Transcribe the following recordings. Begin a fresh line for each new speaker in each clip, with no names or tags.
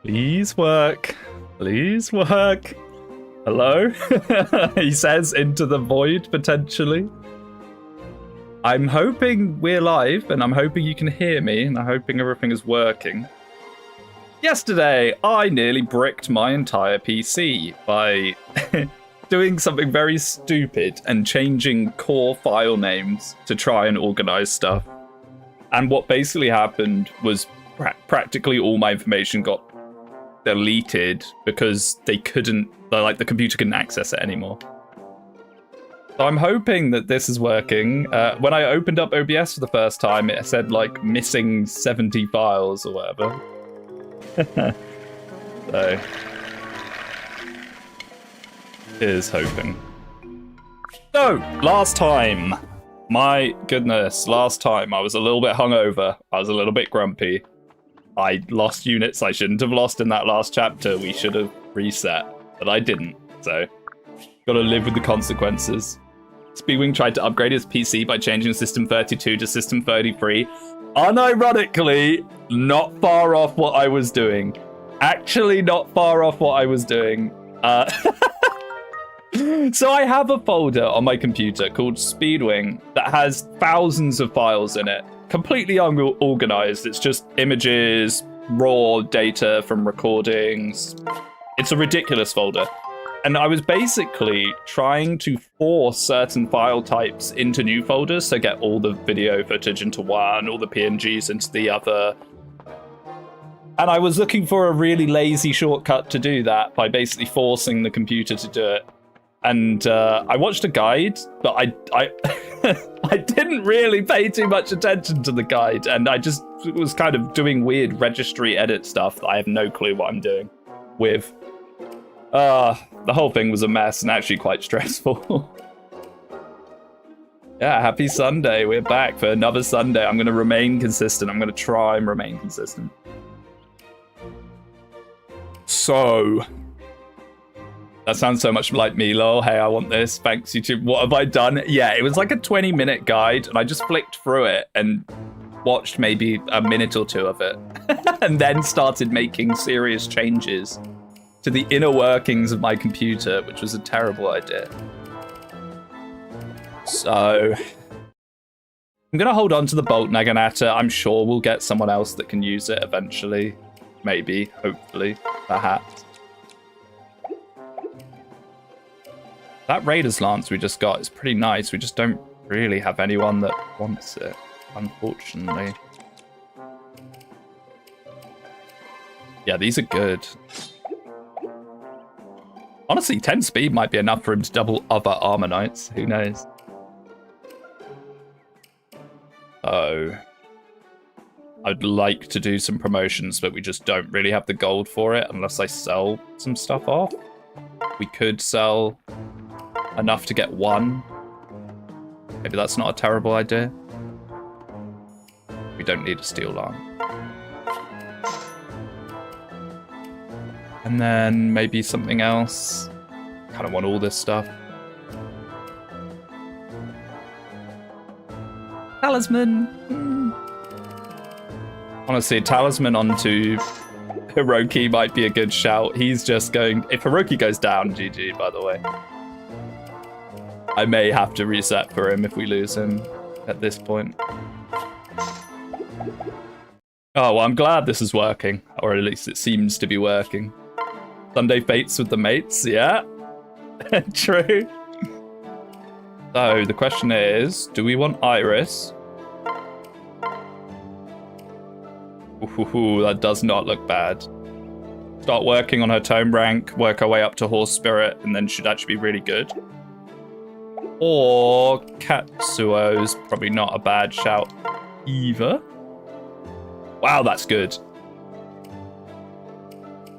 Please work. Please work. Hello? He says into the void, potentially. I'm hoping we're live, and I'm hoping you can hear me, and I'm hoping everything is working. Yesterday, I nearly bricked my entire PC by doing something very stupid and changing core file names to try and organize stuff. And what basically happened was practically all my information got deleted because the computer couldn't access it anymore. So I'm hoping that this is working. When I opened up OBS for the first time, it said like missing 70 files or whatever. So here's hoping. So last time, my goodness, last time I was a little bit hungover. I was a little bit grumpy. I lost units I shouldn't have lost in that last chapter. We should have reset, but I didn't. So, gotta live with the consequences. Speedwing tried to upgrade his PC by changing System 32 to System 33. Unironically, not far off what I was doing. Actually, not far off what I was doing. So I have a folder on my computer called Speedwing that has thousands of files in it. Completely unorganized. It's just images, raw data from recordings. It's a ridiculous folder. And I was basically trying to force certain file types into new folders, so get all the video footage into one, all the PNGs into the other. And I was looking for a really lazy shortcut to do that by basically forcing the computer to do it. And I watched a guide, but I I didn't really pay too much attention to the guide, and I just was kind of doing weird registry edit stuff that I have no clue what I'm doing with. The whole thing was a mess and actually quite stressful. Yeah, happy Sunday. We're back for another Sunday. I'm going to remain consistent. I'm going to try and remain consistent. So... that sounds so much like me, lol. Hey, I want this. Thanks, YouTube. What have I done? Yeah, it was like a 20-minute guide, and I just flicked through it and watched maybe a minute or two of it, and then started making serious changes to the inner workings of my computer, which was a terrible idea. So, I'm going to hold on to the Bolt Naginata. I'm sure we'll get someone else that can use it eventually. Maybe, hopefully, perhaps. That Raider's Lance we just got is pretty nice. We just don't really have anyone that wants it, unfortunately. Yeah, these are good. Honestly, 10 speed might be enough for him to double other armor knights. Who knows? Oh. I'd like to do some promotions, but we just don't really have the gold for it unless I sell some stuff off. We could sell enough to get one. Maybe that's not a terrible idea. We don't need a steel arm. And then maybe something else. Kind of want all this stuff. Talisman. Honestly, Talisman onto Hiroki might be a good shout. He's just going... if Hiroki goes down, GG, by the way. I may have to reset for him if we lose him at this point. Oh, well, I'm glad this is working. Or at least it seems to be working. Sunday fates with the mates, yeah. True. So, the question is, do we want Iris? Ooh, that does not look bad. Start working on her tome rank, work our way up to Horse Spirit, and then should actually be really good. Or Katsuo's probably not a bad shout either. Wow, that's good.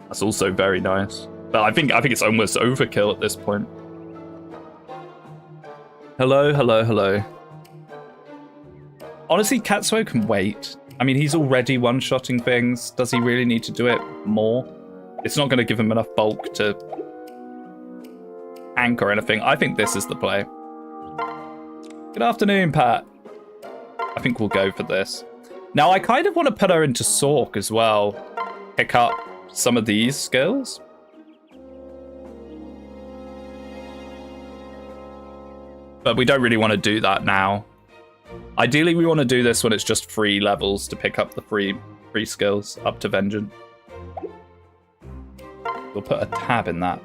That's also very nice. But I think it's almost overkill at this point. Hello, hello, hello. Honestly, Katsuo can wait. I mean, he's already one-shotting things. Does he really need to do it more? It's not going to give him enough bulk to anchor anything. I think this is the play. Good afternoon, Pat. I think we'll go for this. Now, I kind of want to put her into Sork as well. Pick up some of these skills. But we don't really want to do that now. Ideally, we want to do this when it's just free levels to pick up the free skills up to Vengeance. We'll put a tab in that.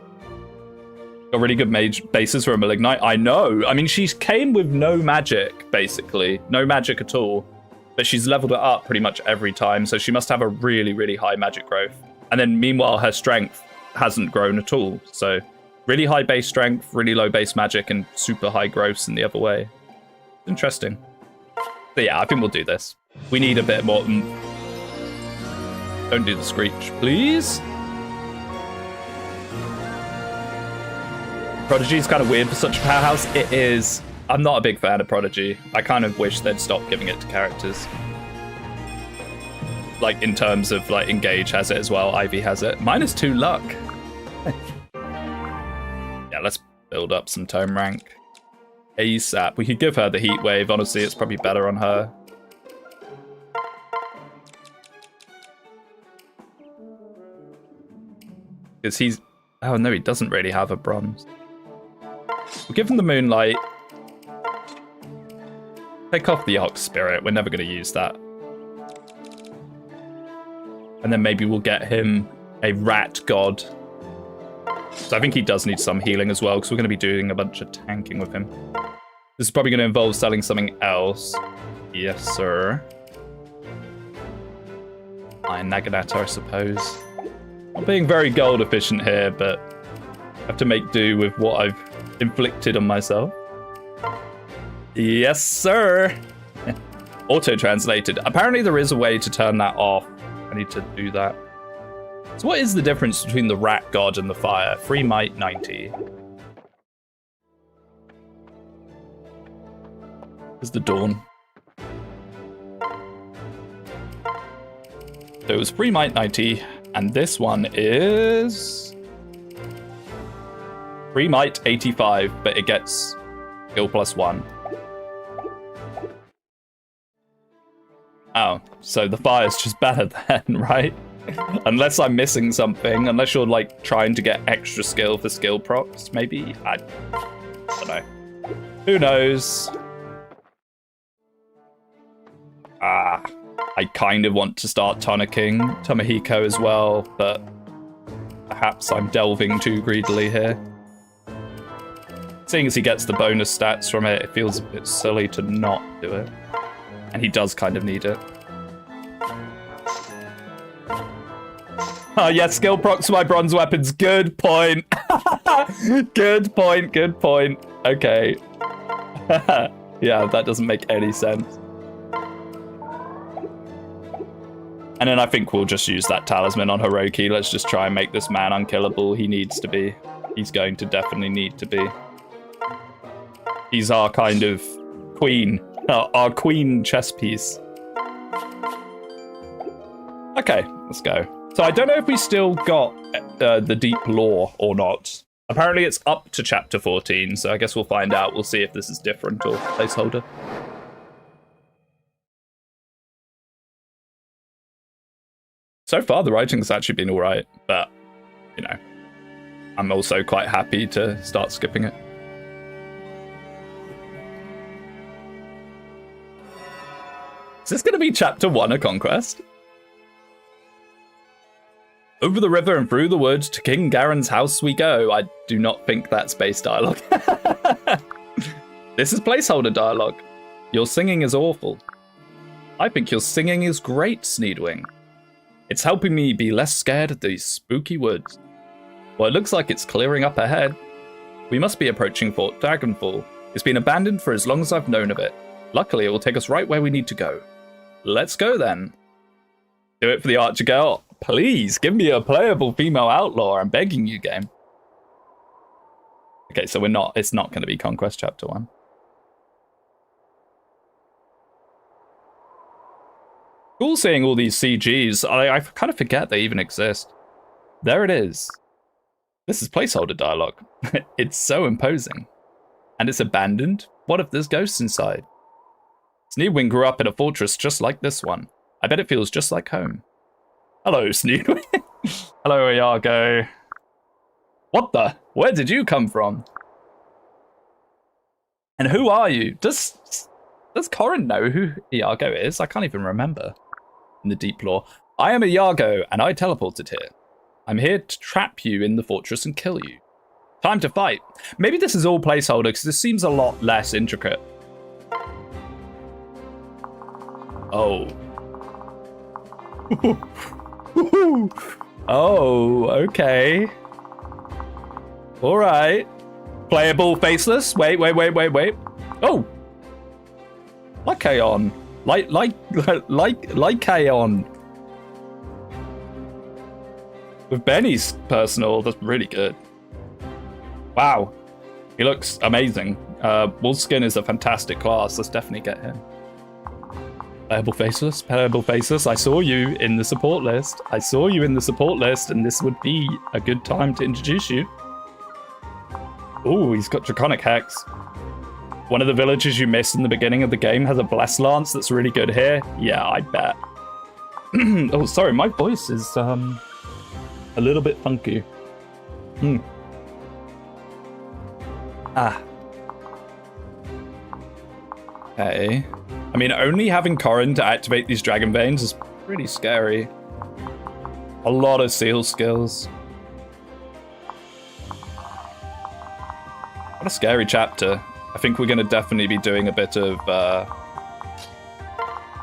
Got really good mage bases for a Malignite. I know. I mean, she came with no magic, basically. No magic at all. But she's leveled it up pretty much every time, so she must have a really, really high magic growth. And then, meanwhile, her strength hasn't grown at all. So, really high base strength, really low base magic, and super high growths in the other way. Interesting. So yeah, I think we'll do this. We need a bit more... Don't do the screech, please. Prodigy is kind of weird for such a powerhouse. It is. I'm not a big fan of Prodigy. I kind of wish they'd stop giving it to characters. Like, in terms of, like, Engage has it as well. Ivy has it. -2 luck. Yeah, let's build up some tome rank. ASAP. We could give her the heat wave. Honestly, it's probably better on her. Because he's... Oh, no, he doesn't really have a bronze. We'll give him the moonlight. Take off the Ox Spirit. We're never going to use that. And then maybe we'll get him a rat god. So I think he does need some healing as well, because we're going to be doing a bunch of tanking with him. This is probably going to involve selling something else. Yes, sir. Iron Naginata, I suppose. Not being very gold efficient here, but I have to make do with what I've inflicted on myself. Yes, sir. Auto-translated. Apparently there is a way to turn that off. I need to do that. So what is the difference between the rat god and the fire? Free might 90. Is the dawn. So it was free might 90, and this one is free might 85, but it gets skill +1. Oh, so the fire's just better then, right? Unless I'm missing something, unless you're like trying to get extra skill for skill procs, maybe? I don't know. Who knows? I kind of want to start tonicking Tomohiko as well, but perhaps I'm delving too greedily here. Seeing as he gets the bonus stats from it, it feels a bit silly to not do it. And he does kind of need it. Oh yeah, skill procs for my bronze weapons. Good point. Good point, good point. Okay. Yeah, that doesn't make any sense. And then I think we'll just use that talisman on Hiroki. Let's just try and make this man unkillable. He needs to be. He's going to definitely need to be. He's our kind of queen. Our queen chess piece. Okay, let's go. So I don't know if we still got the deep lore or not. Apparently it's up to chapter 14, so I guess we'll find out. We'll see if this is different or placeholder. So far, the writing's actually been all right, but, you know, I'm also quite happy to start skipping it. Is this going to be chapter 1 of Conquest? Over the river and through the wood, to King Garen's house we go. I do not think that's base dialogue. This is placeholder dialogue. Your singing is awful. I think your singing is great, Sneedwing. It's helping me be less scared of these spooky woods. Well, it looks like it's clearing up ahead. We must be approaching Fort Dragonfall. It's been abandoned for as long as I've known of it. Luckily, it will take us right where we need to go. Let's go then. Do it for the Archer girl. Please, give me a playable female outlaw. I'm begging you, game. Okay, so it's not going to be Conquest Chapter 1. Cool seeing all these CGs. I kind of forget they even exist. There it is. This is placeholder dialogue. It's so imposing. And it's abandoned? What if there's ghosts inside? Sneedwing grew up in a fortress just like this one. I bet it feels just like home. Hello, Sneedwing. Hello, Iago. What the? Where did you come from? And who are you? Does Corin know who Iago is? I can't even remember. In the deep lore. I am Iago, and I teleported here. I'm here to trap you in the fortress and kill you. Time to fight. Maybe this is all placeholder, because this seems a lot less intricate. Oh. Oh, okay. All right. Playable faceless. Wait. Oh. Lycaon. Lycaon. With Benny's personal, that's really good. Wow. He looks amazing. Wolfskin is a fantastic class. Let's definitely get him. Playable faceless. I saw you in the support list. And this would be a good time to introduce you. Oh, he's got Draconic Hex. One of the villages you missed in the beginning of the game has a Blessed Lance that's really good here. Yeah, I bet. Oh, sorry, my voice is a little bit funky. Okay. I mean, only having Corin to activate these Dragon Veins is pretty scary. A lot of seal skills. What a scary chapter. I think we're going to definitely be doing a bit of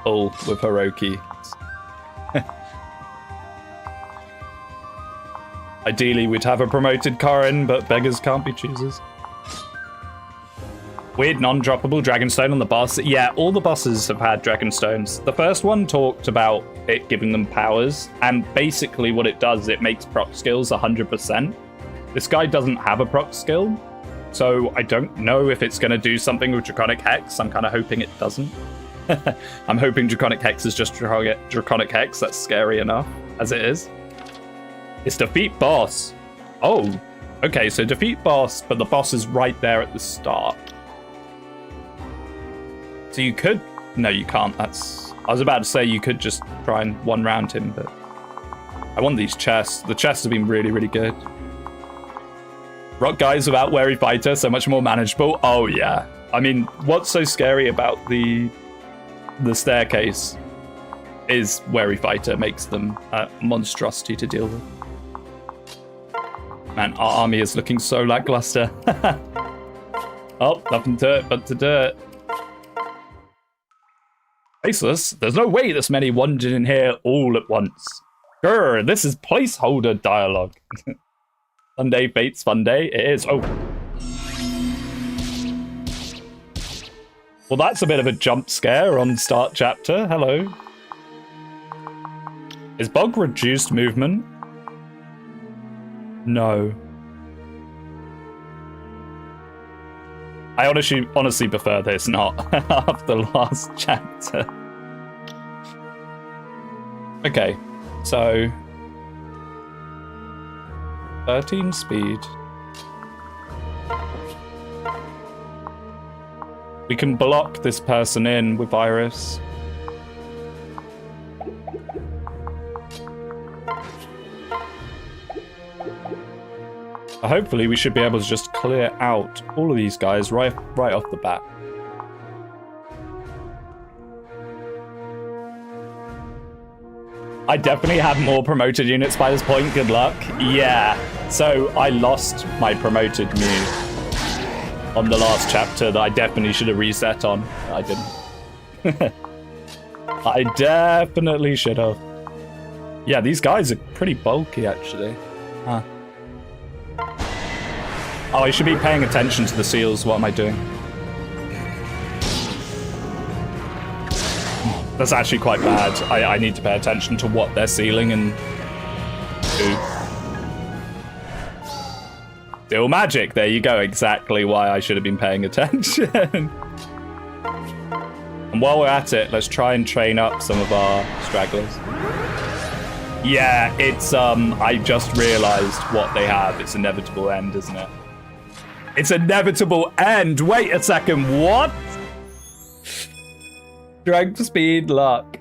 pull with Hiroki. Ideally, we'd have a promoted Corin, but beggars can't be choosers. Weird non-droppable Dragonstone on the boss. Yeah, all the bosses have had Dragonstones. The first one talked about it giving them powers, and basically what it does, it makes proc skills 100%. This guy doesn't have a proc skill, so I don't know if it's going to do something with Draconic Hex. I'm kind of hoping it doesn't. I'm hoping Draconic Hex is just Draconic Hex. That's scary enough as it is. It's defeat boss. Oh, okay, so defeat boss, but the boss is right there at the start. So you could... No, you can't. That's... I was about to say you could just try and one-round him, but... I want these chests. The chests have been really, really good. Rock guys without Wary Fighter, so much more manageable. Oh, yeah. I mean, what's so scary about the staircase is Wary Fighter makes them a monstrosity to deal with. Man, our army is looking so lackluster. Oh, nothing to it but to do it. Faceless, there's no way this many wandered in here all at once. Grr, this is placeholder dialogue. Sunday Fates Fun Day, it is. Oh. Well, that's a bit of a jump scare on start chapter. Hello. Is Bog reduced movement? No. I honestly prefer this, not after the last chapter. Okay, so 13 speed. We can block this person in with Iris. Hopefully we should be able to just clear out all of these guys right off the bat. I definitely have more promoted units by this point, good luck. Yeah, so I lost my promoted Mew on the last chapter that I definitely should have reset on. I didn't. I definitely should have. Yeah, these guys are pretty bulky actually. Huh. Oh, I should be paying attention to the seals. What am I doing? That's actually quite bad. I need to pay attention to what they're sealing and do. Seal magic. There you go. Exactly why I should have been paying attention. And while we're at it, let's try and train up some of our stragglers. Yeah, it's, I just realized what they have. It's inevitable end, isn't it? It's inevitable end. Wait a second. What? Strength, speed, luck.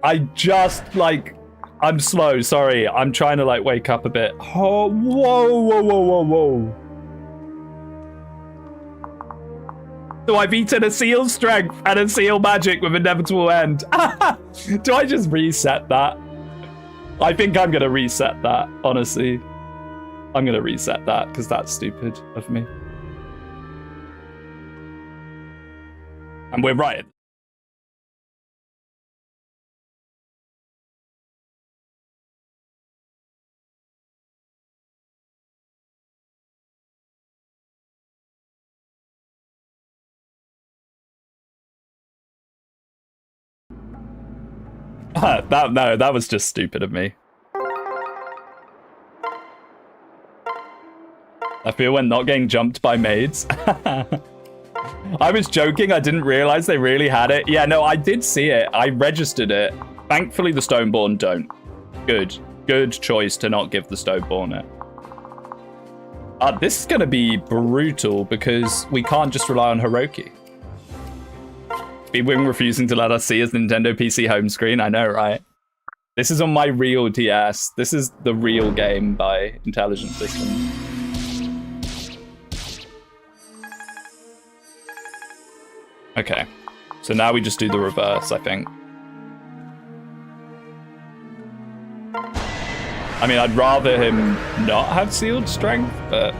I just, like, I'm slow, sorry. I'm trying to like wake up a bit. Oh, whoa. So I've eaten a seal strength and a seal magic with inevitable end. Do I just reset that? I think I'm going to reset that, honestly. I'm going to reset that because that's stupid of me. And we're right. That was just stupid of me. I feel when not getting jumped by maids. I was joking, I didn't realize they really had it. Yeah, no, I did see it. I registered it. Thankfully, the Stoneborn don't. Good choice to not give the Stoneborn it. This is going to be brutal because we can't just rely on Hiroki. Speedwing refusing to let us see his Nintendo PC home screen. I know, right? This is on my real DS. This is the real game by Intelligent Systems. Okay, so now we just do the reverse, I think. I mean, I'd rather him not have sealed strength, but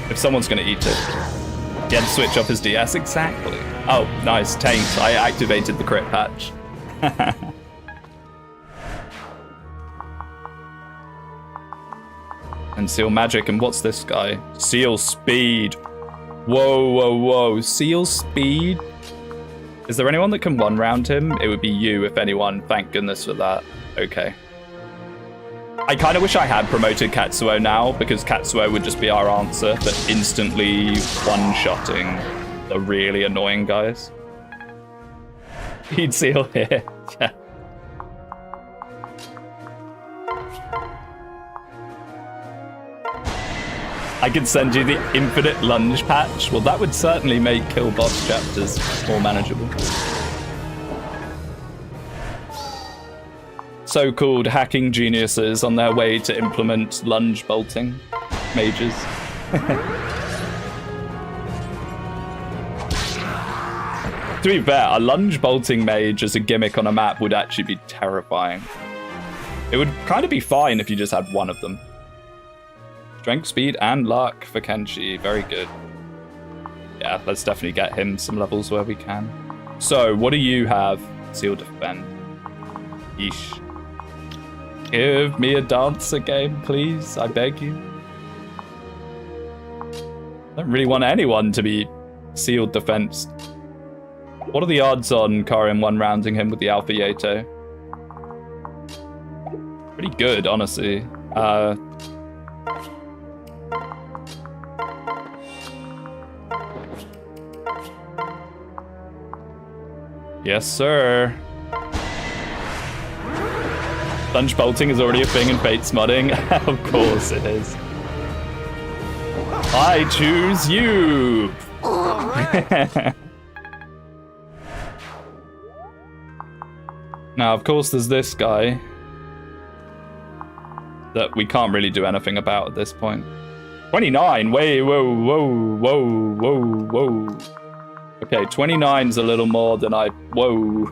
if someone's going to eat it, he had to switch off his DS. Exactly. Oh, nice. Taint. I activated the crit patch. And seal magic. And what's this guy? Seal speed. Whoa. Seal speed? Is there anyone that can one-round him? It would be you, if anyone. Thank goodness for that. Okay. I kind of wish I had promoted Katsuo now, because Katsuo would just be our answer for instantly one-shotting the really annoying guys. He'd seal here. Yeah. I could send you the infinite lunge patch. Well, that would certainly make kill boss chapters more manageable. So-called hacking geniuses on their way to implement lunge bolting mages. To be fair, a lunge bolting mage as a gimmick on a map would actually be terrifying. It would kind of be fine if you just had one of them. Strength, speed, and luck for Kenshi. Very good. Yeah, let's definitely get him some levels where we can. So, what do you have? Seal defend. Yeesh. Give me a dancer game, please. I beg you. I don't really want anyone to be sealed defense. What are the odds on Karim one-rounding him with the Alpha Yato? Pretty good, honestly. Yes, sir. Lunge bolting is already a thing in Fates modding. Of course it is. I choose you. Now, of course, there's this guy that we can't really do anything about at this point. 29. Wait, whoa. Okay, 29's a little more than I... Whoa.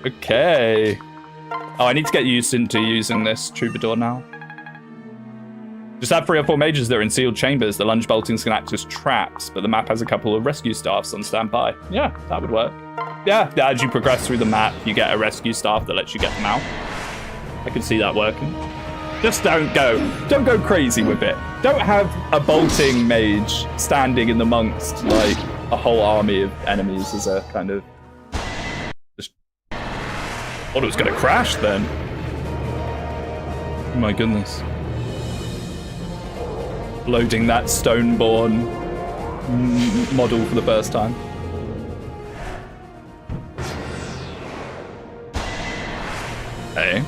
Okay. Oh, I need to get used into using this troubadour now. Just have 3 or 4 mages that are in sealed chambers. The lunge boltings can act as traps, but the map has a couple of rescue staffs on standby. Yeah, that would work. Yeah, as you progress through the map, you get a rescue staff that lets you get them out. I can see that working. Just don't go crazy with it. Don't have a bolting mage standing in amongst like a whole army of enemies as a kind of... Just... thought it was gonna crash then. Oh my goodness. Loading that Stoneborn model for the first time. Hey,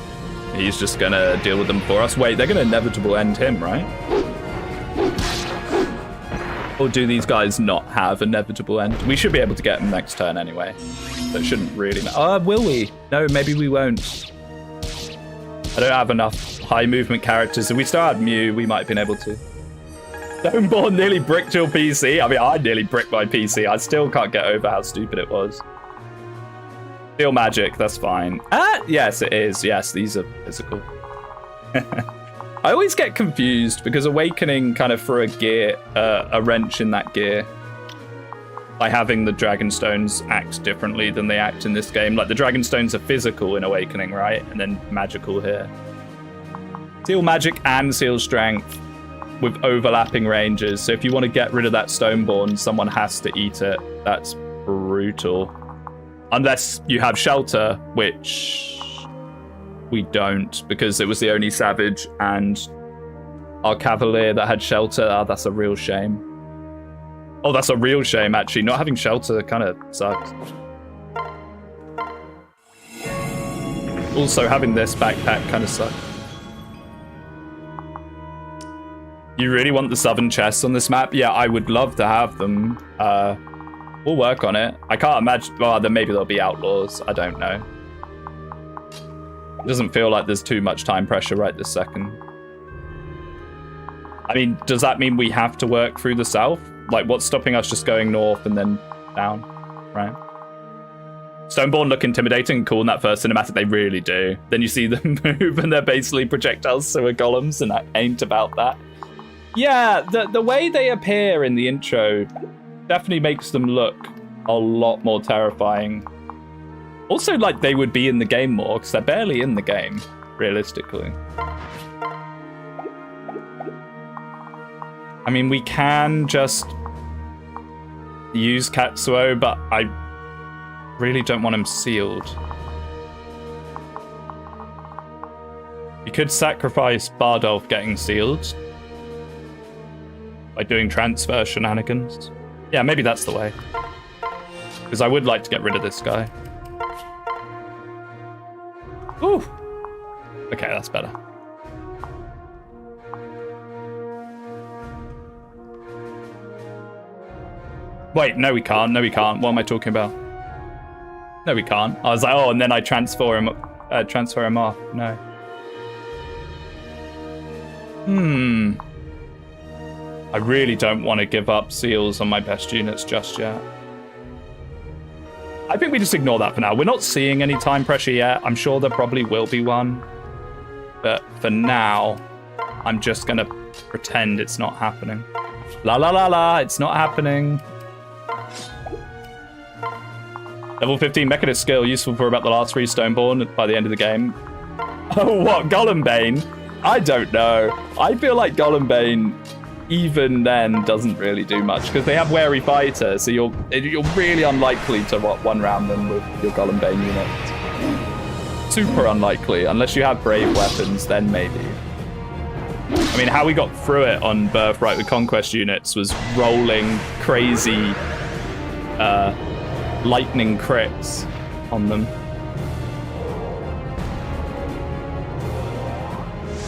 he's just gonna deal with them for us. Wait, they're gonna inevitable end him, right? Or do these guys not have inevitable end? We should be able to get him next turn anyway. That shouldn't really matter. Will we? No, maybe we won't. I don't have enough high movement characters. If we still had Mew, we might have been able to. Stoneborn nearly bricked your PC. I mean, I nearly bricked my PC. I still can't get over how stupid it was. Steel magic, that's fine. Yes, it is. Yes, these are physical. I always get confused because Awakening kind of threw a wrench in that gear by having the Dragon Stones act differently than they act in this game. Like, the Dragon Stones are physical in Awakening, right? And then magical here. Seal magic and seal strength with overlapping ranges. So if you want to get rid of that Stoneborn, someone has to eat it. That's brutal. Unless you have shelter, which we don't, because it was the only Savage and our Cavalier that had shelter. Oh, that's a real shame. Oh, that's a real shame, actually. Not having shelter kind of sucks. Also, having this backpack kind of sucks. You really want the southern chests on this map? Yeah, I would love to have them. We'll work on it. I can't imagine... Well, then maybe there'll be outlaws. I don't know. It doesn't feel like there's too much time pressure right this second. I mean, does that mean we have to work through the south? Like, what's stopping us just going north and then down? Right? Stoneborn look intimidating and cool in that first cinematic. They really do. Then you see them move and they're basically projectiles, so we're golems, and I ain't about that. Yeah, the way they appear in the intro definitely makes them look a lot more terrifying. Also, like, they would be in the game more, because they're barely in the game, realistically. I mean, we can just use Katsuo, but I really don't want him sealed. You could sacrifice Bardolph getting sealed by doing transfer shenanigans. Yeah, maybe that's the way. Because I would like to get rid of this guy. Ooh. Okay, that's better. Wait, no we can't. No we can't. What am I talking about? No we can't. I was like, oh, and then I transfer him off. No. I really don't want to give up seals on my best units just yet. I think we just ignore that for now. We're not seeing any time pressure yet. I'm sure there probably will be one. But for now, I'm just going to pretend it's not happening. La la la la, it's not happening. Level 15 Mechanist skill, useful for about the last 3 Stoneborn by the end of the game. Oh, what? Golembane? I don't know. I feel like Golembane, even then, doesn't really do much, because they have Wary Fighter, so you're really unlikely to one-round them with your Golembane unit. Super unlikely, unless you have Brave Weapons, then maybe. I mean, how we got through it on Birthright with Conquest units was rolling crazy lightning crits on them.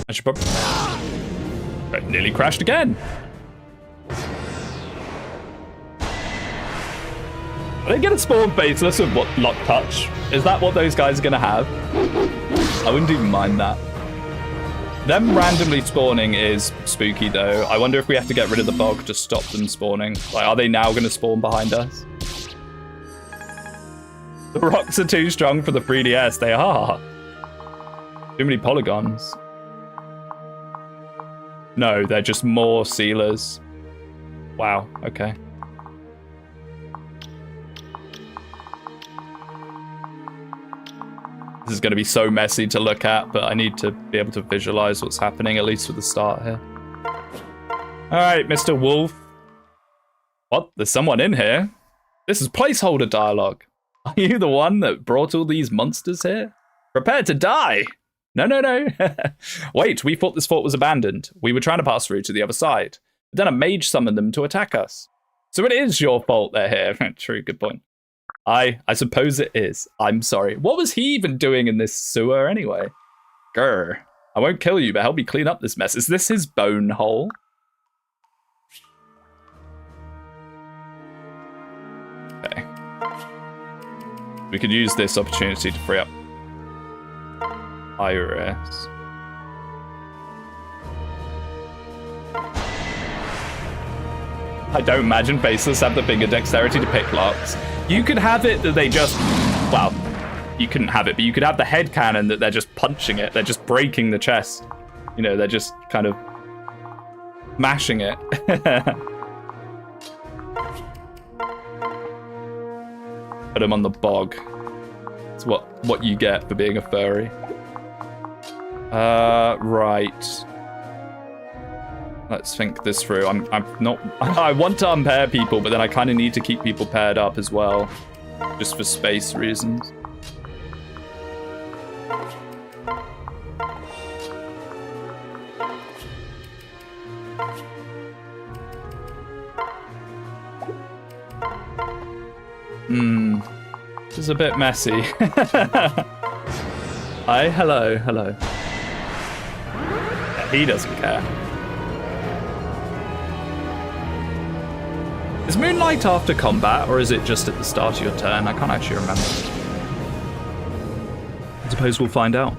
I should probably... It nearly crashed again. They get a spawn faceless with what, Lock Touch? Is that what those guys are going to have? I wouldn't even mind that. Them randomly spawning is spooky, though. I wonder if we have to get rid of the bog to stop them spawning. Like, are they now going to spawn behind us? The rocks are too strong for the 3DS. They are. Too many polygons. No, they're just more sealers. Wow, okay. This is going to be so messy to look at, but I need to be able to visualize what's happening, at least for the start here. Alright, Mr. Wolf. What? There's someone in here? This is placeholder dialogue. Are you the one that brought all these monsters here? Prepare to die! No, no, no. Wait, we thought this fort was abandoned. We were trying to pass through to the other side. But then a mage summoned them to attack us. So it is your fault they're here. True, good point. I suppose it is. I'm sorry. What was he even doing in this sewer anyway? Grr. I won't kill you, but help me clean up this mess. Is this his bone hole? Okay. We could use this opportunity to free up Iris. I don't imagine Faceless have the finger dexterity to pick locks. You could have it that they just... Well, you couldn't have it, but you could have the head cannon that they're just punching it. They're just breaking the chest. You know, they're just kind of mashing it. Put them on the bog. It's what you get for being a furry. Right. Let's think this through. I'm not... I want to unpair people, but then I kind of need to keep people paired up as well. Just for space reasons. This is a bit messy. Hi, hello. Yeah, he doesn't care. Is Moonlight after combat, or is it just at the start of your turn? I can't actually remember. I suppose we'll find out.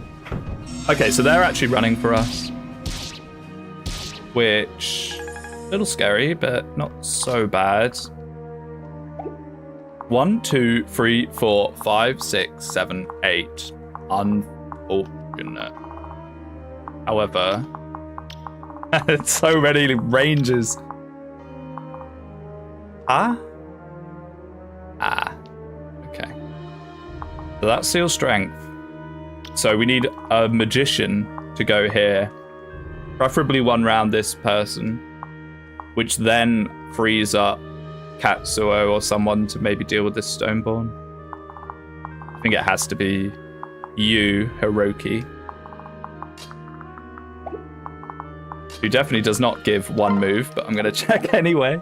Okay, so they're actually running for us. Which... a little scary, but not so bad. 1, 2, 3, 4, 5, 6, 7, 8. Unfortunate. However... it's so many ranges. Okay. So that's Seal Strength. So we need a Magician to go here. Preferably one round this person. Which then frees up Katsuo or someone to maybe deal with this Stoneborn. I think it has to be you, Hiroki. Who definitely does not give one move, but I'm going to check anyway.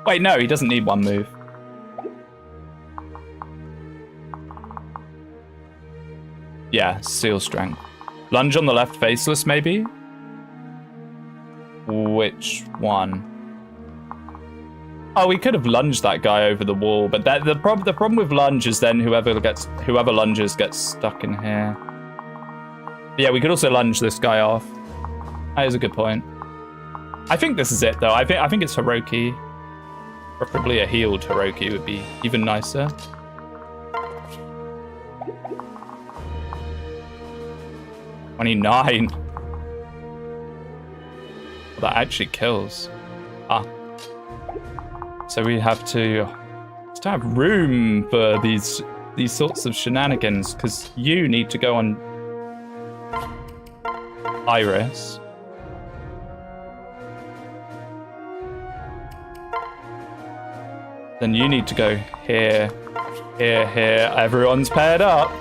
Wait, no, he doesn't need one move. Yeah, Seal Strength. Lunge on the left, Faceless, maybe? Which one? Oh, we could have lunged that guy over the wall, but the problem with lunge is then whoever lunges gets stuck in here. Yeah, we could also lunge this guy off. That is a good point. I think this is it, though. I think it's Hiroki. Preferably a healed Hiroki would be even nicer. $29. Well, that actually kills. So we have to have room for these sorts of shenanigans, because you need to go on Iris. Then you need to go here, here, here. Everyone's paired up.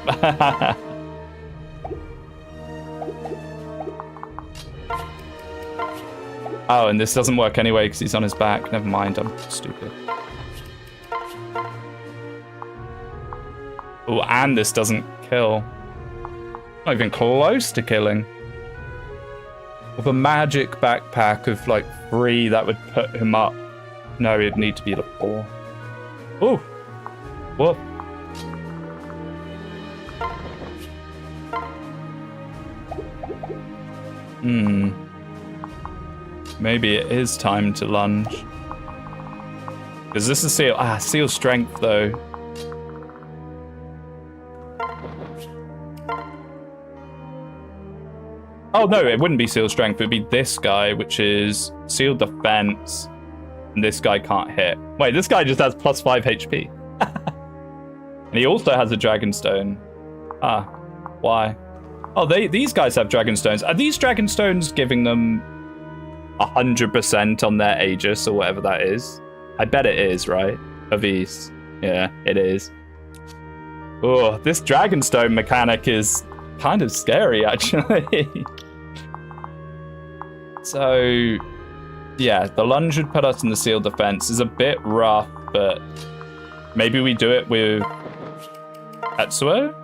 Oh, and this doesn't work anyway because he's on his back. Never mind, I'm stupid. Oh, and this doesn't kill. Not even close to killing. With a magic backpack of like 3, that would put him up. No, it'd need to be like 4. Oh, whoa. Maybe it is time to lunge. Because this is Seal Strength though. Oh no, it wouldn't be Seal Strength, it would be this guy, which is Seal Defense. And this guy can't hit. Wait, this guy just has plus 5 HP. And he also has a Dragonstone. Why? Oh, these guys have Dragonstones. Are these Dragonstones giving them 100% on their Aegis or whatever that is? I bet it is, right? Avis. Yeah, it is. Oh, this Dragonstone mechanic is kind of scary, actually. So... yeah, the lunge would put us in the Seal Defense. Is a bit rough, but maybe we do it with Etsuo?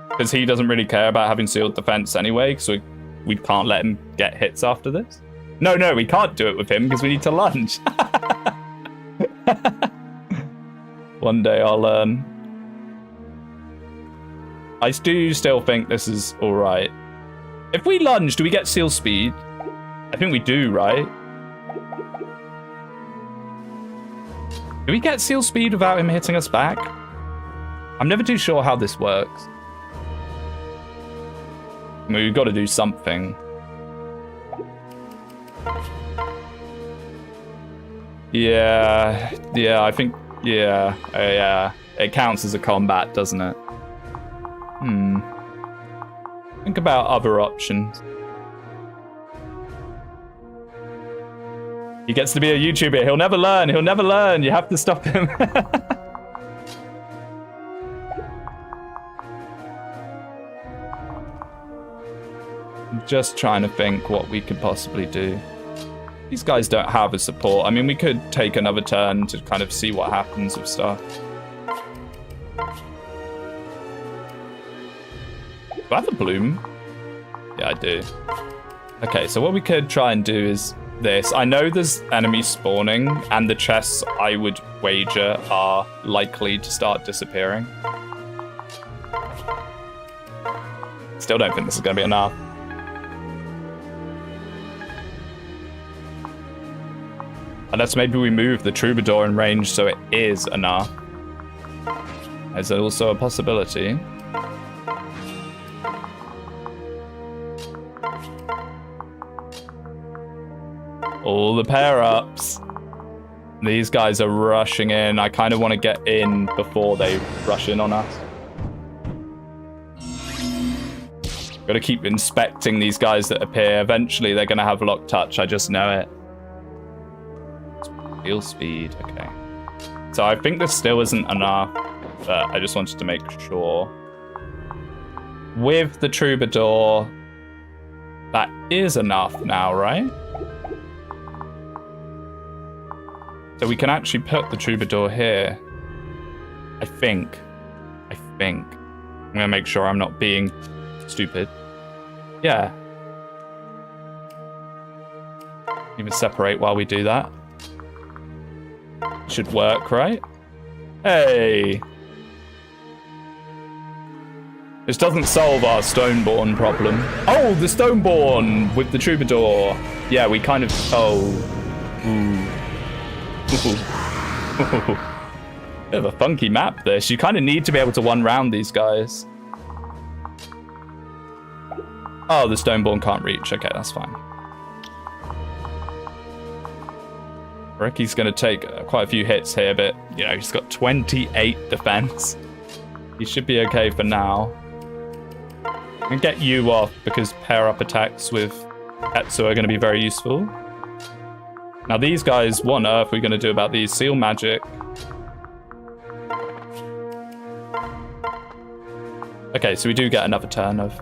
Because he doesn't really care about having Sealed Defense anyway, so we can't let him get hits after this. No, we can't do it with him because we need to lunge. One day I'll learn. I do still think this is all right. If we lunge, do we get seal speed? I think we do, right? Do we get seal speed without him hitting us back? I'm never too sure how this works. I mean, we've got to do something. Yeah, I think, yeah. It counts as a combat, doesn't it? Think about other options. He gets to be a YouTuber. He'll never learn. He'll never learn. You have to stop him. I'm just trying to think what we could possibly do. These guys don't have a support. I mean, we could take another turn to kind of see what happens with stuff. Do I have a bloom? Yeah, I do. Okay, so what we could try and do is this. I know there's enemies spawning, and the chests, I would wager, are likely to start disappearing. Still don't think this is going to be enough. Unless maybe we move the troubadour in range so it is enough. Is also a possibility. All the pair-ups. These guys are rushing in. I kind of want to get in before they rush in on us. Got to keep inspecting these guys that appear. Eventually they're going to have lock touch. I just know it. Seal speed. Okay. So I think this still isn't enough, but I just wanted to make sure. With the troubadour, that is enough now, right? So we can actually put the troubadour here. I think. I'm gonna make sure I'm not being stupid. Yeah. Even separate while we do that. Should work, right? Hey! This doesn't solve our Stoneborn problem. Oh, the Stoneborn with the troubadour. Yeah, we kind of... Oh. Ooh. Bit of a funky map, this. You kind of need to be able to one-round these guys. Oh, the Stoneborn can't reach. Okay, that's fine. Ricky's going to take quite a few hits here, but, you know, he's got 28 defense. He should be okay for now. I can get you off because pair-up attacks with Etsu are going to be very useful. Now these guys, what on earth are we going to do about these? Seal magic. Okay, so we do get another turn of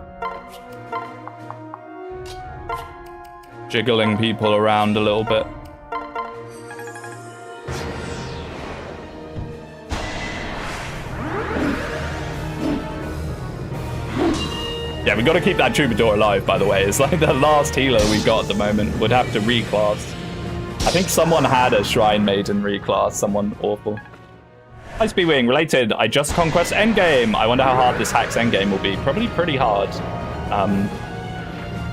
jiggling people around a little bit. Yeah, we've got to keep that troubadour alive, by the way. It's like the last healer we've got at the moment. Would have to reclass. I think someone had a Shrine Maiden reclass, someone awful. Hi, Speedwing, related. I just conquest endgame. I wonder how hard this Hacks endgame will be. Probably pretty hard.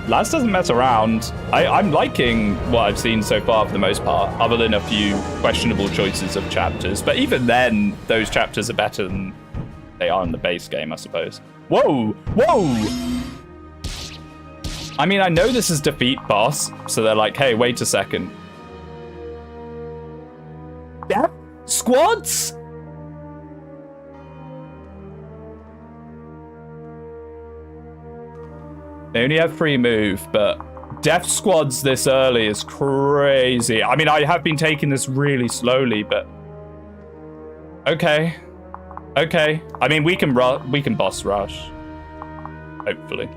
Laz doesn't mess around. I'm liking what I've seen so far for the most part, other than a few questionable choices of chapters. But even then, those chapters are better than they are in the base game, I suppose. Whoa! Whoa! I mean, I know this is defeat boss, so they're like, hey, wait a second. Death squads? They only have free move, but death squads this early is crazy. I mean, I have been taking this really slowly, but okay. Okay. I mean, we can boss rush. Hopefully.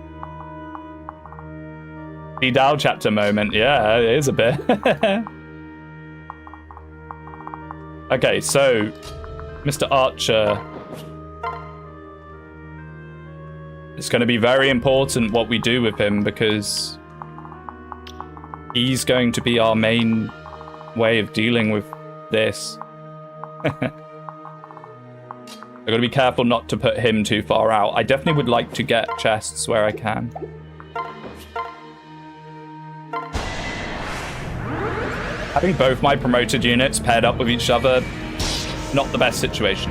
The Dow chapter moment. Yeah, it is a bit. Okay, so Mr. Archer. It's going to be very important what we do with him because he's going to be our main way of dealing with this. I gotta be careful not to put him too far out. I definitely would like to get chests where I can. Having both my promoted units paired up with each other, not the best situation.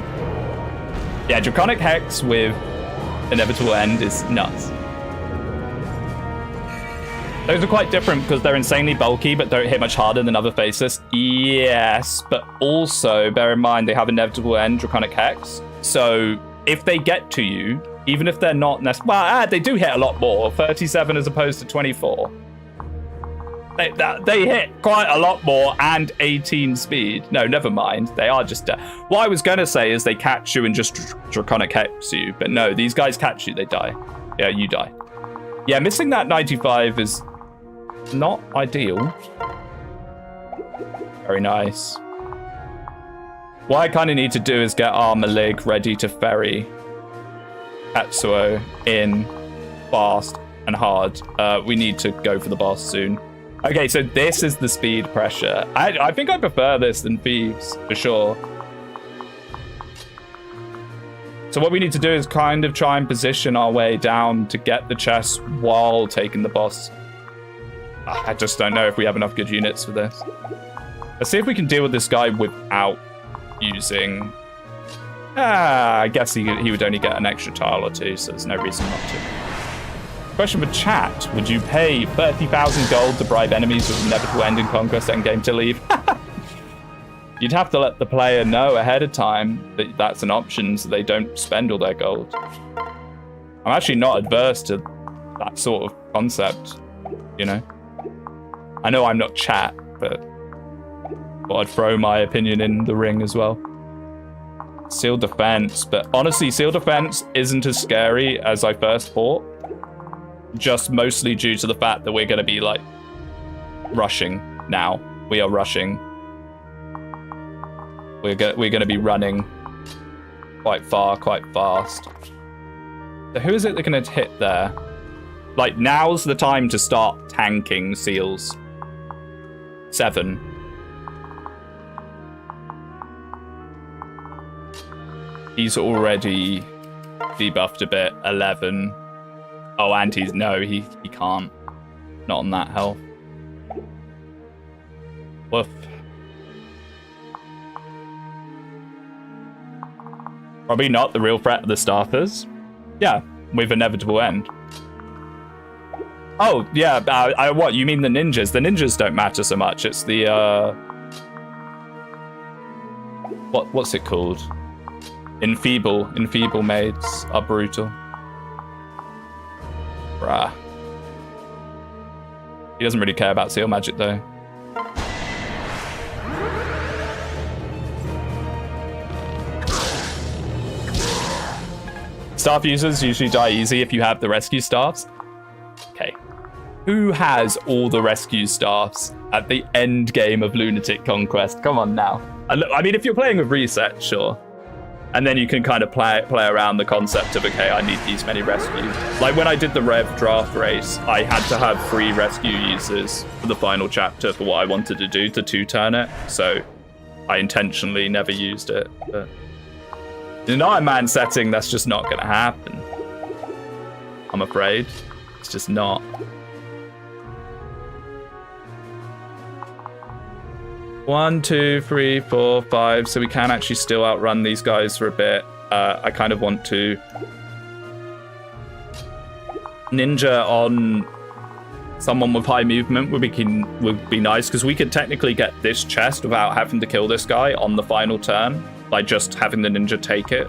Yeah, Draconic Hex with Inevitable End is nuts. Those are quite different because they're insanely bulky but don't hit much harder than other faces. Yes, but also bear in mind they have Inevitable End, Draconic Hex. So if they get to you, even if they're not necessarily... Well, they do hit a lot more. 37 as opposed to 24. They hit quite a lot more and 18 speed. No, never mind. They are just... what I was going to say is they catch you and just Draconic Hex you. But no, these guys catch you, they die. Yeah, you die. Yeah, missing that 95 is not ideal. Very nice. What I kind of need to do is get Armor Lig ready to ferry Katsuo in fast and hard. We need to go for the boss soon. Okay, so this is the speed pressure. I think I prefer this than Thieves, for sure. So what we need to do is kind of try and position our way down to get the chest while taking the boss. I just don't know if we have enough good units for this. Let's see if we can deal with this guy without using... I guess he would only get an extra tile or two, so there's no reason not to. Question for chat. Would you pay 30,000 gold to bribe enemies with Inevitable End in Conquest endgame to leave? You'd have to let the player know ahead of time that that's an option so they don't spend all their gold. I'm actually not adverse to that sort of concept, you know? I know I'm not chat, but I'd throw my opinion in the ring as well. Sealed Defense, but honestly, Sealed Defense isn't as scary as I first thought. Just mostly due to the fact that we're going to be, like, rushing now. We are rushing. We're going to be running quite far, quite fast. So who is it they're going to hit there? Like, now's the time to start tanking seals. 7. He's already debuffed a bit. 11. Oh, and he can't. Not on that health. Woof. Probably not the real threat of the staffers. Yeah, with Inevitable End. Oh, yeah, what, you mean the ninjas? The ninjas don't matter so much. It's the, what's it called? Enfeeble maids are brutal. Bruh. He doesn't really care about seal magic, though. Staff users usually die easy if you have the rescue staffs. Okay. Who has all the rescue staffs at the end game of Lunatic Conquest? Come on now. I mean, if you're playing with reset, sure. And then you can kind of play around the concept of, okay, I need these many rescues. Like when I did the Rev draft race, I had to have 3 rescue users for the final chapter for what I wanted to do to 2-turn it. So I intentionally never used it. But in an Iron Man setting, that's just not going to happen. I'm afraid. It's just not. One, 2, 3, 4, 5. So we can actually still outrun these guys for a bit. I kind of want to ninja on someone with high movement would be nice, because we could technically get this chest without having to kill this guy on the final turn by just having the ninja take it,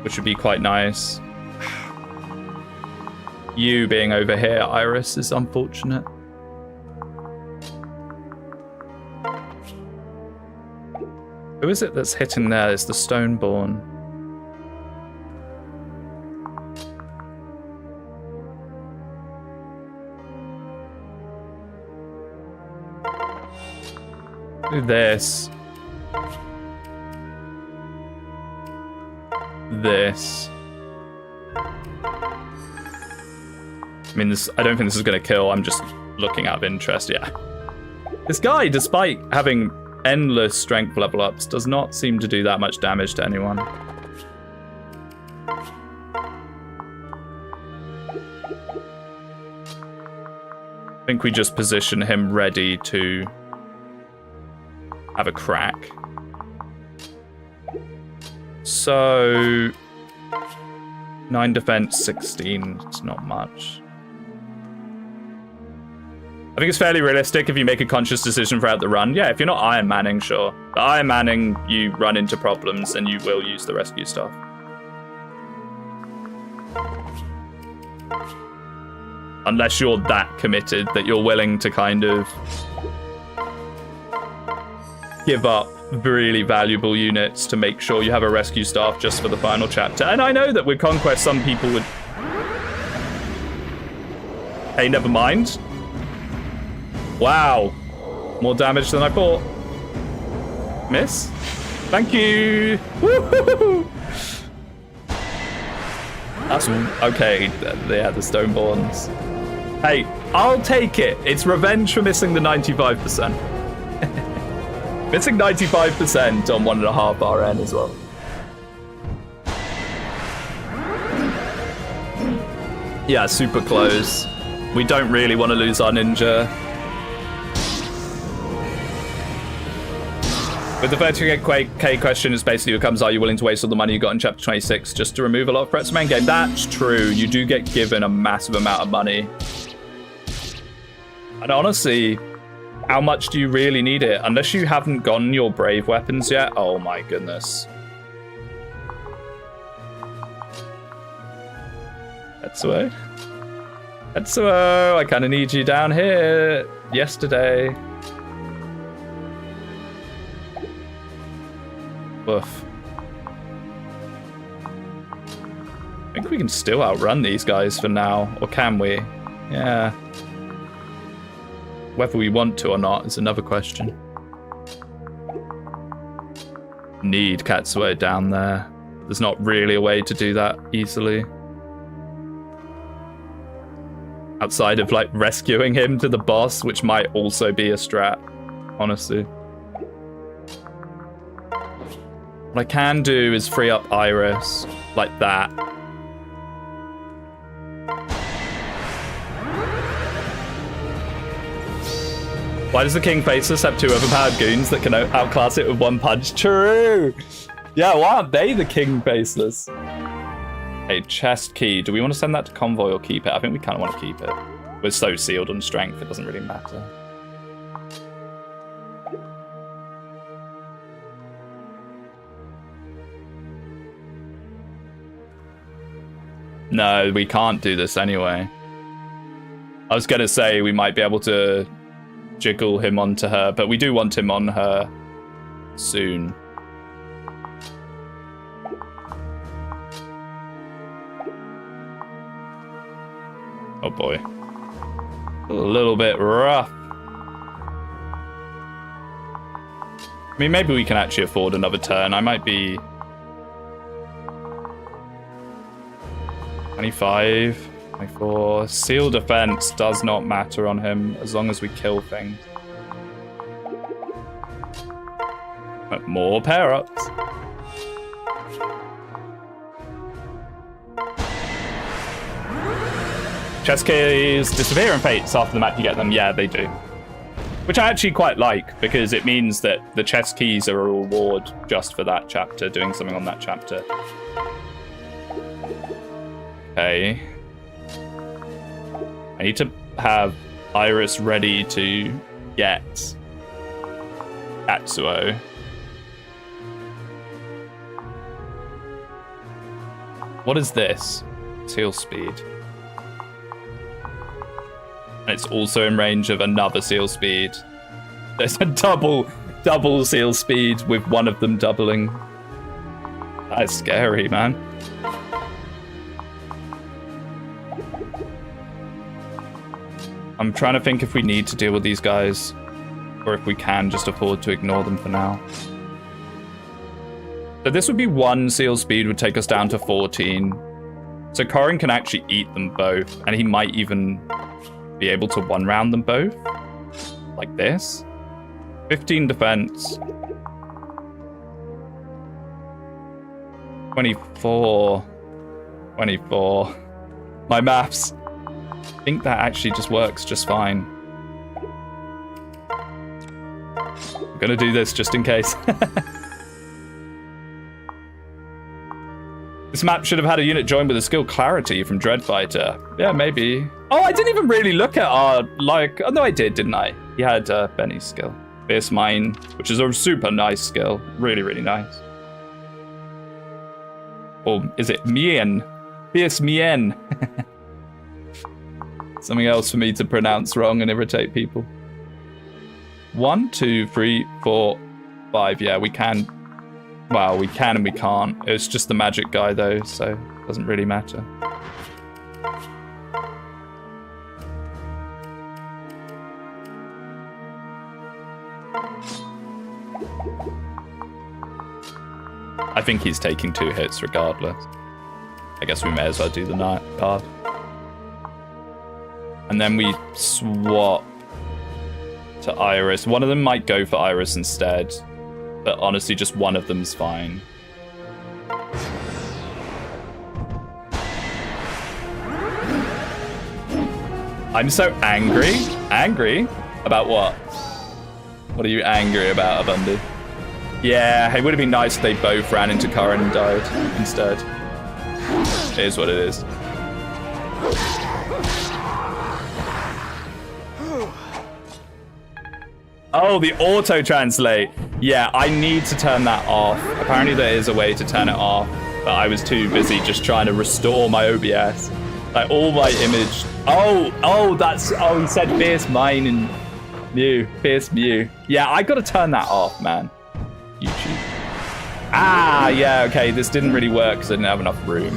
which would be quite nice. You being over here, Iris, is unfortunate. Who is it that's hitting there? It's the Stoneborn. Do this. This. I mean, I don't think this is going to kill. I'm just looking out of interest, yeah. This guy, despite having endless strength level ups does not seem to do that much damage to anyone. I think we just position him ready to have a crack. So 9 defense, 16. It's not much. I think it's fairly realistic if you make a conscious decision throughout the run. Yeah, if you're not Iron Manning, sure. But Iron Manning, you run into problems and you will use the rescue stuff. Unless you're that committed that you're willing to kind of give up really valuable units to make sure you have a rescue staff just for the final chapter. And I know that with Conquest, some people would... Hey, never mind. Wow. More damage than I thought. Miss? Thank you. Woo-hoo-hoo. That's okay. Yeah, the Stoneborns. Hey, I'll take it. It's revenge for missing the 95%. Missing 95% on 1.5 RN as well. Yeah, super close. We don't really want to lose our ninja. With the 30k question, it basically becomes, are you willing to waste all the money you got in Chapter 26 just to remove a lot of threats from main game? That's true. You do get given a massive amount of money. And honestly, how much do you really need it? Unless you haven't gotten your brave weapons yet. Oh my goodness. Tetsuo? Tetsuo, I kind of need you down here. Yesterday. Woof. I think we can still outrun these guys for now. Or can we? Yeah. Whether we want to or not is another question. Need Katsuo down there. There's not really a way to do that easily. Outside of, like, rescuing him to the boss, which might also be a strat, honestly. What I can do is free up Iris, like that. Why does the King Faceless have 2 overpowered goons that can outclass it with 1 punch? True! Yeah, why aren't they the King Faceless? Hey, chest key. Do we want to send that to Convoy or keep it? I think we kind of want to keep it. We're so sealed on strength, it doesn't really matter. No, we can't do this anyway. I was going to say we might be able to jiggle him onto her, but we do want him on her soon. Oh boy. A little bit rough. I mean, maybe we can actually afford another turn. I might be 25, 24. Seal defense does not matter on him as long as we kill things. But more pair-ups. Chest keys disappear in fates after the map you get them. Yeah, they do. Which I actually quite like, because it means that the chest keys are a reward just for that chapter, doing something on that chapter. Okay. I need to have Iris ready to get Katsuo. What is this? Seal speed. And it's also in range of another seal speed. There's a double seal speed with one of them doubling. That is scary, man. I'm trying to think if we need to deal with these guys, or if we can just afford to ignore them for now. So this would be 1 seal speed, would take us down to 14. So Corrin can actually eat them both, and he might even be able to 1-round them both, like this. 15 defense. 24. 24. My maths. I think that actually just works just fine. I'm gonna do this just in case. This map should have had a unit join with a skill Clarity from Dreadfighter. Yeah, maybe. Oh, I didn't even really look at our, like... Oh, no, I did, didn't I? He had Benny's skill. Fierce Mine, which is a super nice skill. Really, really nice. Or is it Mien? Fierce Mien. Something else for me to pronounce wrong and irritate people. 1, 2, 3, 4, 5. Yeah, we can... Well, we can and we can't. It's just the magic guy, though, so it doesn't really matter. I think he's taking 2 hits regardless. I guess we may as well do the night card. And then we swap to Iris. One of them might go for Iris instead. But honestly, just one of them's fine. I'm so angry. Angry? About what? What are you angry about, Abundi? Yeah, it would have been nice if they both ran into Curran and died instead. It is what it is. Oh, the auto-translate. Yeah, I need to turn that off. Apparently there is a way to turn it off, but I was too busy just trying to restore my OBS. Like, all my image... Oh, that's... Oh, he said Fierce Mine and Mew. Fierce Mew. Yeah, I gotta turn that off, man. YouTube. Ah, yeah, okay, this didn't really work because I didn't have enough room.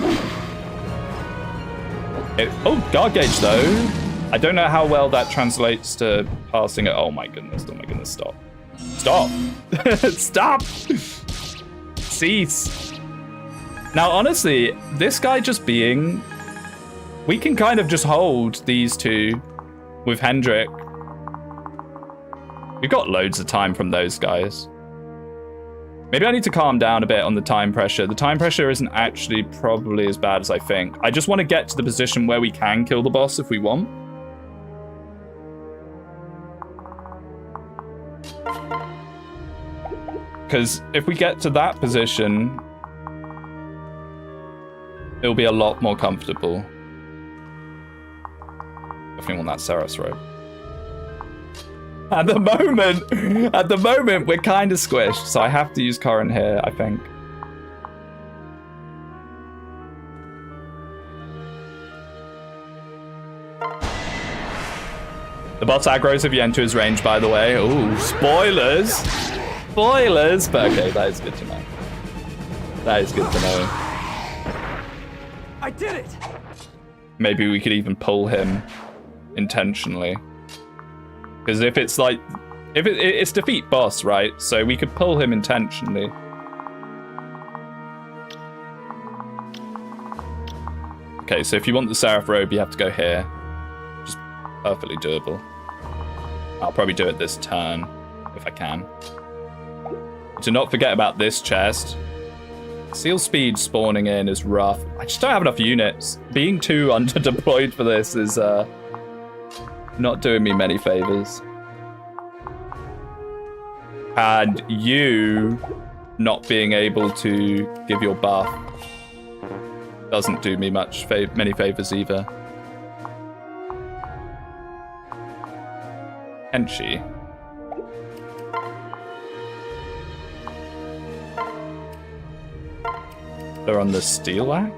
Oh, guard gauge, though. I don't know how well that translates to passing it. Oh my goodness, stop. Stop. Stop. Cease. Now, honestly, this guy just being... We can kind of just hold these two with Hendrik. We've got loads of time from those guys. Maybe I need to calm down a bit on the time pressure. The time pressure isn't actually probably as bad as I think. I just want to get to the position where we can kill the boss if we want. Because if we get to that position, it'll be a lot more comfortable. Definitely want that Saros rope. At the moment, we're kind of squished, so I have to use Curran here, I think. The boss aggroes if you enter his range, by the way. Ooh, spoilers! Spoilers! But okay, that is good to know. That is good to know.
I did it!
Maybe we could even pull him intentionally. Because if it's like... It's defeat boss, right? So we could pull him intentionally. Okay, so if you want the Seraph Robe, you have to go here. Just perfectly doable. I'll probably do it this turn, if I can. Do not forget about this chest. Seal speed spawning in is rough. I just don't have enough units. Being too under-deployed for this is not doing me many favors. And you not being able to give your buff doesn't do me many favors either. Henshi. They're on the steel axe?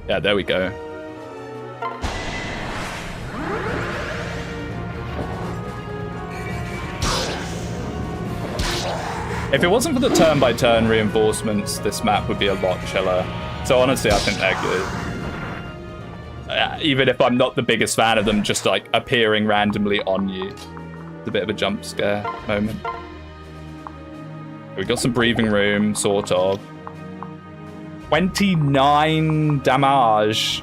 Yeah, there we go. If it wasn't for the turn-by-turn reinforcements, this map would be a lot chiller. So honestly, I think they're good. Even if I'm not the biggest fan of them just like appearing randomly on you. It's a bit of a jump scare moment. We got some breathing room, sort of. 29 damage.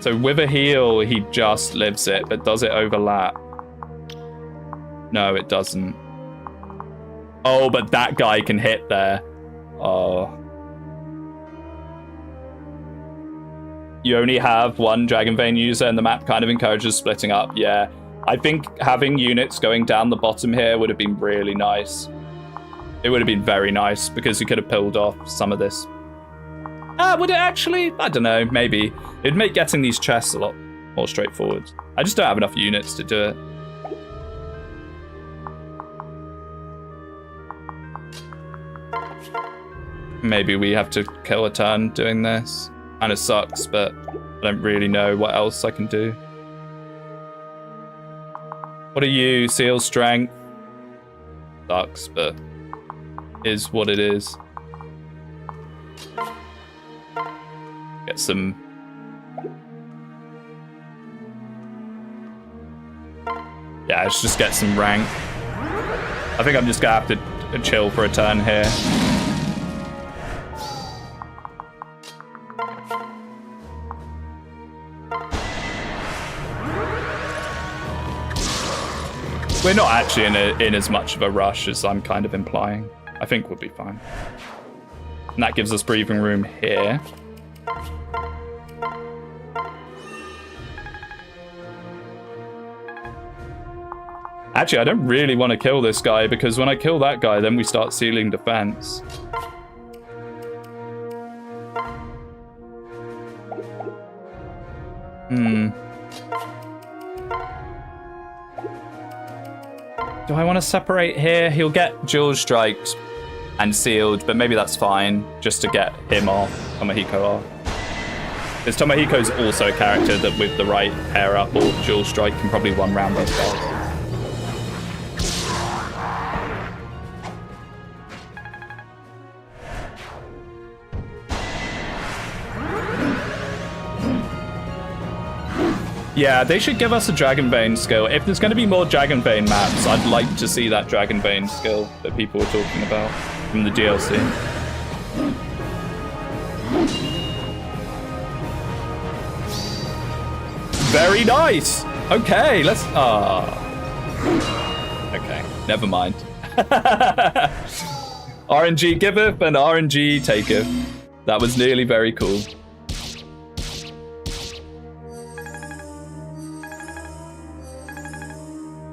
So with a heal, he just lives it, but does it overlap? No, it doesn't. Oh, but that guy can hit there. Oh. You only have one Dragon Vein user and the map kind of encourages splitting up. Yeah. I think having units going down the bottom here would have been really nice. It would have been very nice because you could have pulled off some of this. Would it actually? I don't know, maybe. It'd make getting these chests a lot more straightforward. I just don't have enough units to do it. Maybe we have to kill a turn doing this. Kind of sucks, but I don't really know what else I can do. What are you? Seal strength? Sucks, but is what it is. Get some... Yeah, let's just get some rank. I think I'm just gonna have to chill for a turn here. We're not actually in as much of a rush as I'm kind of implying. I think we'll be fine. And that gives us breathing room here. Actually, I don't really want to kill this guy because when I kill that guy, then we start sealing defense. Do I want to separate here? He'll get dual striked and sealed, but maybe that's fine just to get him off, Tomohiko off. Because Tomohiko's also a character that with the right pair up or dual strike can probably one round those guys. Yeah, they should give us a Dragon Vein skill. If there's going to be more Dragon Vein maps, I'd like to see that Dragon Vein skill that people were talking about from the DLC. Very nice! Okay, let's... Okay, never mind. RNG giveth and RNG taketh. That was nearly very cool.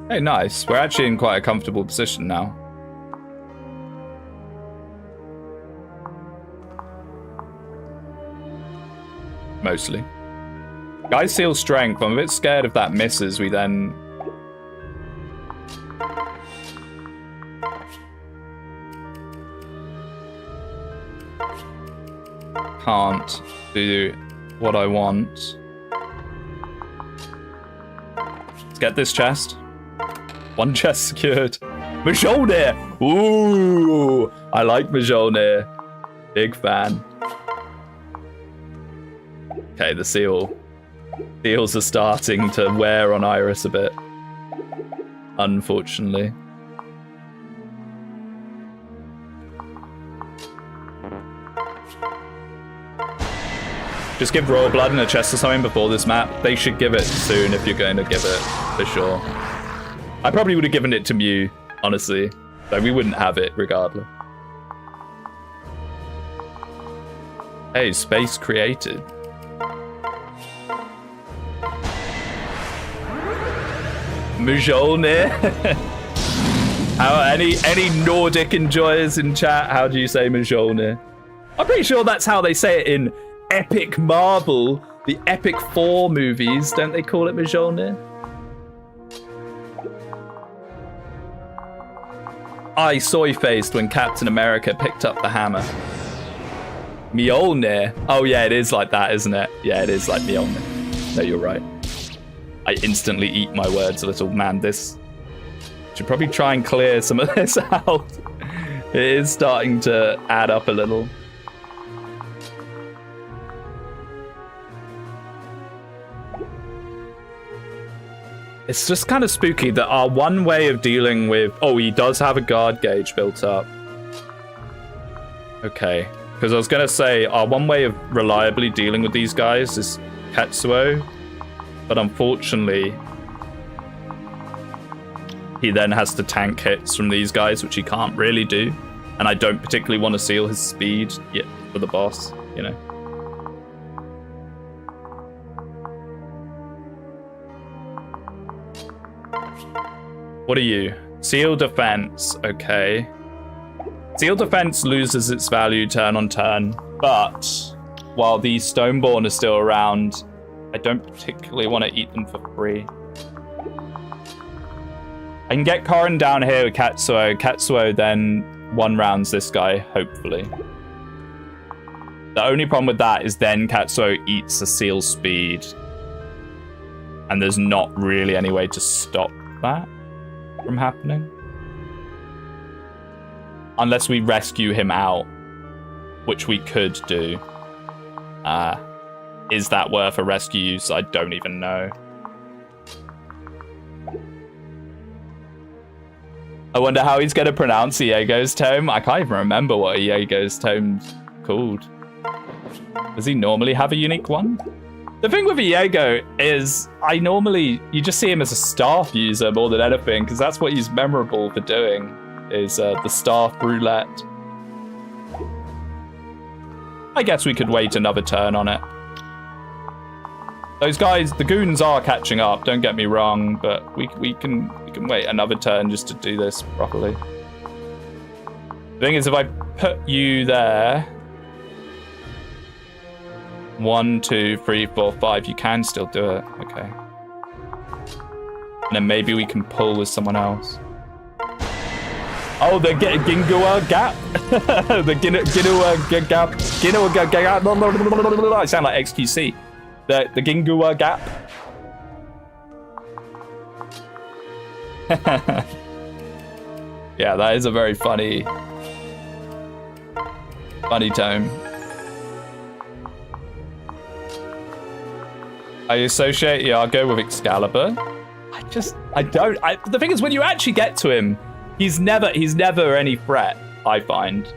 Hey, nice. We're actually in quite a comfortable position now. Mostly. Guys seal strength. I'm a bit scared if that misses, we then... can't do what I want. Let's get this chest. One chest secured. Mjolnir! Ooh! I like Mjolnir. Big fan. Okay, the seals are starting to wear on Iris a bit. Unfortunately. Just give Royal Blood and a chest or something before this map. They should give it soon if you're going to give it, for sure. I probably would have given it to Mew, honestly. So we wouldn't have it regardless. Hey, space created. Mjolnir. Any Nordic enjoyers in chat? How do you say Mjolnir? I'm pretty sure that's how they say it in Epic Marvel, the Epic 4 movies. Don't they call it Mjolnir? I soy-faced when Captain America picked up the hammer. Mjolnir. Oh yeah, it is like that, isn't it? Yeah, it is like Mjolnir. No, you're right. I instantly eat my words a little. Man, this... should probably try and clear some of this out. It is starting to add up a little. It's just kind of spooky that our one way of dealing with... Oh, he does have a guard gauge built up. Okay. Because I was going to say, our one way of reliably dealing with these guys is Katsuo, but unfortunately, he then has to tank hits from these guys, which he can't really do. And I don't particularly want to seal his speed yet for the boss, you know. What are you? Seal defense, okay. Seal defense loses its value turn on turn, but while these Stoneborn are still around, I don't particularly want to eat them for free. I can get Korin down here with Katsuo. Katsuo then one rounds this guy, hopefully. The only problem with that is then Katsuo eats the seal speed. And there's not really any way to stop that from happening. Unless we rescue him out, which we could do. Is that worth a rescue use? I don't even know. I wonder how he's going to pronounce Iego's tome. I can't even remember what Iego's tome's called. Does he normally have a unique one? The thing with Iego is, you just see him as a staff user more than anything, because that's what he's memorable for doing, is the staff roulette. I guess we could wait another turn on it. Those guys, the goons are catching up, don't get me wrong, but we can wait another turn just to do this properly. The thing is, if I put you there, 1, 2, 3, 4, 5, you can still do it. Okay. And then maybe we can pull with someone else. Oh, the Gingua Gap. The Gingua Gap. Gingua Gap. I sound like XQC. The Gingua Gap. Yeah, that is a very funny tome. I associate, yeah, I'll go with Excalibur. The thing is, when you actually get to him, he's never any threat, I find.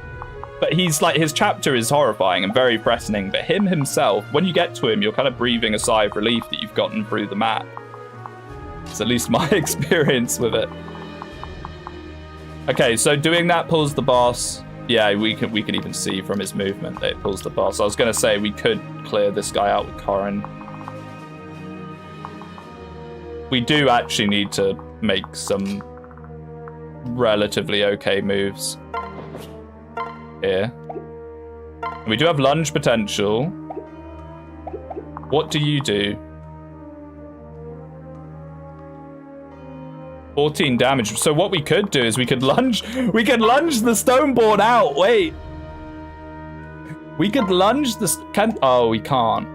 But he's like, his chapter is horrifying and very threatening, but him himself, when you get to him, you're kind of breathing a sigh of relief that you've gotten through the map. It's at least my experience with it. Okay, so doing that pulls the boss. Yeah, we can even see from his movement that it pulls the boss. I was going to say we could clear this guy out with Korin. We do actually need to make some relatively okay moves here. We do have lunge potential. What do you do? 14 damage. So what we could do is we could lunge the Stoneborn out. Wait. We could lunge the... Oh, we can't.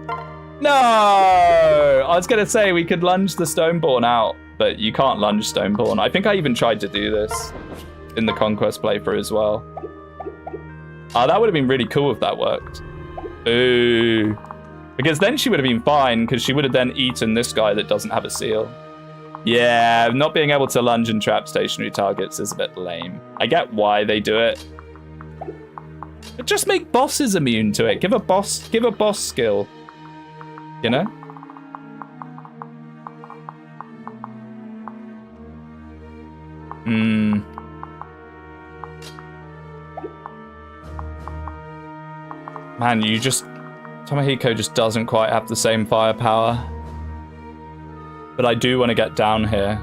No! I was going to say we could lunge the Stoneborn out, but you can't lunge Stoneborn. I think I even tried to do this in the Conquest playthrough as well. That would have been really cool if that worked. Ooh. Because then she would have been fine, because she would have then eaten this guy that doesn't have a seal. Yeah, not being able to lunge and trap stationary targets is a bit lame. I get why they do it. But just make bosses immune to it. Give a boss skill. You know? Man, Tomohiko just doesn't quite have the same firepower. But I do want to get down here.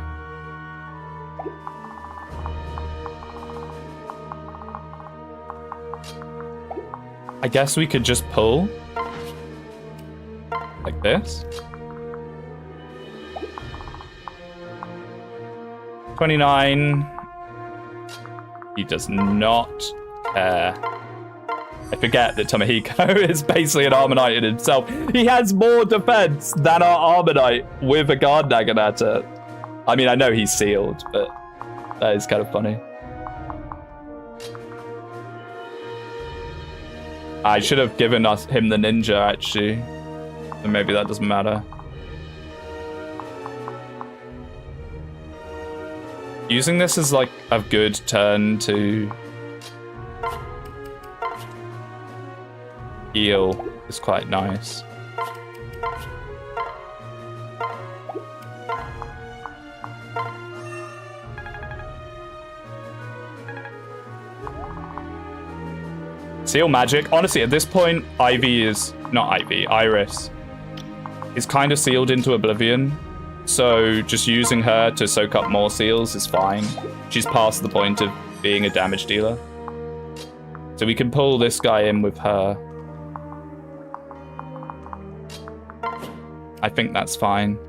I guess we could just pull. Like this. 29. He does not care. I forget that Tomohiko is basically an Armor Knight in himself. He has more defense than our Armor Knight with a Guard Naginata. I mean, I know he's sealed, but that is kind of funny. I should have given him the ninja, actually. And maybe that doesn't matter. Using this as like a good turn to heal is quite nice. Seal magic. Honestly, at this point, Iris is kind of sealed into oblivion. So just using her to soak up more seals is fine. She's past the point of being a damage dealer. So we can pull this guy in with her. I think that's fine.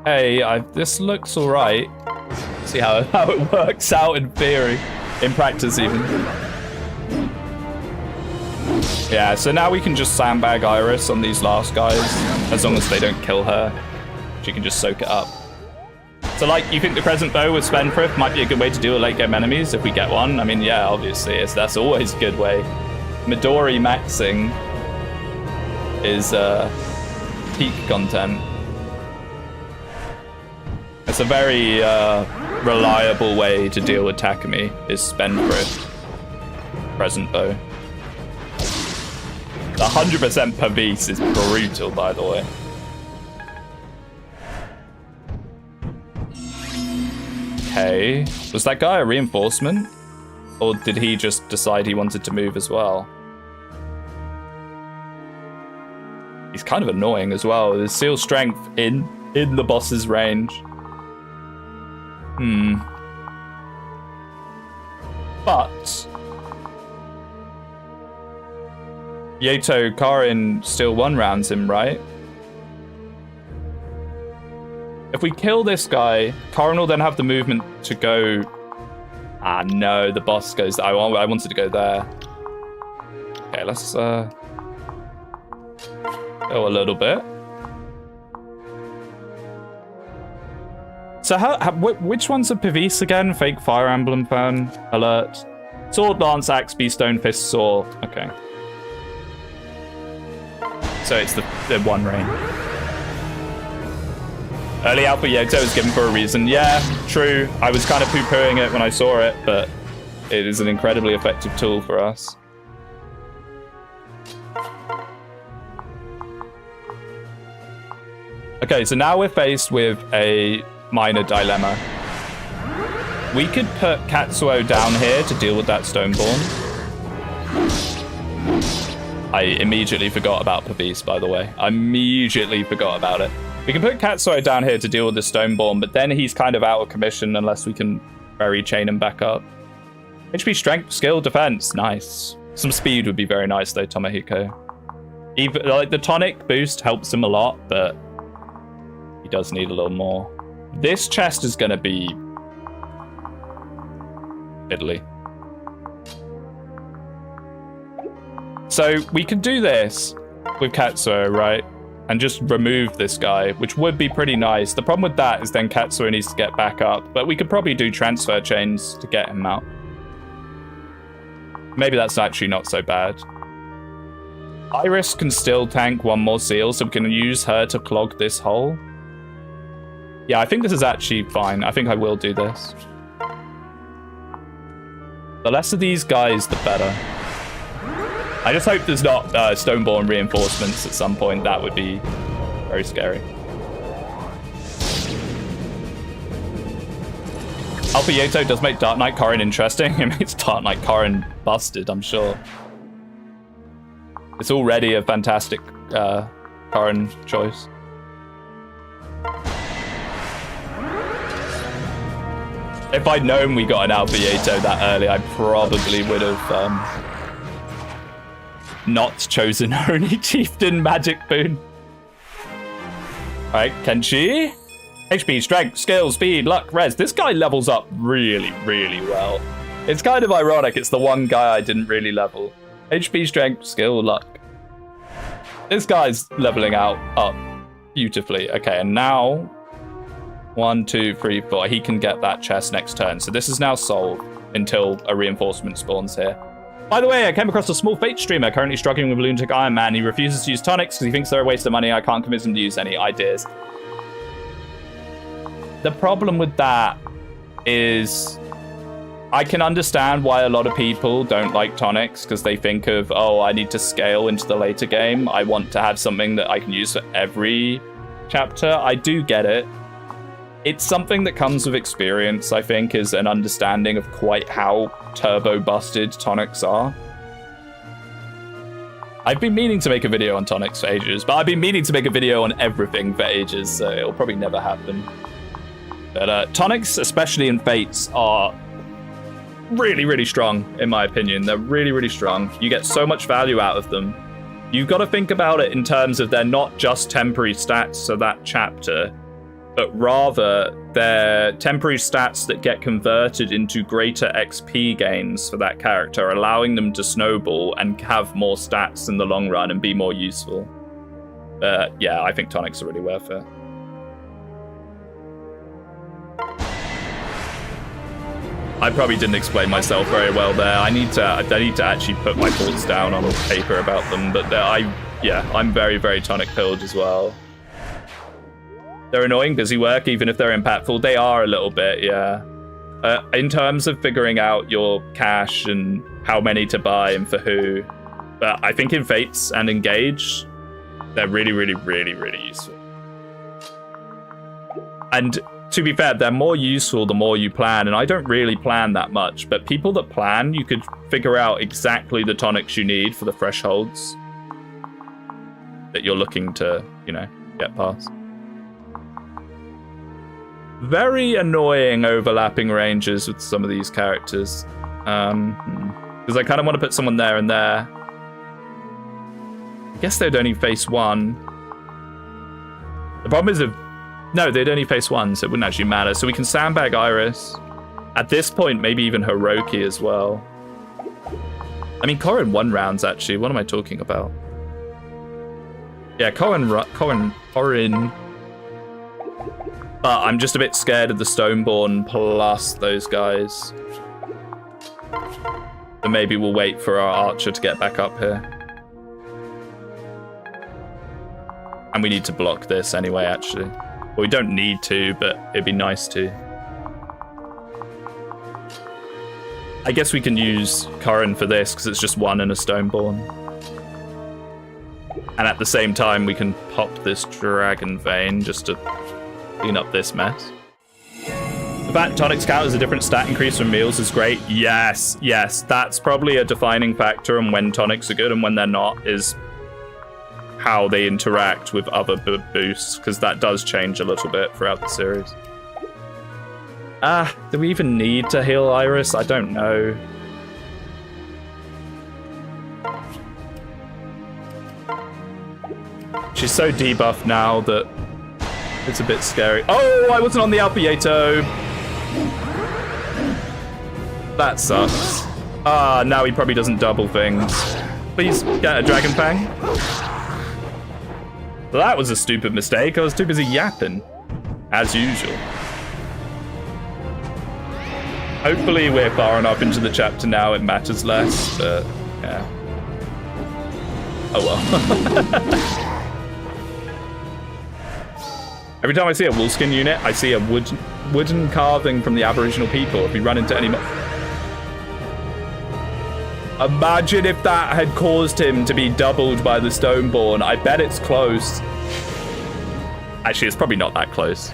Hey, this looks all right. See how it works out in theory, in practice even. Yeah, so now we can just sandbag Iris on these last guys, as long as they don't kill her. She can just soak it up. So, like, you think the Crescent Bow with Spendthrift might be a good way to deal with late-game enemies if we get one? I mean, yeah, obviously, that's always a good way. Midori maxing is peak content. It's a very reliable way to deal with Takumi, is Spendthrift. Crescent Bow. 100% Pavis is brutal, by the way. Okay. Was that guy a reinforcement? Or did he just decide he wanted to move as well? He's kind of annoying as well. There's seal strength in the boss's range. But Yato Karin still one-rounds him, right? If we kill this guy, Karin will then have the movement to go... Ah, no, the boss goes... I wanted to go there. Okay, let's go a little bit. So which one's a Pavis again? Fake Fire Emblem fan alert. Sword, Lance, Axe, Beast, Stone, Fist, Saw. Okay. So it's the one rain. Early Alpha Yegzo was given for a reason. Yeah, true. I was kind of poo-pooing it when I saw it, but it is an incredibly effective tool for us. Okay, so now we're faced with a minor dilemma. We could put Katsuo down here to deal with that Stoneborn. I immediately forgot about Pavis, by the way. I immediately forgot about it. We can put Katsuo down here to deal with the Stoneborn, but then he's kind of out of commission unless we can very chain him back up. HP, strength, skill, defense. Nice. Some speed would be very nice, though, Tomohiko. Even, like, the tonic boost helps him a lot, but he does need a little more. This chest is going to be fiddly. So we can do this with Katsuo, right? And just remove this guy, which would be pretty nice. The problem with that is then Katsuo needs to get back up, but we could probably do transfer chains to get him out. Maybe that's actually not so bad. Iris can still tank one more seal, so we can use her to clog this hole. Yeah, I think this is actually fine. I think I will do this. The less of these guys, the better. I just hope there's not Stoneborn reinforcements at some point. That would be very scary. Alpha Yato does make Dark Knight Karin interesting. It makes Dark Knight Karin busted, I'm sure. It's already a fantastic Karin choice. If I'd known we got an Alpha Yato that early, I probably would have not chosen Oni Chieftain Magic Boon. Alright, Kenshi. HP, strength, skill, speed, luck, res. This guy levels up really, really well. It's kind of ironic. It's the one guy I didn't really level. HP, strength, skill, luck. This guy's leveling up beautifully. Okay, and now 1, 2, 3, 4. He can get that chest next turn. So this is now solved until a reinforcement spawns here. By the way, I came across a small Fate streamer currently struggling with Lunatic Iron Man. He refuses to use tonics because he thinks they're a waste of money. I can't convince him to use any ideas. The problem with that is I can understand why a lot of people don't like tonics because they think of, oh, I need to scale into the later game. I want to have something that I can use for every chapter. I do get it. It's something that comes with experience, I think, is an understanding of quite how turbo busted tonics are. I've been meaning to make a video on tonics for ages, but I've been meaning to make a video on everything for ages, so it'll probably never happen. But tonics, especially in Fates, are really, really strong, in my opinion. They're really, really strong. You get so much value out of them. You've got to think about it in terms of they're not just temporary stats for that chapter, but rather they're temporary stats that get converted into greater XP gains for that character, allowing them to snowball and have more stats in the long run and be more useful. Yeah, I think tonics are really worth it. I probably didn't explain myself very well there. I need to actually put my thoughts down on paper about them, but I'm very, very tonic pilled as well. They're annoying busy work, even if they're impactful. They are a little bit, yeah. In terms of figuring out your cash and how many to buy and for who, but I think in Fates and Engage, they're really, really, really, really useful. And to be fair, they're more useful the more you plan, and I don't really plan that much, but people that plan, you could figure out exactly the tonics you need for the thresholds that you're looking to, you know, get past. Very annoying overlapping ranges with some of these characters. Because I kind of want to put someone there and there. I guess they'd only face one. The problem is no, they'd only face one, so it wouldn't actually matter. So we can sandbag Iris. At this point, maybe even Hiroki as well. I mean, Corrin 1 rounds, actually. What am I talking about? Yeah, Corrin. But I'm just a bit scared of the Stoneborn plus those guys. So maybe we'll wait for our archer to get back up here. And we need to block this anyway, actually. Well, we don't need to, but it'd be nice to. I guess we can use Corrin for this, because it's just one and a Stoneborn. And at the same time, we can pop this Dragon Vein just to clean up this mess. The fact tonics count as a different stat increase from meals is great. Yes, yes, that's probably a defining factor on when tonics are good and when they're not, is how they interact with other boosts, because that does change a little bit throughout the series. Do we even need to heal Iris? I don't know. She's so debuffed now that it's a bit scary. Oh, I wasn't on the Alpiato. That sucks. Now he probably doesn't double things. Please get a Dragon Fang. Well, that was a stupid mistake. I was too busy yapping, as usual. Hopefully we're far enough into the chapter now it matters less, but yeah. Oh well. Every time I see a wolfskin unit, I see a wooden carving from the Aboriginal people. If we run into any... Imagine if that had caused him to be doubled by the Stoneborn. I bet it's close. Actually, it's probably not that close.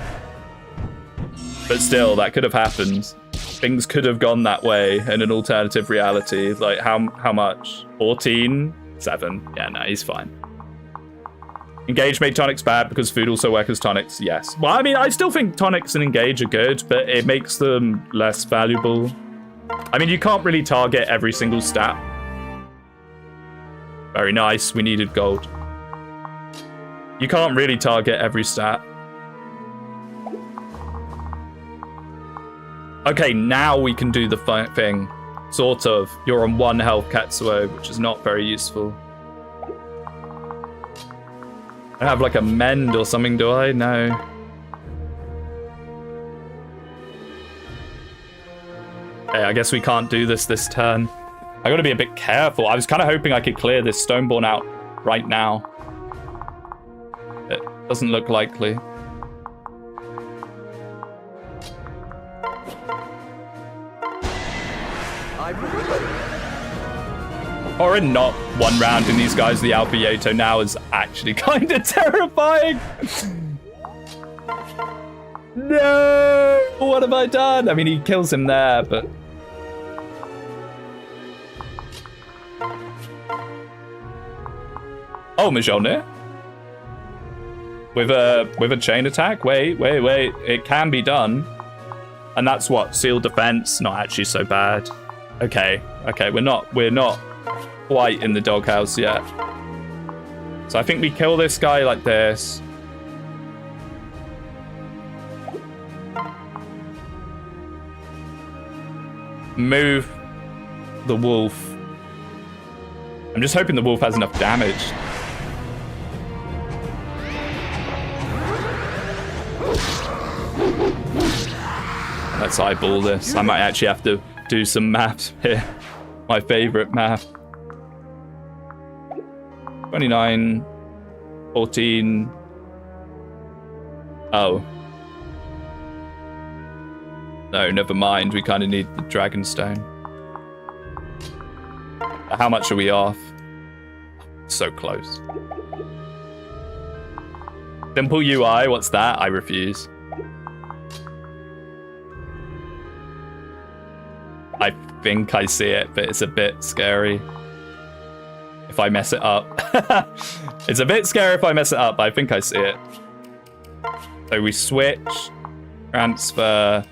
But still, that could have happened. Things could have gone that way in an alternative reality. Like, how much? 14? 7? Yeah, no, he's fine. Engage made tonics bad because food also works as tonics. Yes. Well, I mean, I still think tonics and Engage are good, but it makes them less valuable. I mean, you can't really target every single stat. Very nice. We needed gold. You can't really target every stat. Okay, now we can do the thing. Sort of. You're on 1 health Katsuo, which is not very useful. I have like a mend or something, do I? No. Okay, I guess we can't do this turn. I gotta be a bit careful. I was kind of hoping I could clear this Stoneborn out right now. It doesn't look likely. Or not 1 round in these guys. The Alpiato now is actually kind of terrifying. No! What have I done? I mean, he kills him there, but... Oh, Mjolnir? With a chain attack? Wait. It can be done. And that's what? Sealed defense? Not actually so bad. Okay, we're not quite in the doghouse yet. So I think we kill this guy like this. Move the wolf. I'm just hoping the wolf has enough damage. Let's eyeball this. I might actually have to do some maths here. My favorite math. 29, 14. Oh. No, never mind. We kind of need the dragon stone. How much are we off? So close. Simple UI, what's that? I refuse. I think I see it, but it's a bit scary if I mess it up. It's a bit scary if I mess it up, but I think I see it. So we switch, transfer.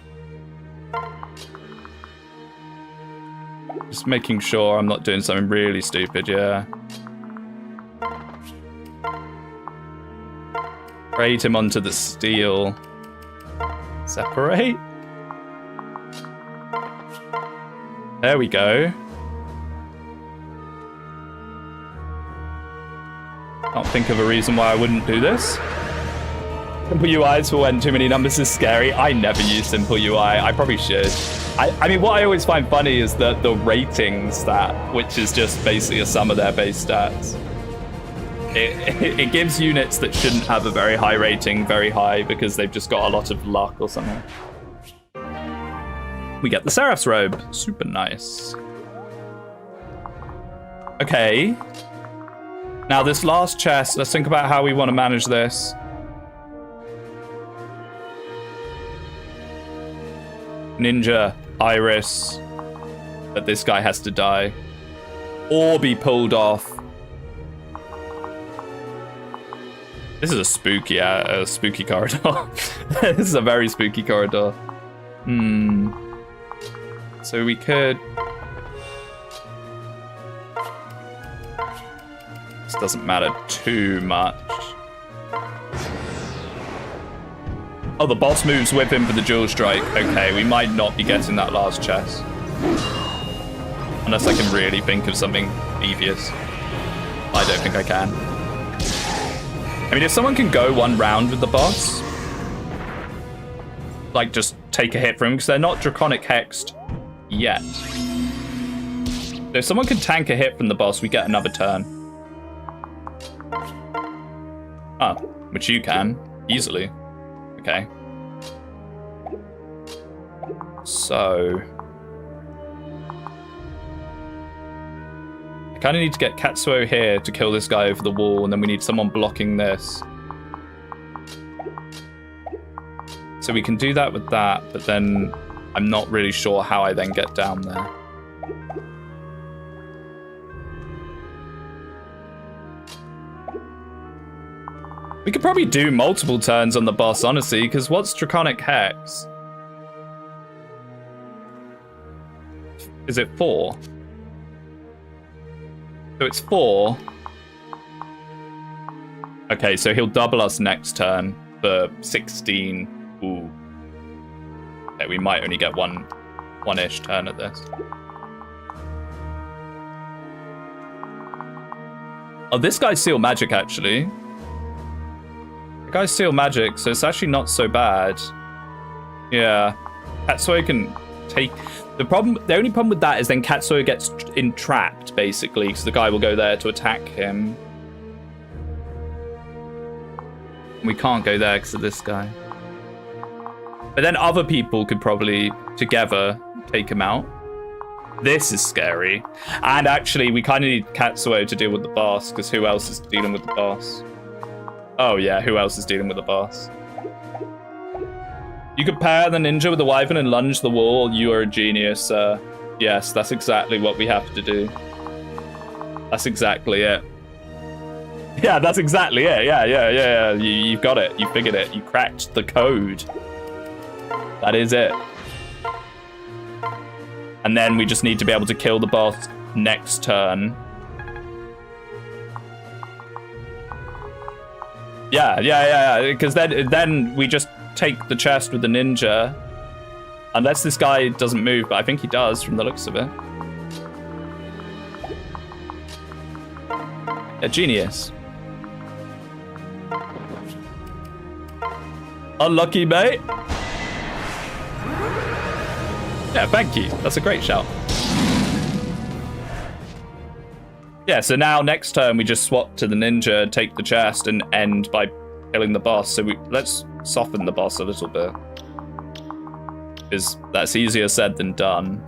Just making sure I'm not doing something really stupid, yeah. Raid him onto the steel. Separate. There we go. Can't think of a reason why I wouldn't do this. Simple UIs for when too many numbers is scary. I never use Simple UI. I probably should. I mean, what I always find funny is the rating stat, which is just basically a sum of their base stats. It gives units that shouldn't have a very high rating very high because they've just got a lot of luck or something. We get the Seraph's robe. Super nice. Okay. Now this last chest, let's think about how we want to manage this. Ninja, Iris. But this guy has to die. Or be pulled off. This is a spooky corridor. This is a very spooky corridor. So we could... This doesn't matter too much. Oh, the boss moves with him for the dual strike. Okay, we might not be getting that last chest. Unless I can really think of something devious. I don't think I can. I mean, if someone can go one round with the boss, like just take a hit from him, because they're not Draconic Hexed yet. So if someone can tank a hit from the boss, we get another turn. Oh, which you can, easily. Okay. So... I kind of need to get Katsuo here to kill this guy over the wall, and then we need someone blocking this. So we can do that with that, but then I'm not really sure how I then get down there. We could probably do multiple turns on the boss, honestly, because what's Draconic Hex? Is it 4? So it's 4. Okay, so he'll double us next turn for 16. Ooh. Okay, we might only get one-ish turn at this. Oh, this guy's Seal Magic, actually. The guy's Seal Magic, so it's actually not so bad. Yeah. Katsuo can take... The only problem with that is then Katsuo gets entrapped, basically, because the guy will go there to attack him. We can't go there because of this guy. But then other people could probably, together, take him out. This is scary. And actually, we kind of need Katsuo to deal with the boss, because who else is dealing with the boss? Oh yeah, who else is dealing with the boss? You could pair the ninja with the wyvern and lunge the wall. You are a genius, sir. Yes, that's exactly what we have to do. That's exactly it. Yeah, that's exactly it. Yeah. You've got it. You figured it. You cracked the code. That is it. And then we just need to be able to kill the boss next turn. Yeah. Because then we just take the chest with the ninja. Unless this guy doesn't move, but I think he does from the looks of it. A genius. Unlucky, mate. Yeah, thank you. That's a great shout. Yeah, so now next turn we just swap to the ninja, take the chest, and end by killing the boss. So let's soften the boss a little bit. Because that's easier said than done.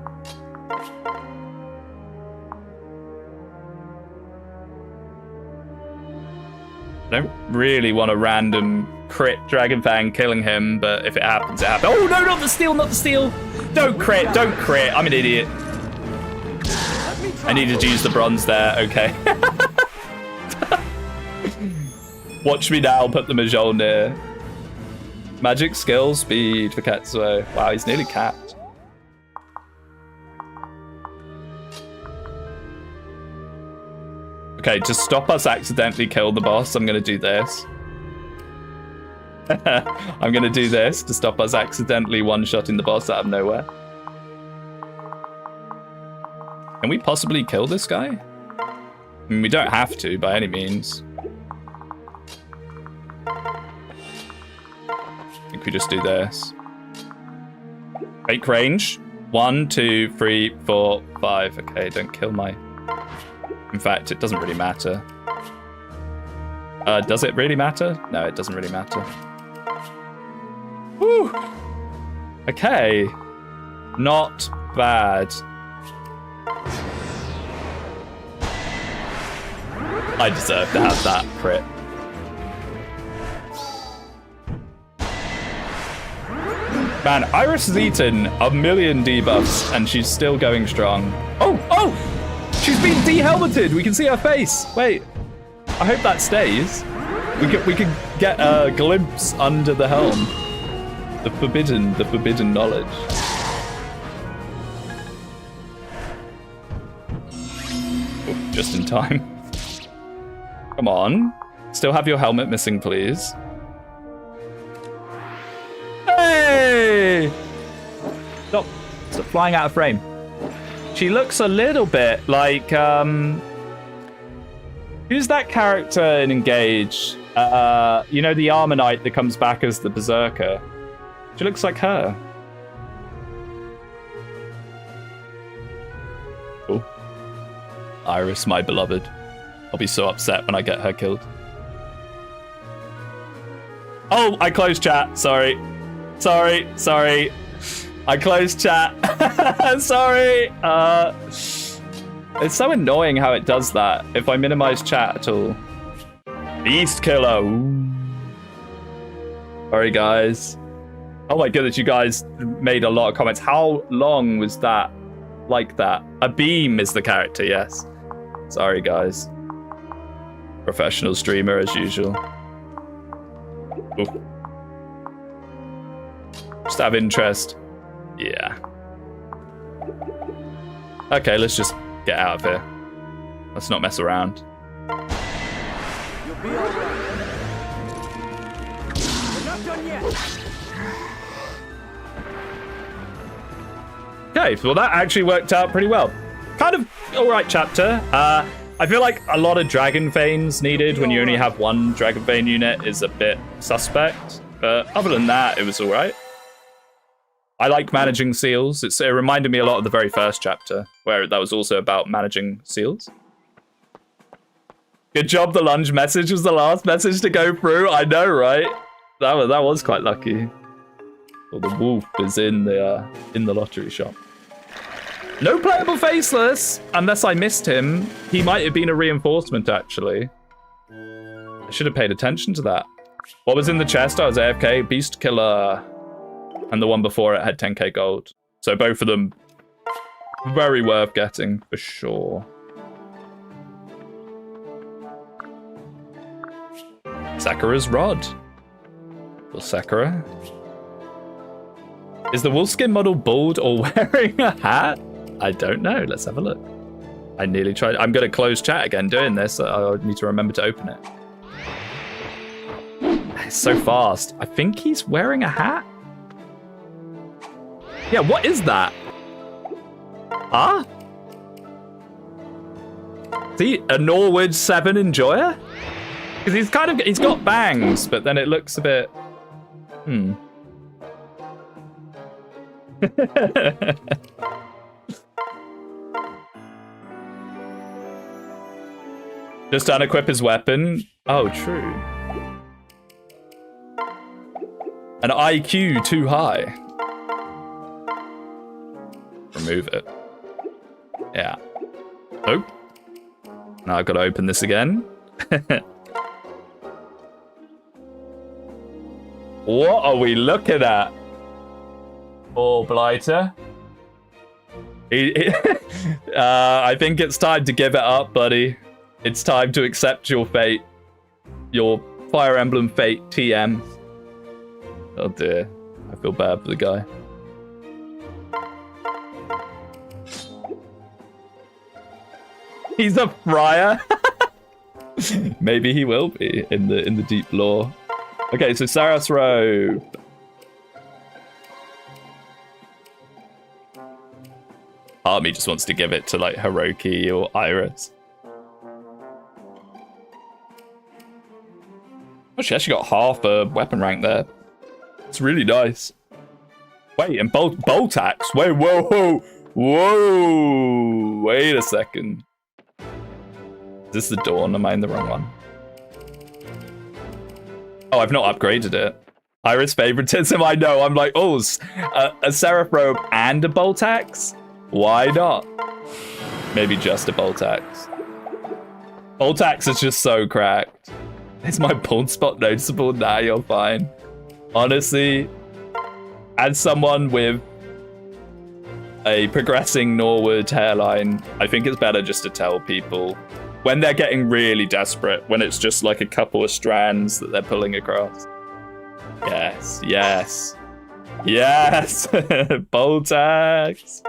I don't really want a random crit Dragonfang killing him, but if it happens, it happens. Oh, no, not the steal, not the steal. Don't crit. I'm an idiot. I needed to use the bronze there. Okay. Watch me now, put the Mjolnir. Magic, skill, speed for Ketsuo. Wow, he's nearly capped. Okay, to stop us accidentally kill the boss, I'm going to do this. I'm going to do this to stop us accidentally one-shotting the boss out of nowhere. Can we possibly kill this guy? I mean, we don't have to by any means. I think we just do this. Fake range. 1, 2, 3, 4, 5. Okay, don't kill my... In fact, it doesn't really matter. Does it really matter? No, it doesn't really matter. Woo! Okay. Not bad. I deserve to have that crit. Man, Iris has eaten 1,000,000 debuffs and she's still going strong. Oh! She's been de-helmeted! We can see her face! Wait. I hope that stays. We can get a glimpse under the helm. The forbidden knowledge. Oh, just in time. Come on. Still have your helmet missing, please. Hey! Stop. Stop flying out of frame. She looks a little bit like, who's that character in Engage? You know, the Armor Knight that comes back as the Berserker. She looks like her. Cool. Iris, my beloved. I'll be so upset when I get her killed. Oh, I closed chat. Sorry. I closed chat. Sorry. It's so annoying how it does that if I minimize chat at all. Beast Killer. Ooh. Sorry, guys. Oh my goodness, you guys made a lot of comments. How long was that like that? A beam is the character, yes. Sorry, guys. Professional streamer as usual. Ooh. Just have interest. Yeah. Okay, let's just get out of here. Let's not mess around.
You'll be all right. We're not done yet.
Okay, well that actually worked out pretty well. Kind of alright chapter. I feel like a lot of Dragonfanes needed when you only have one Dragonfane unit is a bit suspect. But other than that, it was alright. I like managing seals. It reminded me a lot of the very first chapter, where that was also about managing seals. Good job, the lunge message was the last message to go through. I know, right? That was quite lucky. Well, the wolf is in the lottery shop. No playable faceless, unless I missed him. He might have been a reinforcement, actually. I should have paid attention to that. What was in the chest? I was AFK. Beast Killer. and the one before it had 10k gold. So both of them very worth getting for sure. Sakura's rod. Well, Sakura. Is the wolfskin model bald or wearing a hat? I don't know. Let's have a look. I nearly tried. I'm going to close chat again doing this. I need to remember to open it. It's so fast. I think he's wearing a hat. Yeah, what is that? Huh? Is he a Norwood 7 enjoyer? Because he's got bangs, but then it looks a bit... Just unequip his weapon. Oh, true. An IQ too high. Remove it. Yeah. Oh. Now I've got to open this again. What are we looking at? Oh, Blighter. I think it's time to give it up, buddy. It's time to accept your fate. Your Fire Emblem fate, TM. Oh dear. I feel bad for the guy. He's a friar. Maybe he will be in the deep lore. Okay, so Sarath's robe. Part of me just wants to give it to like Hiroki or Iris. Oh, she actually got half a weapon rank there. It's really nice. Wait, and bolt axe. Wait, whoa. Wait a second. Is this the Dawn? Am I in the wrong one? Oh, I've not upgraded it. Iris favoritism, I know. I'm like, oh, a Seraph robe and a bolt axe? Why not? Maybe just a bolt axe. Bolt axe is just so cracked. Is my bald spot noticeable? Nah, you're fine. Honestly, as someone with a progressing Norwood hairline, I think it's better just to tell people when they're getting really desperate, when it's just like a couple of strands that they're pulling across. Yes, yes, yes. Bolt axe.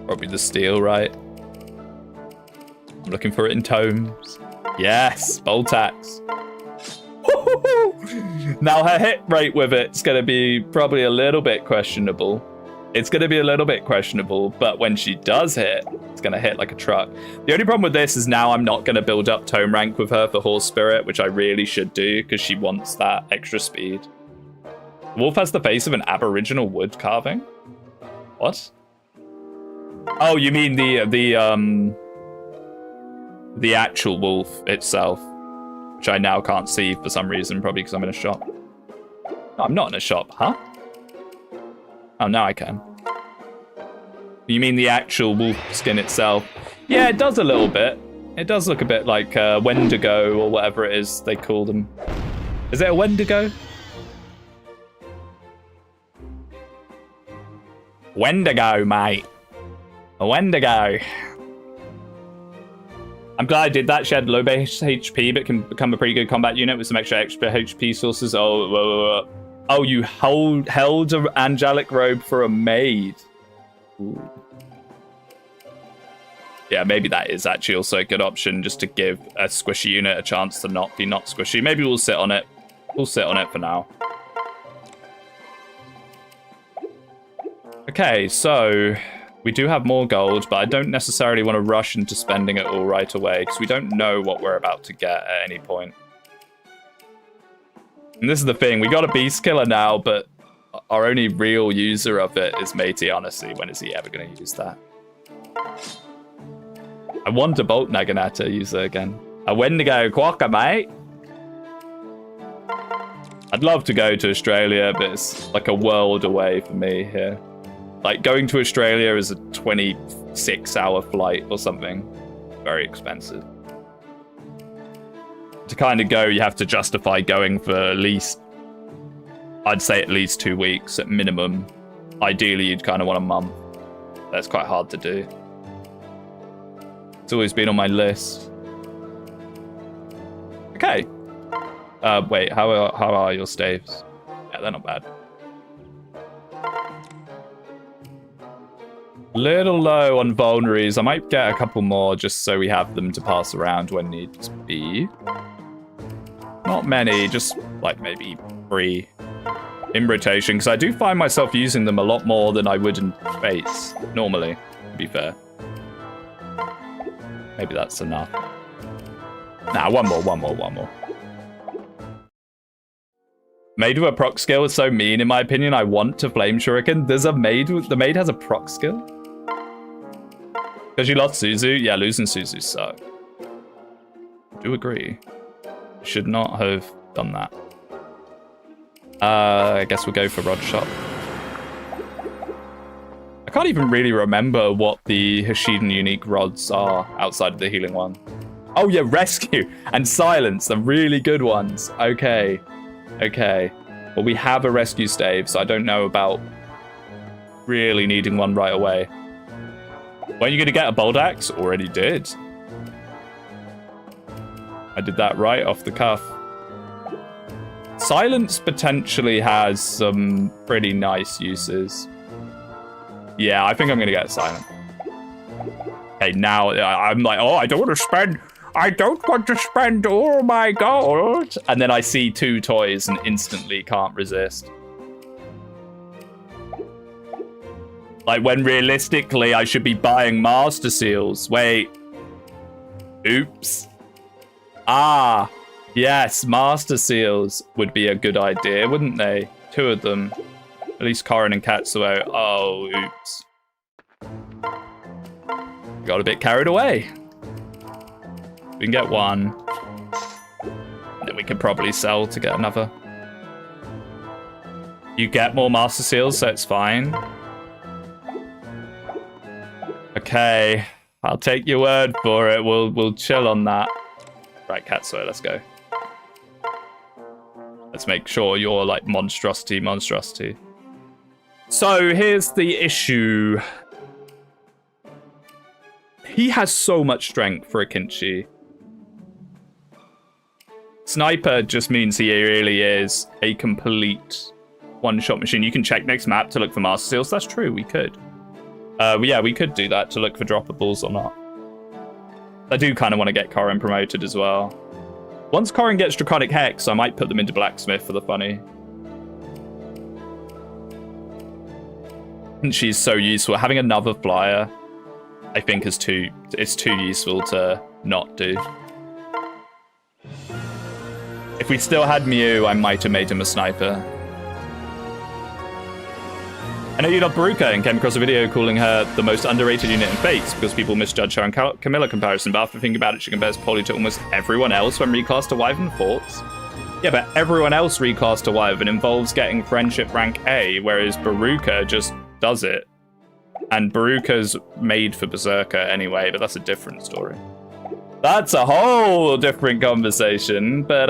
Probably the steel, right? I'm looking for it in tomes. Yes, bolt axe. Now her hit rate with it's going to be probably a little bit questionable. It's going to be a little bit questionable, but when she does hit, it's going to hit like a truck. The only problem with this is now I'm not going to build up tome rank with her for Horse Spirit, which I really should do because she wants that extra speed. The wolf has the face of an aboriginal wood carving. What? Oh, you mean the actual wolf itself, which I now can't see for some reason, probably because I'm in a shop. No, I'm not in a shop, huh? Oh, now I can. You mean the actual wolf skin itself? Yeah, it does a little bit. It does look a bit like Wendigo or whatever it is they call them. Is it a Wendigo? Wendigo, mate. A Wendigo. I'm glad I did that. She had low base HP, but can become a pretty good combat unit with some extra HP sources. Oh, you held an angelic robe for a maid. Ooh. Yeah, maybe that is actually also a good option, just to give a squishy unit a chance to not be not squishy. Maybe we'll sit on it. We'll sit on it for now. Okay, so we do have more gold, but I don't necessarily want to rush into spending it all right away, because we don't know what we're about to get at any point. And this is the thing, we got a beast killer now, but our only real user of it is Matey, honestly. When is he ever going to use that? I want a Bolt Naginata user again. A Wendigo Quokka, mate. I'd love to go to Australia, but it's like a world away for me here. Like, going to Australia is a 26-hour flight or something. Very expensive. to kind of go, you have to justify going for at least, I'd say at least 2 weeks at minimum. Ideally, you'd kind of want a month. That's quite hard to do. It's always been on my list. Okay. Wait, how are your staves? Yeah, they're not bad. Little low on vulneries. I might get a couple more just so we have them to pass around when needs be. Not many, just like maybe 3 in rotation, because I do find myself using them a lot more than I would in face normally, to be fair. Maybe that's enough. Nah, one more. Maid with a proc skill is so mean, in my opinion. I want to flame shuriken. There's a maid, the maid has a proc skill? Because you lost Suzu? Yeah, losing Suzu sucked. I do agree. Should not have done that. I guess we'll go for Rod Shot. I can't even really remember what the Hashiden unique rods are outside of the healing one. Oh yeah, Rescue and Silence, the really good ones. Okay. Well, we have a Rescue stave, so I don't know about really needing one right away. When are you going to get a Bold Axe? Already did. I did that right off the cuff. Silence potentially has some pretty nice uses. Yeah, I think I'm going to get Silent. Okay, now I'm like, oh, I don't want to spend all my gold. And then I see 2 toys and instantly can't resist. Like, when realistically, I should be buying Master Seals. Wait. Oops. Ah. Yes, Master Seals would be a good idea, wouldn't they? 2 of them. At least Corrin and Katsuo. Oh, oops. Got a bit carried away. We can get 1. Then we could probably sell to get another. You get more Master Seals, so it's fine. Okay, I'll take your word for it. We'll chill on that. Right, Katsuo, let's go. Let's make sure you're like monstrosity. So here's the issue. He has so much strength for a Kinchi. Sniper just means he really is a complete one-shot machine. You can check next map to look for Master Seals. That's true, we could. Yeah, we could do that to look for droppables or not. I do kind of want to get Corrin promoted as well. Once Corrin gets Draconic Hex, I might put them into Blacksmith for the funny. And she's so useful. Having another flyer, I think, is too useful to not do. If we still had Mew, I might have made him a sniper. I know you love Baruka and came across a video calling her the most underrated unit in Fates because people misjudge her on Camilla comparison, but after thinking about it, she compares poorly to almost everyone else when recast to Wyvern Forts. Yeah, but everyone else recast to Wyvern involves getting Friendship rank A, whereas Baruka just does it. And Baruka's made for Berserker anyway, but that's a different story. That's a whole different conversation, but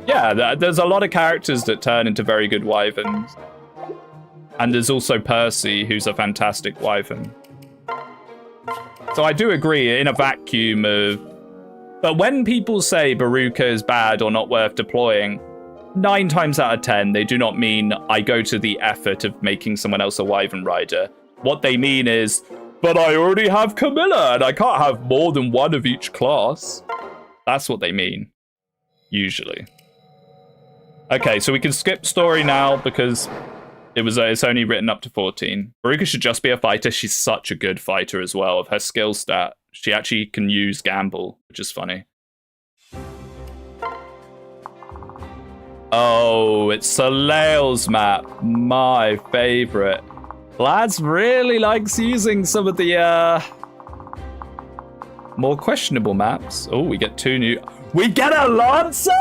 yeah, there's a lot of characters that turn into very good Wyverns. And there's also Percy, who's a fantastic Wyvern. So I do agree, in a vacuum of... But when people say Baruka is bad or not worth deploying, 9 times out of 10, they do not mean I go to the effort of making someone else a Wyvern rider. What they mean is, but I already have Camilla, and I can't have more than 1 of each class. That's what they mean, usually. Okay, so we can skip story now, because... It's only written up to 14. Baruka should just be a fighter. She's such a good fighter as well. Of her skill stat, she actually can use Gamble, which is funny. Oh, it's Soleil's map. My favorite. Lads really likes using some of the more questionable maps. Oh, we get 2 new... We get a Lancer?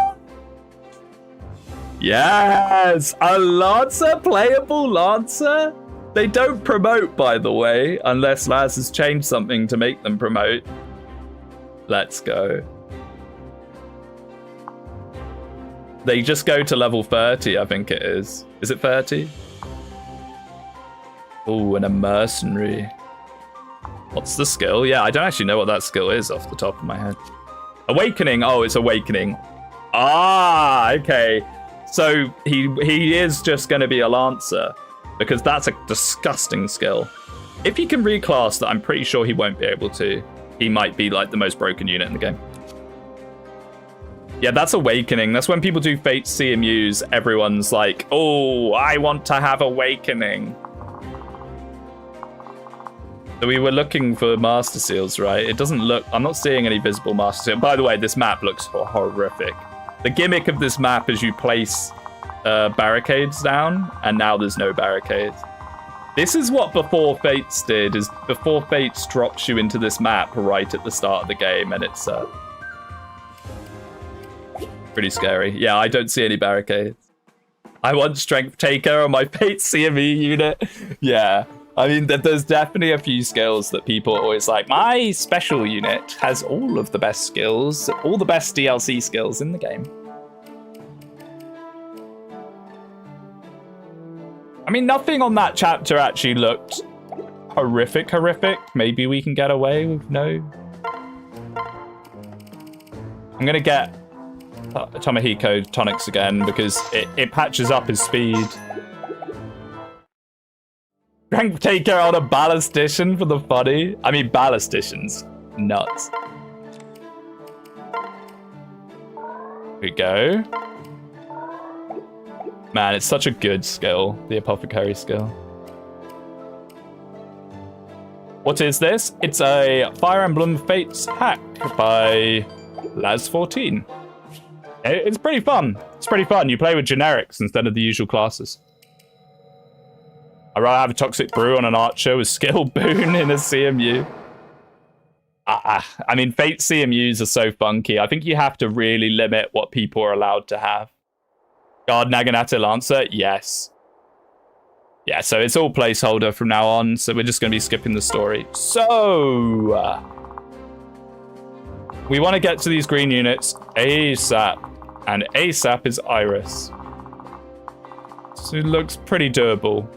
Yes, a Lancer, playable Lancer. They don't promote, by the way, unless Laz has changed something to make them promote. Let's go. They just go to level 30, I think it is. Is it 30? Oh, and a mercenary. What's the skill? Yeah, I don't actually know what that skill is off the top of my head. Awakening. Oh, it's Awakening. Ah, okay. So he is just going to be a Lancer because that's a disgusting skill. If he can reclass that, I'm pretty sure he won't be able to. He might be like the most broken unit in the game. Yeah, that's Awakening. That's when people do Fate CMUs. Everyone's like, oh, I want to have Awakening. So we were looking for Master Seals, right? It doesn't look... I'm not seeing any visible Master Seals. By the way, this map looks horrific. The gimmick of this map is you place barricades down, and now there's no barricades. This is what Before Fates did, is Before Fates drops you into this map right at the start of the game, and it's pretty scary. Yeah, I don't see any barricades. I want Strength Taker on my Fate CME unit. Yeah. I mean, there's definitely a few skills that people are always like, my special unit has all of the best skills, all the best DLC skills in the game. I mean, nothing on that chapter actually looked horrific. Maybe we can get away with no. I'm going to get Tomohiko tonics again because it patches up his speed. Strength Taker on a ballistician for the funny. I mean, ballisticion's nuts. Here we go. Man, it's such a good skill, the Apothecary skill. What is this? It's a Fire Emblem Fates hack by Laz14. It's pretty fun. It's pretty fun. You play with generics instead of the usual classes. I'd rather have a Toxic Brew on an Archer with Skill Boon in a CMU. I mean, Fate CMUs are so funky. I think you have to really limit what people are allowed to have. Guard Naginata Lancer? Yes. Yeah, so it's all placeholder from now on, so we're just going to be skipping the story. So, we want to get to these green units ASAP, and ASAP is Iris. So it looks pretty doable.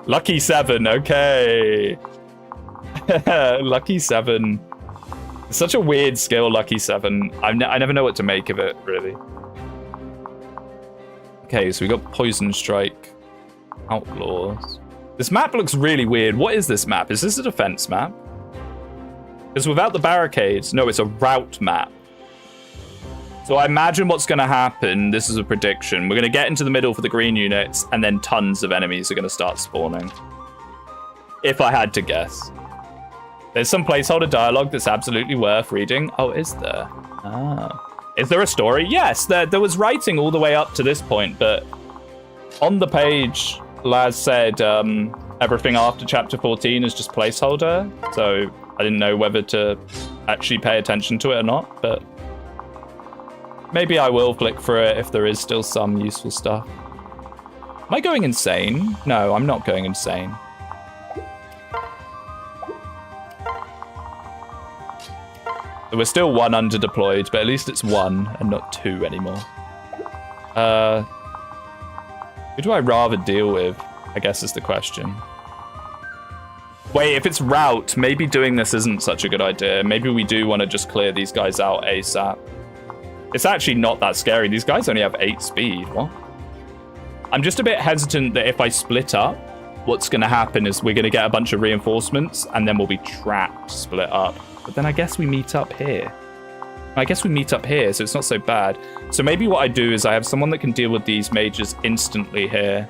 Lucky 7, okay. Lucky 7. It's such a weird skill, Lucky 7. I never know what to make of it, really. Okay, so we got Poison Strike. Outlaws. This map looks really weird. What is this map? Is this a defense map? Because without the barricades, no, it's a route map. So I imagine what's going to happen, this is a prediction, we're going to get into the middle for the green units, and then tons of enemies are going to start spawning. If I had to guess. There's some placeholder dialogue that's absolutely worth reading. Oh, is there? Ah. Is there a story? Yes, there was writing all the way up to this point, but on the page, Laz said everything after chapter 14 is just placeholder, so I didn't know whether to actually pay attention to it or not, but maybe I will flick through it if there is still some useful stuff. Am I going insane? No, I'm not going insane. So we're still 1 under-deployed, but at least it's 1 and not 2 anymore. Who do I rather deal with, I guess is the question. Wait, if it's route, maybe doing this isn't such a good idea. Maybe we do want to just clear these guys out ASAP. It's actually not that scary. These guys only have 8 speed. What? I'm just a bit hesitant that if I split up, what's going to happen is we're going to get a bunch of reinforcements and then we'll be trapped split up. But then I guess we meet up here. So it's not so bad. So maybe what I do is I have someone that can deal with these mages instantly here.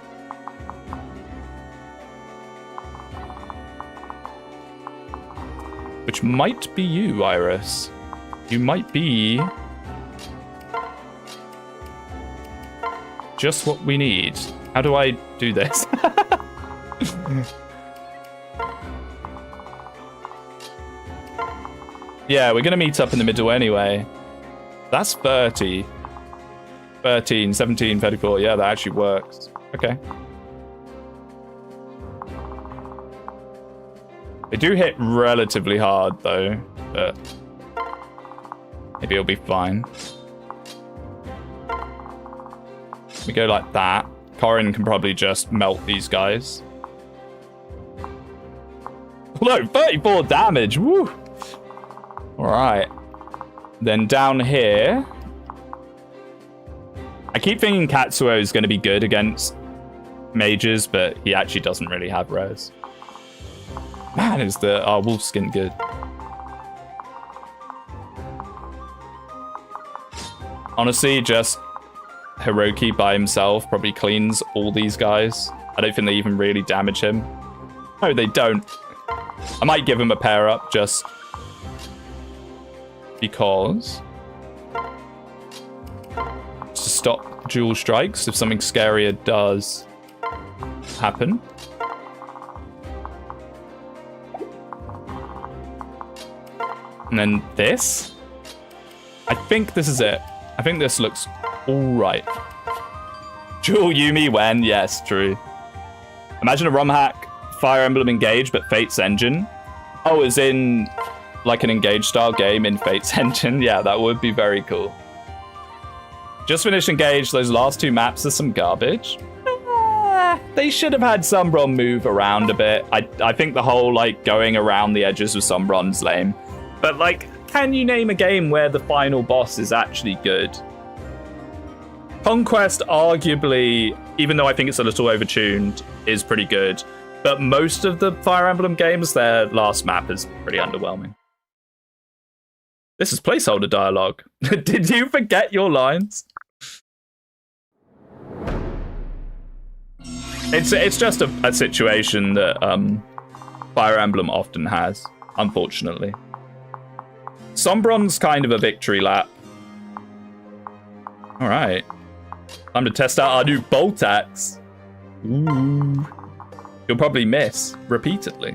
Which might be you, Iris. You might be just what we need. How do I do this? Yeah, we're going to meet up in the middle anyway. That's 30. 13, 17, 34. Yeah, that actually works. Okay. They do hit relatively hard, though. But maybe it'll be fine. We go like that. Corin can probably just melt these guys. Although, 34 damage. Woo! Alright. Then down here... I keep thinking Katsuo is going to be good against mages, but he actually doesn't really have res. Man, is the Wolfskin good. Honestly, just Hiroki by himself probably cleans all these guys. I don't think they even really damage him. No, they don't. I might give him a pair up just because. To stop dual strikes if something scarier does happen. And then this. I think this is it. I think this looks all right. Dual Yumi when? Yes, true. Imagine a ROM hack, Fire Emblem Engage, but Fate's Engine. Oh, is in like an Engage style game in Fate's Engine. Yeah, that would be very cool. Just finished Engage. Those last two maps are some garbage. They should have had Sombron move around a bit. I think the whole like going around the edges of Sombron's lame. But like, can you name a game where the final boss is actually good? Conquest, arguably, even though I think it's a little overtuned, is pretty good. But most of the Fire Emblem games, their last map is pretty underwhelming. This is placeholder dialogue. Did you forget your lines? It's just a situation that Fire Emblem often has, unfortunately. Sombron's kind of a victory lap. Alright. Time to test out our new bolt axe. Ooh. You'll probably miss repeatedly.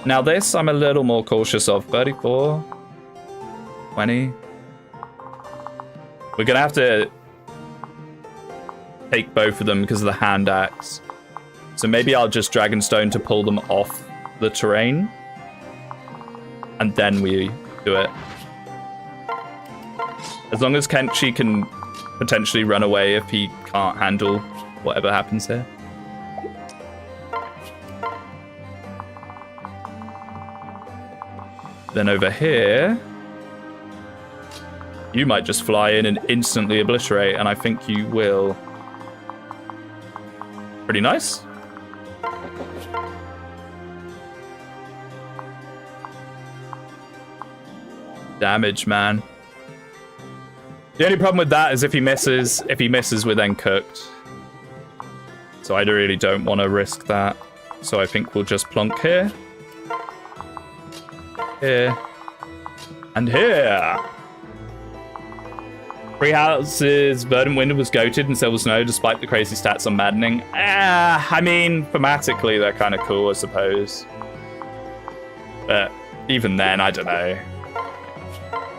Now this, I'm a little more cautious of. 34. 20. We're gonna have to take both of them because of the hand axe. So maybe I'll just Dragonstone to pull them off the terrain. And then we do it. As long as Kenshi can potentially run away if he can't handle whatever happens here. Then over here, you might just fly in and instantly obliterate, and I think you will. Pretty nice. Damage, man. The only problem with that is if he misses, we're then cooked. So I really don't want to risk that. So I think we'll just plonk here. Here. And here. Three Houses, Verdant Wind was goated and Silver Snow despite the crazy stats on Maddening. I mean, thematically they're kind of cool, I suppose. But even then, I don't know.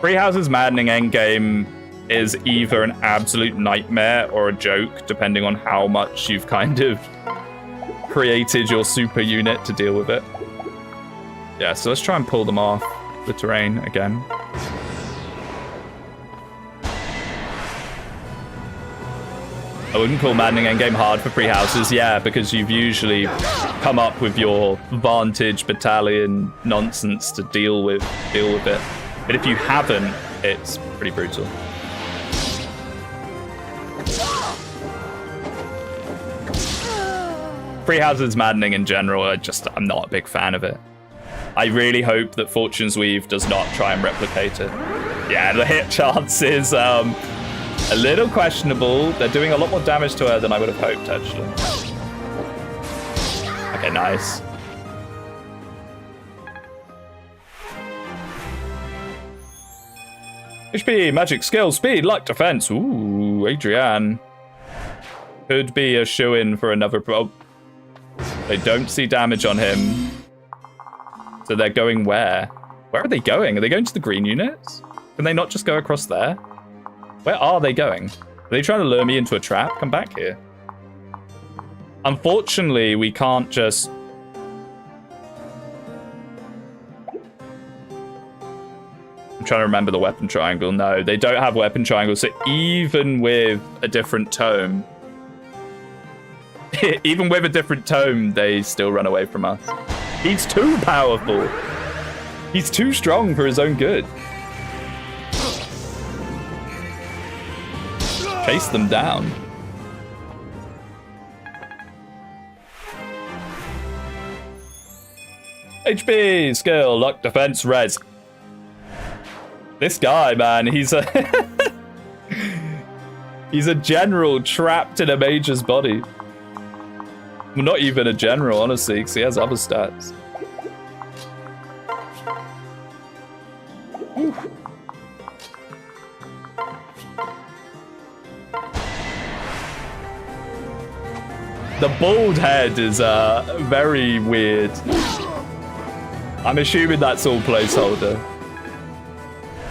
Three Houses Maddening endgame is either an absolute nightmare or a joke, depending on how much you've kind of created your super unit to deal with it. Yeah, so let's try and pull them off the terrain again. I wouldn't call Maddening endgame hard for Three Houses, yeah, because you've usually come up with your Vantage Battalion nonsense to deal with it. But if you haven't, it's pretty brutal. Three Houses Maddening in general, I'm not a big fan of it. I really hope that Fortune's Weave does not try and replicate it. Yeah, the hit chance is a little questionable. They're doing a lot more damage to her than I would have hoped, actually. Okay, nice. HP, magic, skill, speed, luck, defense. Ooh, Adrian. Could be a shoo-in for another pro. They don't see damage on him. So they're going where? Where are they going? Are they going to the green units? Can they not just go across there? Where are they going? Are they trying to lure me into a trap? Come back here. Unfortunately, we can't just... I'm trying to remember the weapon triangle. No, they don't have weapon triangle. So even with a different tome, even with a different tome, they still run away from us. He's too powerful. He's too strong for his own good. Chase them down. HP, skill, luck, defense, res. This guy, man, he's a he's a general trapped in a mage's body. Well, not even a general, honestly, because he has other stats. Whew. The bald head is very weird. I'm assuming that's all placeholder.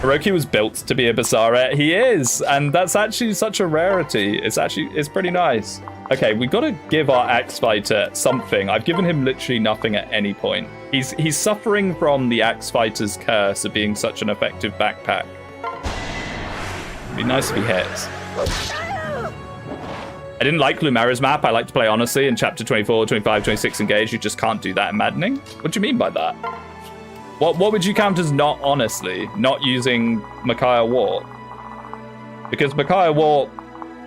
Hiroki was built to be a Basara. He is, and that's actually such a rarity. It's pretty nice. Okay, we've got to give our Axe Fighter something. I've given him literally nothing at any point. He's suffering from the Axe Fighter's curse of being such an effective backpack. It'd be nice if he hits. I didn't like Lumera's map. I like to play honestly in chapter 24, 25, 26 engage. You just can't do that in Maddening. What do you mean by that? What would you count as not honestly? Not using Micaiah Warp? Because Micaiah Warp,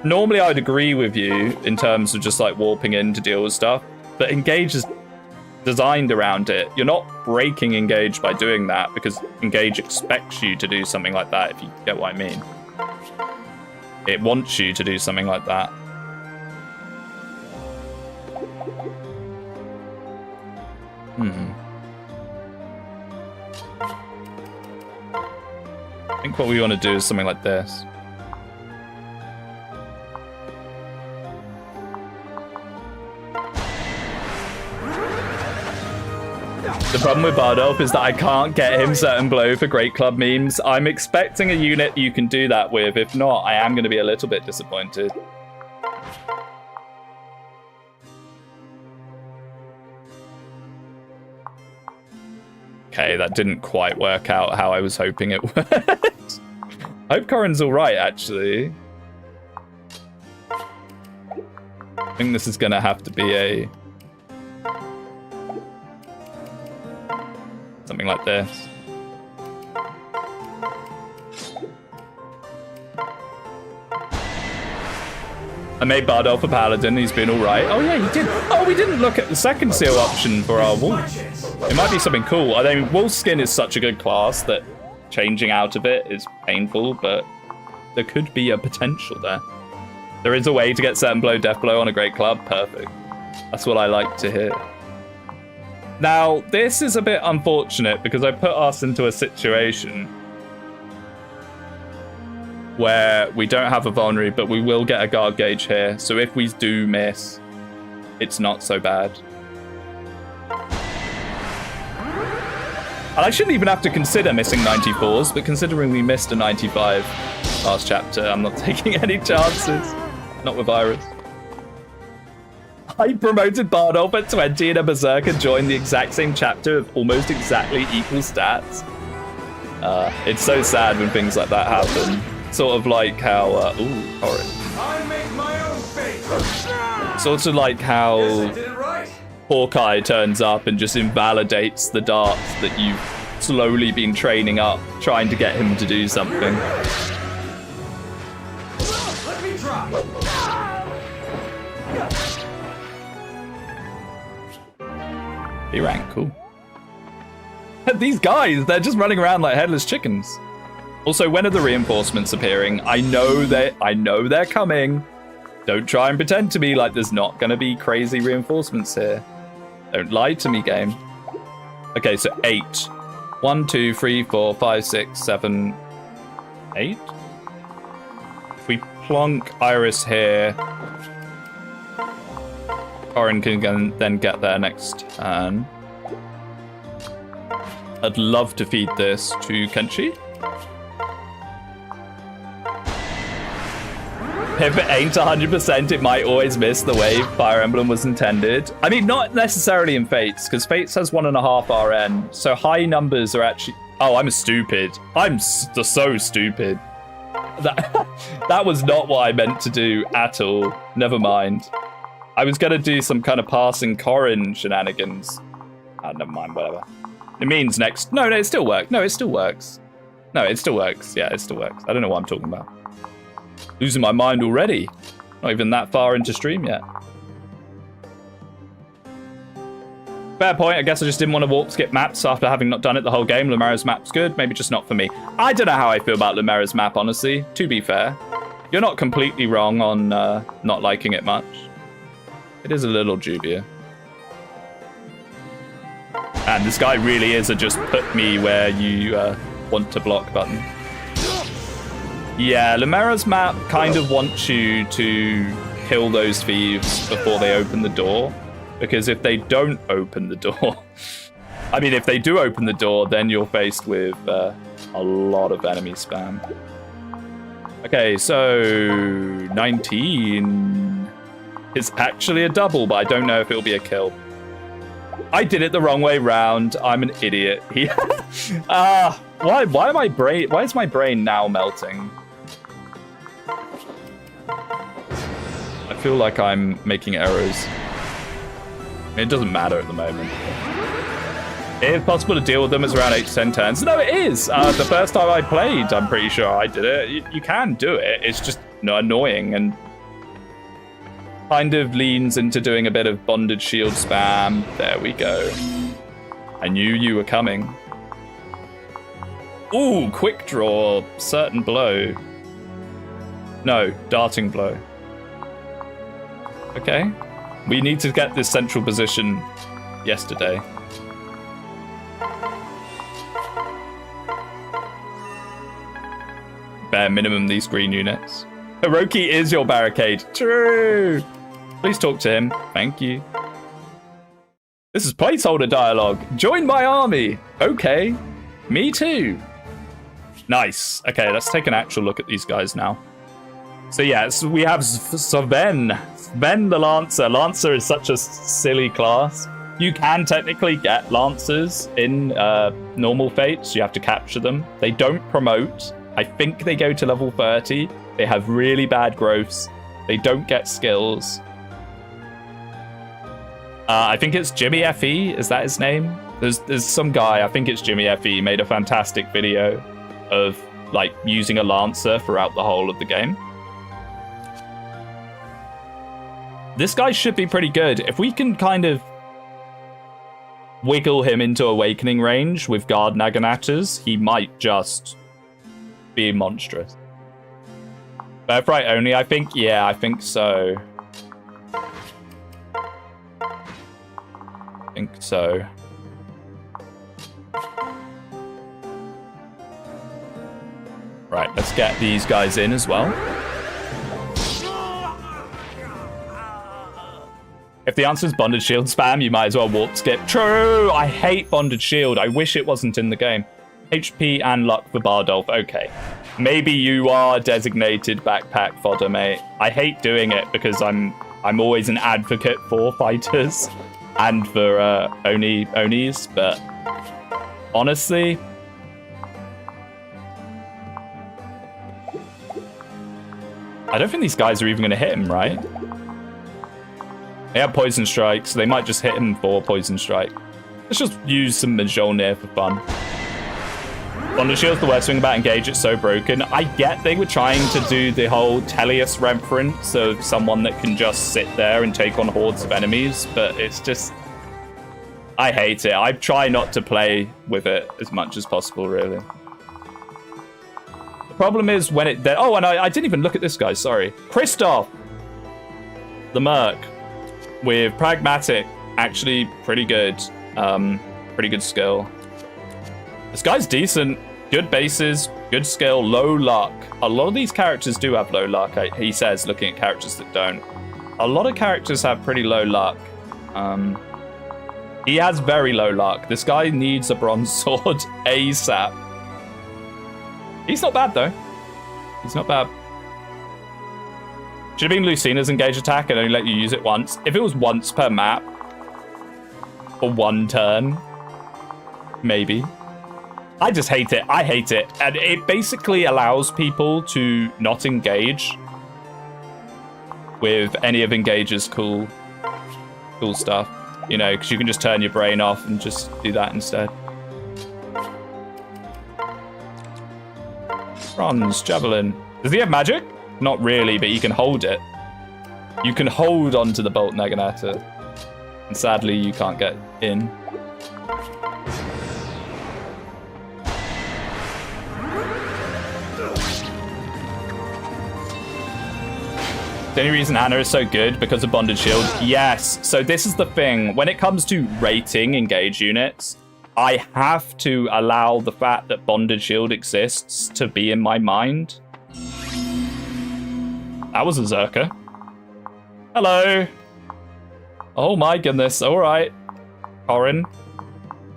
normally I'd agree with you in terms of just like warping in to deal with stuff, but Engage is designed around it. You're not breaking Engage by doing that because Engage expects you to do something like that, if you get what I mean. It wants you to do something like that. I think what we want to do is something like this. The problem with Bardolph is that I can't get him certain blow for Great Club memes. I'm expecting a unit you can do that with. If not, I am going to be a little bit disappointed. Okay, that didn't quite work out how I was hoping it would. I hope Corin's alright, actually. I think this is going to have to be a... something like this. I made Bardolph a paladin, he's been alright. Oh yeah, you did. Oh, we didn't look at the second seal option for our wolf. It might be something cool. I mean, wolf skin is such a good class that changing out of it is painful, but there could be a potential there. There is a way to get certain blow, death blow on a great club. Perfect. That's what I like to hear. Now, this is a bit unfortunate because I put us into a situation where we don't have a vulnerary, but we will get a guard gauge here. So if we do miss, it's not so bad. And I shouldn't even have to consider missing 94s, but considering we missed a 95 last chapter, I'm not taking any chances. Not with Iris. I promoted Bardolph at 20 and a Berserker joined the exact same chapter of almost exactly equal stats. It's so sad when things like that happen. Sort of like how, ooh, Corin.
I make my own fate.
Sort of like how
Yes, I did it right.
Hawkeye turns up and just invalidates the darts that you've slowly been training up, trying to get him to do something.
Let me try.
B rank, cool. These guys, they're just running around like headless chickens. Also, when are the reinforcements appearing? I know they're coming. Don't try and pretend to me like there's not gonna be crazy reinforcements here. Don't lie to me, game. Okay, so 8. 1, 2, 3, 4, 5, 6, 7, 8. If we plonk Iris here, Corin can then get there next turn. I'd love to feed this to Kenshi. If it ain't 100%, it might always miss the way Fire Emblem was intended. I mean, not necessarily in Fates, because Fates has 1.5 RN, so high numbers are actually... Oh, I'm stupid. I'm so stupid. That was not what I meant to do at all. Never mind. I was going to do some kind of passing Corrin shenanigans. Oh, never mind, whatever. It means next... No, it still works. No, it still works. No, it still works. Yeah, it still works. I don't know what I'm talking about. Losing my mind already. Not even that far into stream yet. Fair point. I guess I just didn't want to warp skip maps after having not done it the whole game. Lumera's map's good. Maybe just not for me. I don't know how I feel about Lumera's map, honestly. To be fair. You're not completely wrong on not liking it much. It is a little dubious. And this guy really is a just put me where you want to block button. Yeah, Lumera's map kind of wants you to kill those thieves before they open the door. Because if they don't open the door... I mean, if they do open the door, then you're faced with a lot of enemy spam. Okay, so 19 is actually a double, but I don't know if it'll be a kill. I did it the wrong way round. I'm an idiot. Why is my brain now melting? I feel like I'm making errors. It doesn't matter at the moment. It is possible to deal with them as around 8 to 10 turns. No, it is. The first time I played, I'm pretty sure I did it. You can do it. It's just annoying and kind of leans into doing a bit of bonded shield spam. There we go. I knew you were coming. Ooh, quick draw, certain blow. No, darting blow. Okay. We need to get this central position yesterday. Bare minimum these green units. Hiroki is your barricade. True. Please talk to him. Thank you. This is placeholder dialogue. Join my army. Okay. Me too. Nice. Okay, let's take an actual look at these guys now. So yeah, we have Sven. Sven the Lancer. Lancer is such a silly class. You can technically get Lancers in normal fates. You have to capture them. They don't promote. I think they go to level 30. They have really bad growths. They don't get skills. I think it's Jimmy FE. Is that his name? There's some guy, I think it's Jimmy FE, made a fantastic video of like using a Lancer throughout the whole of the game. This guy should be pretty good. If we can kind of wiggle him into awakening range with guard Naganatas, he might just be monstrous. Birthright only, I think? Yeah, I think so. I think so. Right, let's get these guys in as well. If the answer is bonded shield spam, you might as well warp skip. True! I hate bonded shield. I wish it wasn't in the game. HP and luck for Bardolph. Okay. Maybe you are designated backpack fodder, mate. I hate doing it because I'm always an advocate for fighters and for Onis, but honestly, I don't think these guys are even going to hit him, right? They have poison strike, so they might just hit him for poison strike. Let's just use some Mjolnir for fun. Bonded Shield's the worst thing about Engage, it's so broken. I get they were trying to do the whole Teleus reference of someone that can just sit there and take on hordes of enemies, but it's just... I hate it. I try not to play with it as much as possible, really. The problem is when it... Oh, and I didn't even look at this guy, sorry. Kristoff! The Merc. With Pragmatic, actually pretty good. Pretty good skill. This guy's decent. Good bases, good skill, low luck. A lot of these characters do have low luck, he says, looking at characters that don't. A lot of characters have pretty low luck. He has very low luck. This guy needs a bronze sword ASAP. He's not bad, though. He's not bad. Should have been Lucina's engage attack and only let you use it once. If it was once per map, for one turn, maybe. I just hate it. I hate it. And it basically allows people to not engage with any of Engage's cool stuff. You know, because you can just turn your brain off and just do that instead. Bronze, javelin. Does he have magic? Not really, but you can hold it. You can hold onto the bolt Naginata. And sadly, you can't get in. The only reason Anna is so good because of Bonded Shield? Yes. So this is the thing. When it comes to rating Engage units, I have to allow the fact that Bonded Shield exists to be in my mind. That was a Zerker. Hello. Oh my goodness. All right. Corin.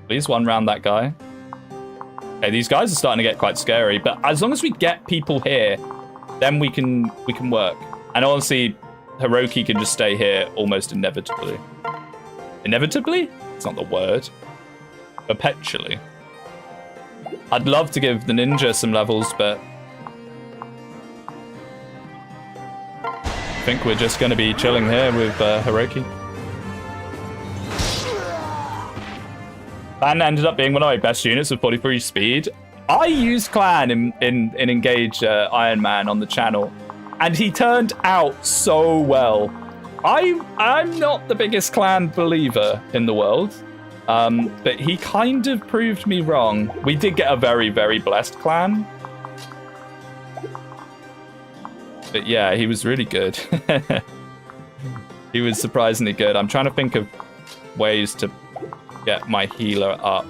Please one round that guy. Okay, these guys are starting to get quite scary, but as long as we get people here, then we can work. And honestly, Hiroki can just stay here almost inevitably. Inevitably? It's not the word. Perpetually. I'd love to give the ninja some levels, but I think we're just going to be chilling here with Hiroki. Clan ended up being one of my best units with 43 speed. I used Clan in Engage Iron Man on the channel, and he turned out so well. I'm not the biggest Clan believer in the world, but he kind of proved me wrong. We did get a very, very blessed Clan. But yeah, he was really good. He was surprisingly good. I'm trying to think of ways to get my healer up.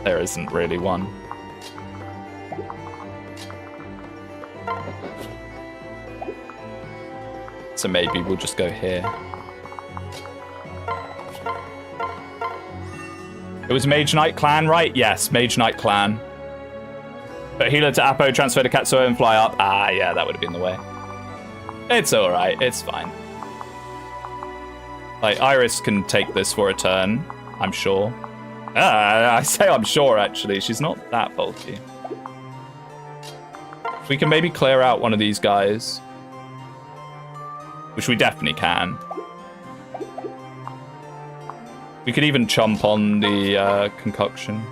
There isn't really one. So maybe we'll just go here. It was Mage Knight Clan, right? Yes, Mage Knight Clan. But healer to Apo, transfer to Katsuo and fly up. Ah, yeah, that would have been the way. It's alright, it's fine. Like, Iris can take this for a turn, I'm sure. I say I'm sure, actually. She's not that bulky. We can maybe clear out one of these guys. Which we definitely can. We could even chomp on the concoction.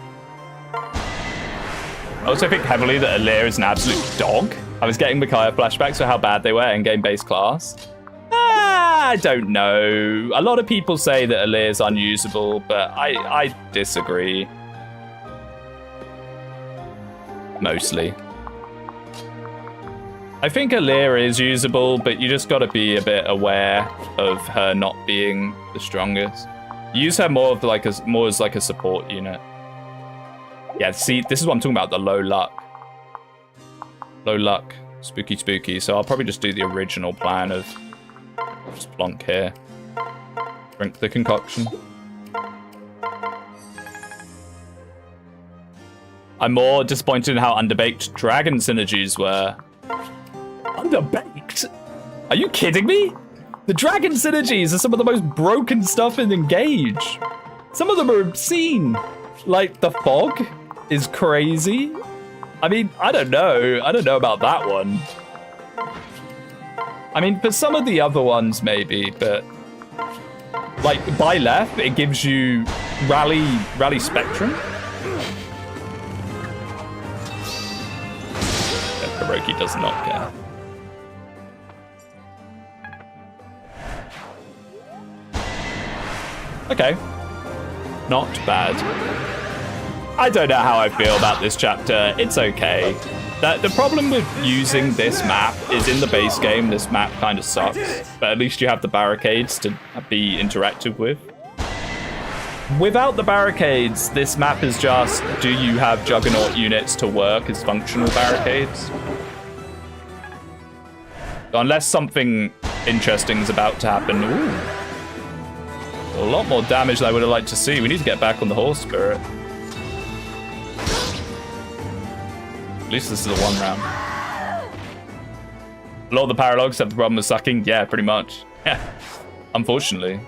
I also think heavily that Alir is an absolute dog. I was getting Micaiah flashbacks for how bad they were in game base class. I don't know. A lot of people say that Alir is unusable, but I disagree. Mostly. I think Alir is usable, but you just got to be a bit aware of her not being the strongest. Use her more of like more as like a support unit. Yeah, see, this is what I'm talking about, the low luck. Low luck, spooky spooky. So I'll probably just do the original plan of just plonk here. Drink the concoction. I'm more disappointed in how underbaked dragon synergies were. Underbaked? Are you kidding me? The dragon synergies are some of the most broken stuff in Engage. Some of them are obscene. Like, the fog is crazy. I mean, I don't know. I don't know about that one. I mean, for some of the other ones, maybe, but... Like, by left, it gives you rally spectrum. Hiroki does not care. Okay. Not bad. I don't know how I feel about this chapter. It's okay. The problem with using this map is in the base game, this map kind of sucks. But at least you have the barricades to be interactive with. Without the barricades, this map is just, do you have Juggernaut units to work as functional barricades? Unless something interesting is about to happen. Ooh. A lot more damage than I would have liked to see. We need to get back on the horse spirit. At least this is a one round. A lot of the paralogs have the problem with sucking. Yeah, pretty much. Yeah, unfortunately.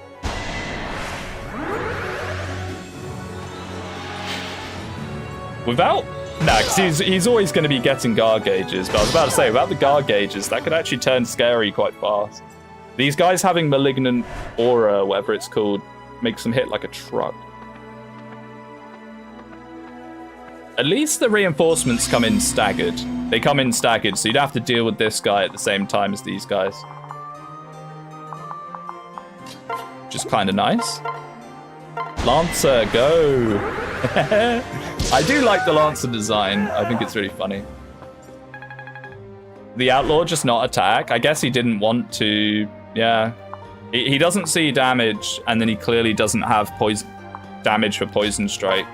Without... Nah, because he's always going to be getting guard gauges. But I was about to say, without the guard gauges, that could actually turn scary quite fast. These guys having malignant aura, whatever it's called, makes them hit like a truck. At least the reinforcements come in staggered. They come in staggered, so you'd have to deal with this guy at the same time as these guys. Which is kind of nice. Lancer, go! I do like the Lancer design. I think it's really funny. The Outlaw just not attack. I guess he didn't want to. Yeah. He doesn't see damage, and then he clearly doesn't have poison damage for Poison Strike.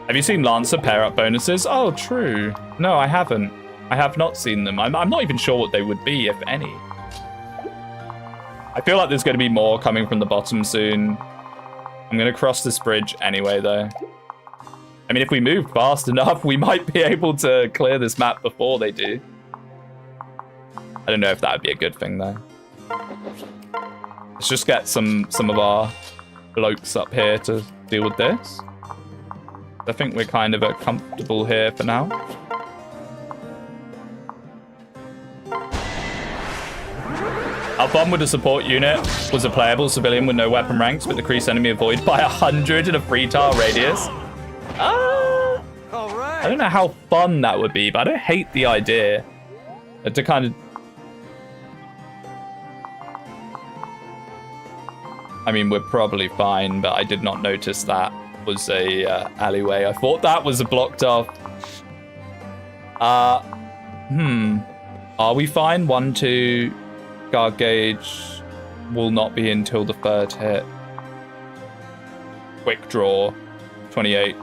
Have you seen Lancer pair-up bonuses? Oh, true. No, I haven't. I have not seen them. I'm not even sure what they would be, if any. I feel like there's going to be more coming from the bottom soon. I'm going to cross this bridge anyway, though. I mean, if we move fast enough, we might be able to clear this map before they do. I don't know if that would be a good thing, though. Let's just get some of our blokes up here to deal with this. I think we're kind of comfortable here for now. How fun would a support unit was a playable civilian with no weapon ranks with decreased enemy avoid by 100 in a 3-tile radius? I don't know how fun that would be, but I don't hate the idea. To kind of... I mean, we're probably fine, but I did not notice that was a alleyway. I thought that was a blocked off. Are we fine? 1, 2... Guard gauge will not be until the 3rd hit. Quick draw, 28.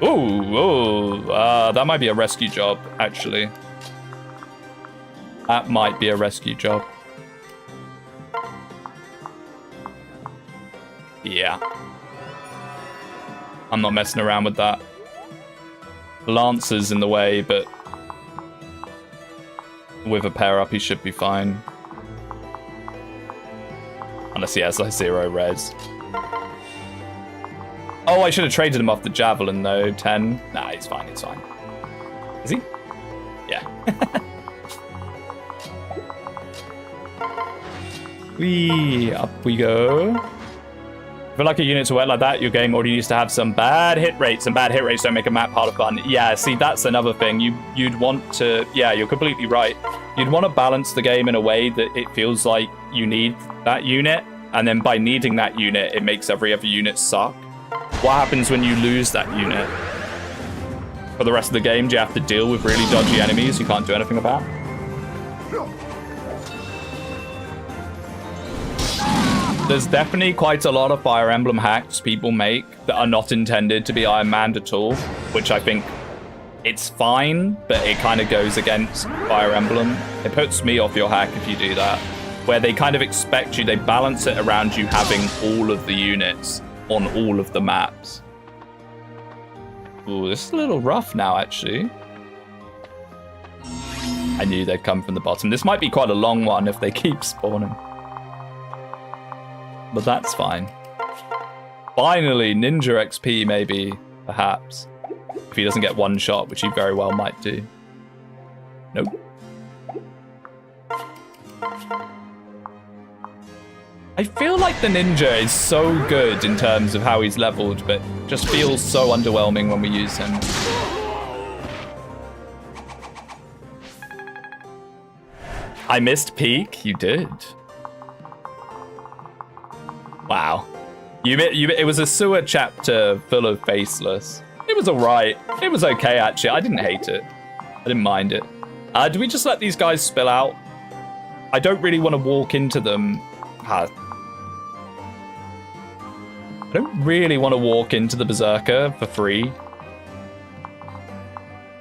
Ooh, that might be a rescue job, actually. That might be a rescue job. Yeah. I'm not messing around with that. Lancer's in the way, but with a pair up, he should be fine. Unless he has like 0 res. Oh, I should have traded him off the javelin though. 10. Nah, he's fine. He's fine. Is he? Yeah. Whee, up we go. For like a unit to work like that, your game already used to have some bad hit rates, and bad hit rates don't make a map harder fun. Yeah, see, that's another thing. You'd want to, yeah, you're completely right. You'd want to balance the game in a way that it feels like you need that unit, and then by needing that unit, it makes every other unit suck. What happens when you lose that unit? For the rest of the game, do you have to deal with really dodgy enemies you can't do anything about? There's definitely quite a lot of Fire Emblem hacks people make that are not intended to be Iron Manned at all, which I think it's fine, but it kind of goes against Fire Emblem. It puts me off your hack if you do that, where they kind of expect you, they balance it around you having all of the units on all of the maps. Ooh, this is a little rough now, actually. I knew they'd come from the bottom. This might be quite a long one if they keep spawning. But that's fine. Finally, Ninja XP maybe, perhaps. If he doesn't get one shot, which he very well might do. Nope. I feel like the Ninja is so good in terms of how he's leveled, but just feels so underwhelming when we use him. I missed peak? You did. Wow. It was a sewer chapter full of faceless. It was alright. It was okay, actually. I didn't hate it. I didn't mind it. Do we just let these guys spill out? I don't really want to walk into them. I don't really want to walk into the Berserker for free.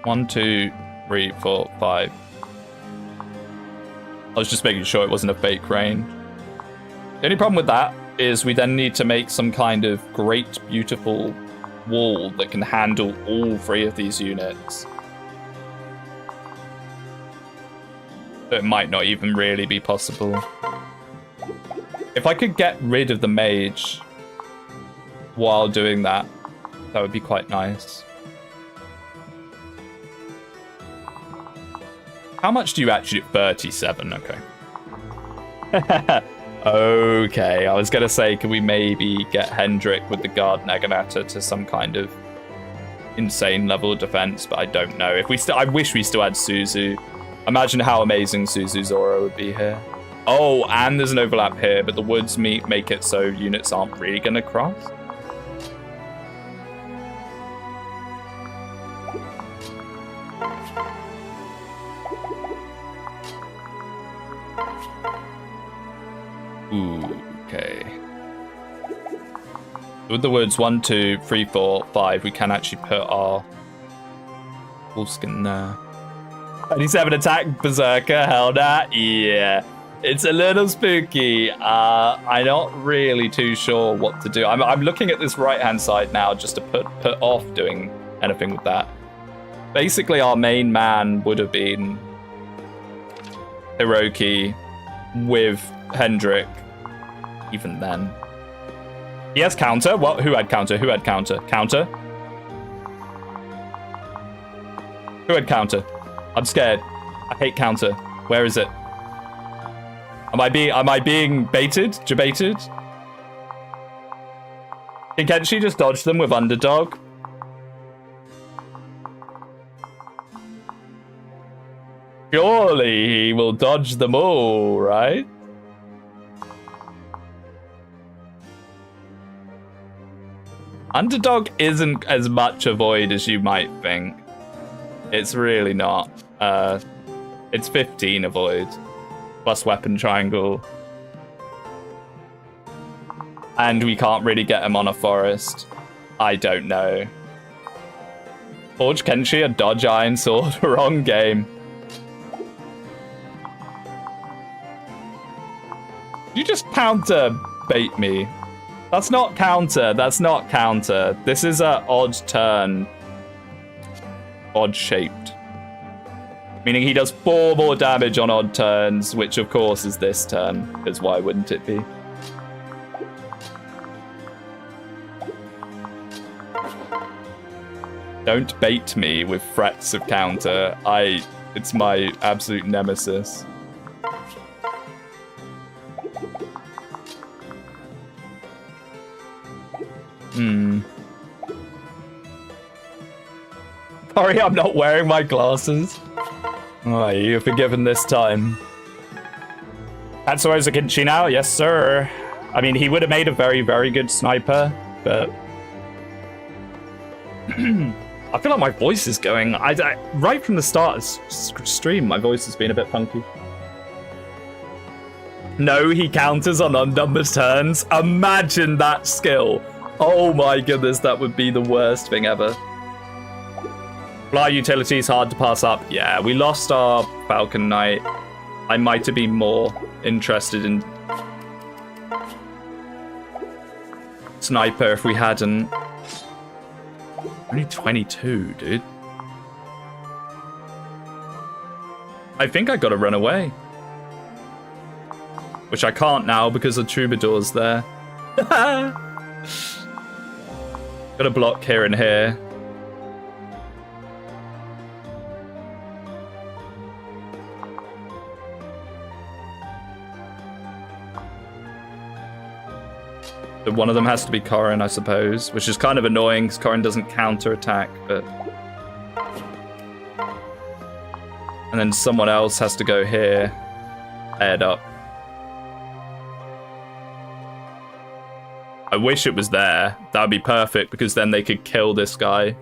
1, 2, 3, 4, 5. I was just making sure it wasn't a fake range. The only problem with that is we then need to make some kind of great, beautiful wall that can handle all 3 of these units. It might not even really be possible. If I could get rid of the mage while doing that, that would be quite nice. How much do you actually... 37, okay. Okay, I was going to say, can we maybe get Hendrik with the Guard Neganata to some kind of insane level of defense, but I don't know. If we I wish we still had Suzu. Imagine how amazing Suzu's aura would be here. Oh, and there's an overlap here, but the woods make it so units aren't really going to cross. Ooh, okay. With the woods 1, 2, 3, 4, 5, we can actually put our Wolfskin there. 37 attack berserker, hell nah. Yeah. It's a little spooky. I'm not really too sure what to do. I'm looking at this right-hand side now just to put off doing anything with that. Basically, our main man would have been Hiroki with Hendrik. Even then. He has counter. What? Who had counter? Who had counter? Counter? Who had counter? I'm scared. I hate counter. Where is it? Am I being baited? Jebaited? Can she just dodge them with underdog? Surely he will dodge them all, right? Underdog isn't as much a void as you might think. It's really not. It's 15 avoid. Plus weapon triangle. And we can't really get him on a forest. I don't know. Forge Kenshi, a dodge iron sword. Wrong game. You just counter bait me. That's not counter. That's not counter. This is a odd turn. Odd shaped. Meaning he does 4 more damage on odd turns, which of course is this turn, because why wouldn't it be? Don't bait me with threats of counter. It's my absolute nemesis. Sorry, I'm not wearing my glasses. Oh, you're forgiven this time. Hatsuo's a Kinchi now? Yes, sir. I mean, he would have made a very, very good sniper, but... I feel like my voice is going. Right from the start of stream, my voice has been a bit funky. No, he counters on undumbered turns. Imagine that skill. Oh my goodness, that would be the worst thing ever. Fly utility is hard to pass up. Yeah, we lost our Falcon Knight. I might have been more interested in Sniper if we hadn't. Only 22, dude. I think I gotta run away. Which I can't now because the Troubadour's there. Gotta block here and here. One of them has to be Corrin, I suppose, which is kind of annoying because Corrin doesn't counter-attack, but... And then someone else has to go here. Head up. I wish it was there. That would be perfect, because then they could kill this guy.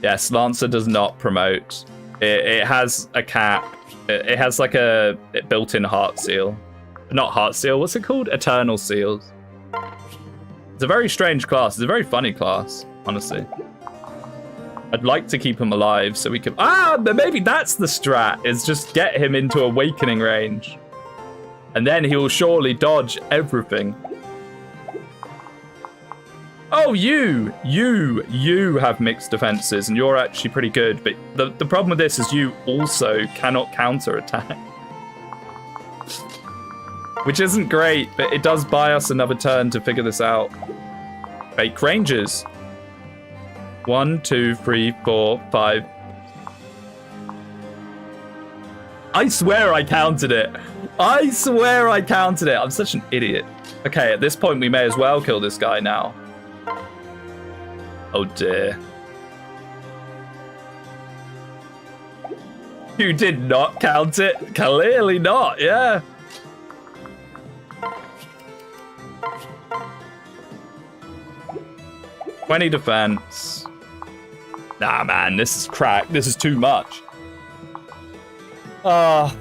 Yes, Lancer does not promote. It has a cap. It has like a built-in heart seal. Not heart seal, what's it called? Eternal seals. It's a very strange class. It's a very funny class, honestly. I'd like to keep him alive so we can... but maybe that's the strat, is just get him into awakening range. And then he will surely dodge everything. Oh, you have mixed defenses, and you're actually pretty good. But the problem with this is you also cannot counterattack. Which isn't great, but it does buy us another turn to figure this out. Fake rangers. 1, 2, 3, 4, 5. I swear I counted it. I swear I counted it. I'm such an idiot. Okay, at this point, we may as well kill this guy now. Oh dear. You did not count it? Clearly not, yeah. "20 defense. Nah, man, this is crack. This is too much. I've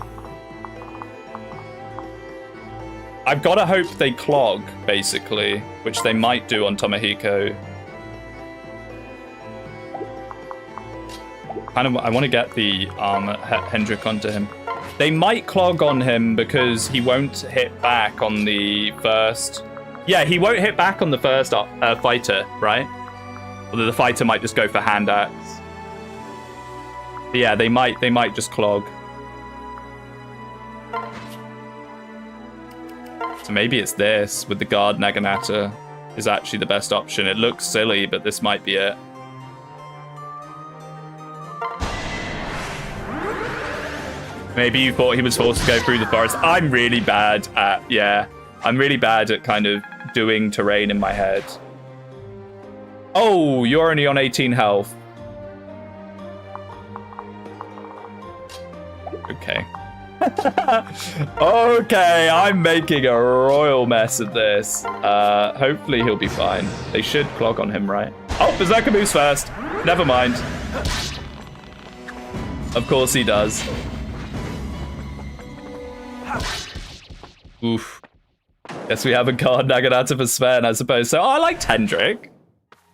got to hope they clog, basically, which they might do on Tomohiko. I want to get the Hendrik onto him. They might clog on him because he won't hit back on the first. Yeah, he won't hit back on the first fighter, right? Although the fighter might just go for hand axe. But yeah, they might just clog. So maybe it's this with the guard Naginata is actually the best option. It looks silly, but this might be it. Maybe you thought he was forced to go through the forest. I'm really bad at, I'm really bad at kind of doing terrain in my head. Oh, you're only on 18 health. Okay. Okay, I'm making a royal mess of this. Hopefully he'll be fine. They should clog on him, right? Oh, Berserker moves first. Never mind. Of course he does. Oof. Guess we have a card Naginata for Sven, I suppose. So, I liked Hendrik.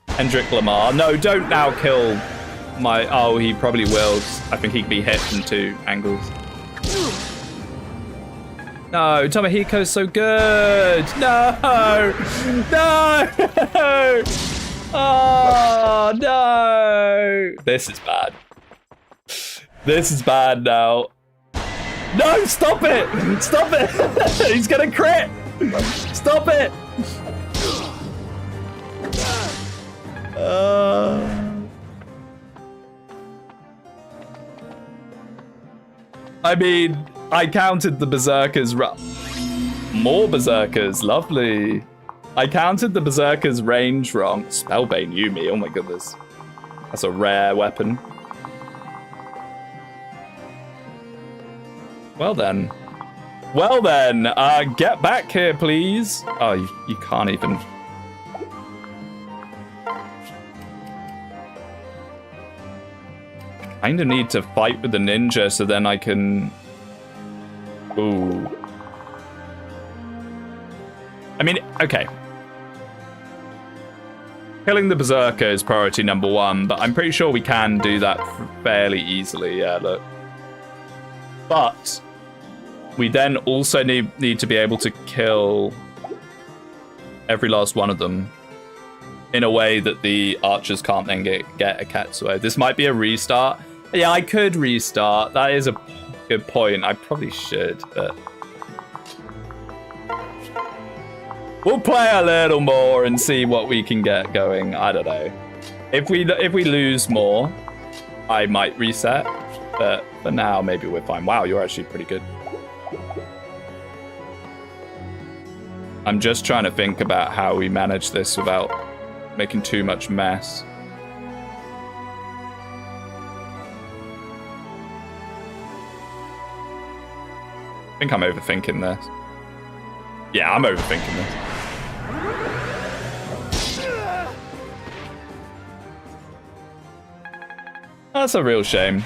Hendrik Lamar. No, don't now kill my... Oh, he probably will. I think he can be hit from 2 angles. No, Tomohiko's so good. No. No. Oh, no. This is bad. This is bad now. No, stop it! Stop it! He's gonna crit! Stop it! I mean, I counted the berserkers. More berserkers, lovely. I counted the berserkers' range wrong. Spellbane Yumi, oh my goodness. That's a rare weapon. Well then. Well then, get back here, please. Oh, you can't even. Kinda need to fight with the ninja so then I can... Ooh. I mean, okay. Killing the berserker is priority number 1, but I'm pretty sure we can do that fairly easily, yeah, look. But we then also need to be able to kill every last one of them in a way that the archers can't then get a Katsuo. This might be a restart. Yeah, I could restart. That is a good point. I probably should, but... We'll play a little more and see what we can get going. I don't know. If we lose more, I might reset. But for now, maybe we're fine. Wow, you're actually pretty good. I'm just trying to think about how we manage this without making too much mess. I think I'm overthinking this. Yeah, I'm overthinking this. That's a real shame.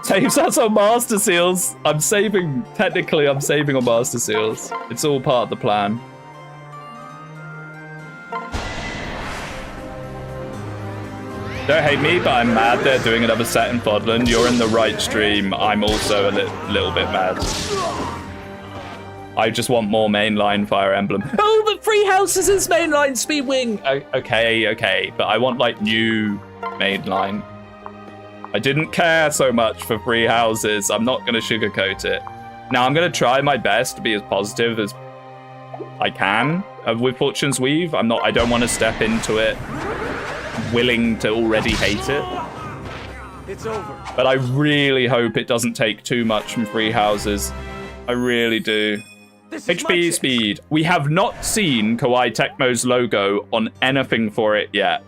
Saves us on Master Seals. Technically I'm saving on Master Seals. It's all part of the plan. Don't hate me, but I'm mad they're doing another set in Fodland. You're in the right stream. I'm also a little bit mad. I just want more mainline Fire Emblem. Oh, but free houses is mainline Speedwing. Okay, but I want like new mainline. I didn't care so much for free houses. I'm not gonna sugarcoat it. Now I'm gonna try my best to be as positive as I can with Fortune's Weave. I don't want to step into it willing to already hate it.
It's over.
But I really hope it doesn't take too much from free houses. I really do. HP speed. We have not seen Kawaii Tecmo's logo on anything for it yet,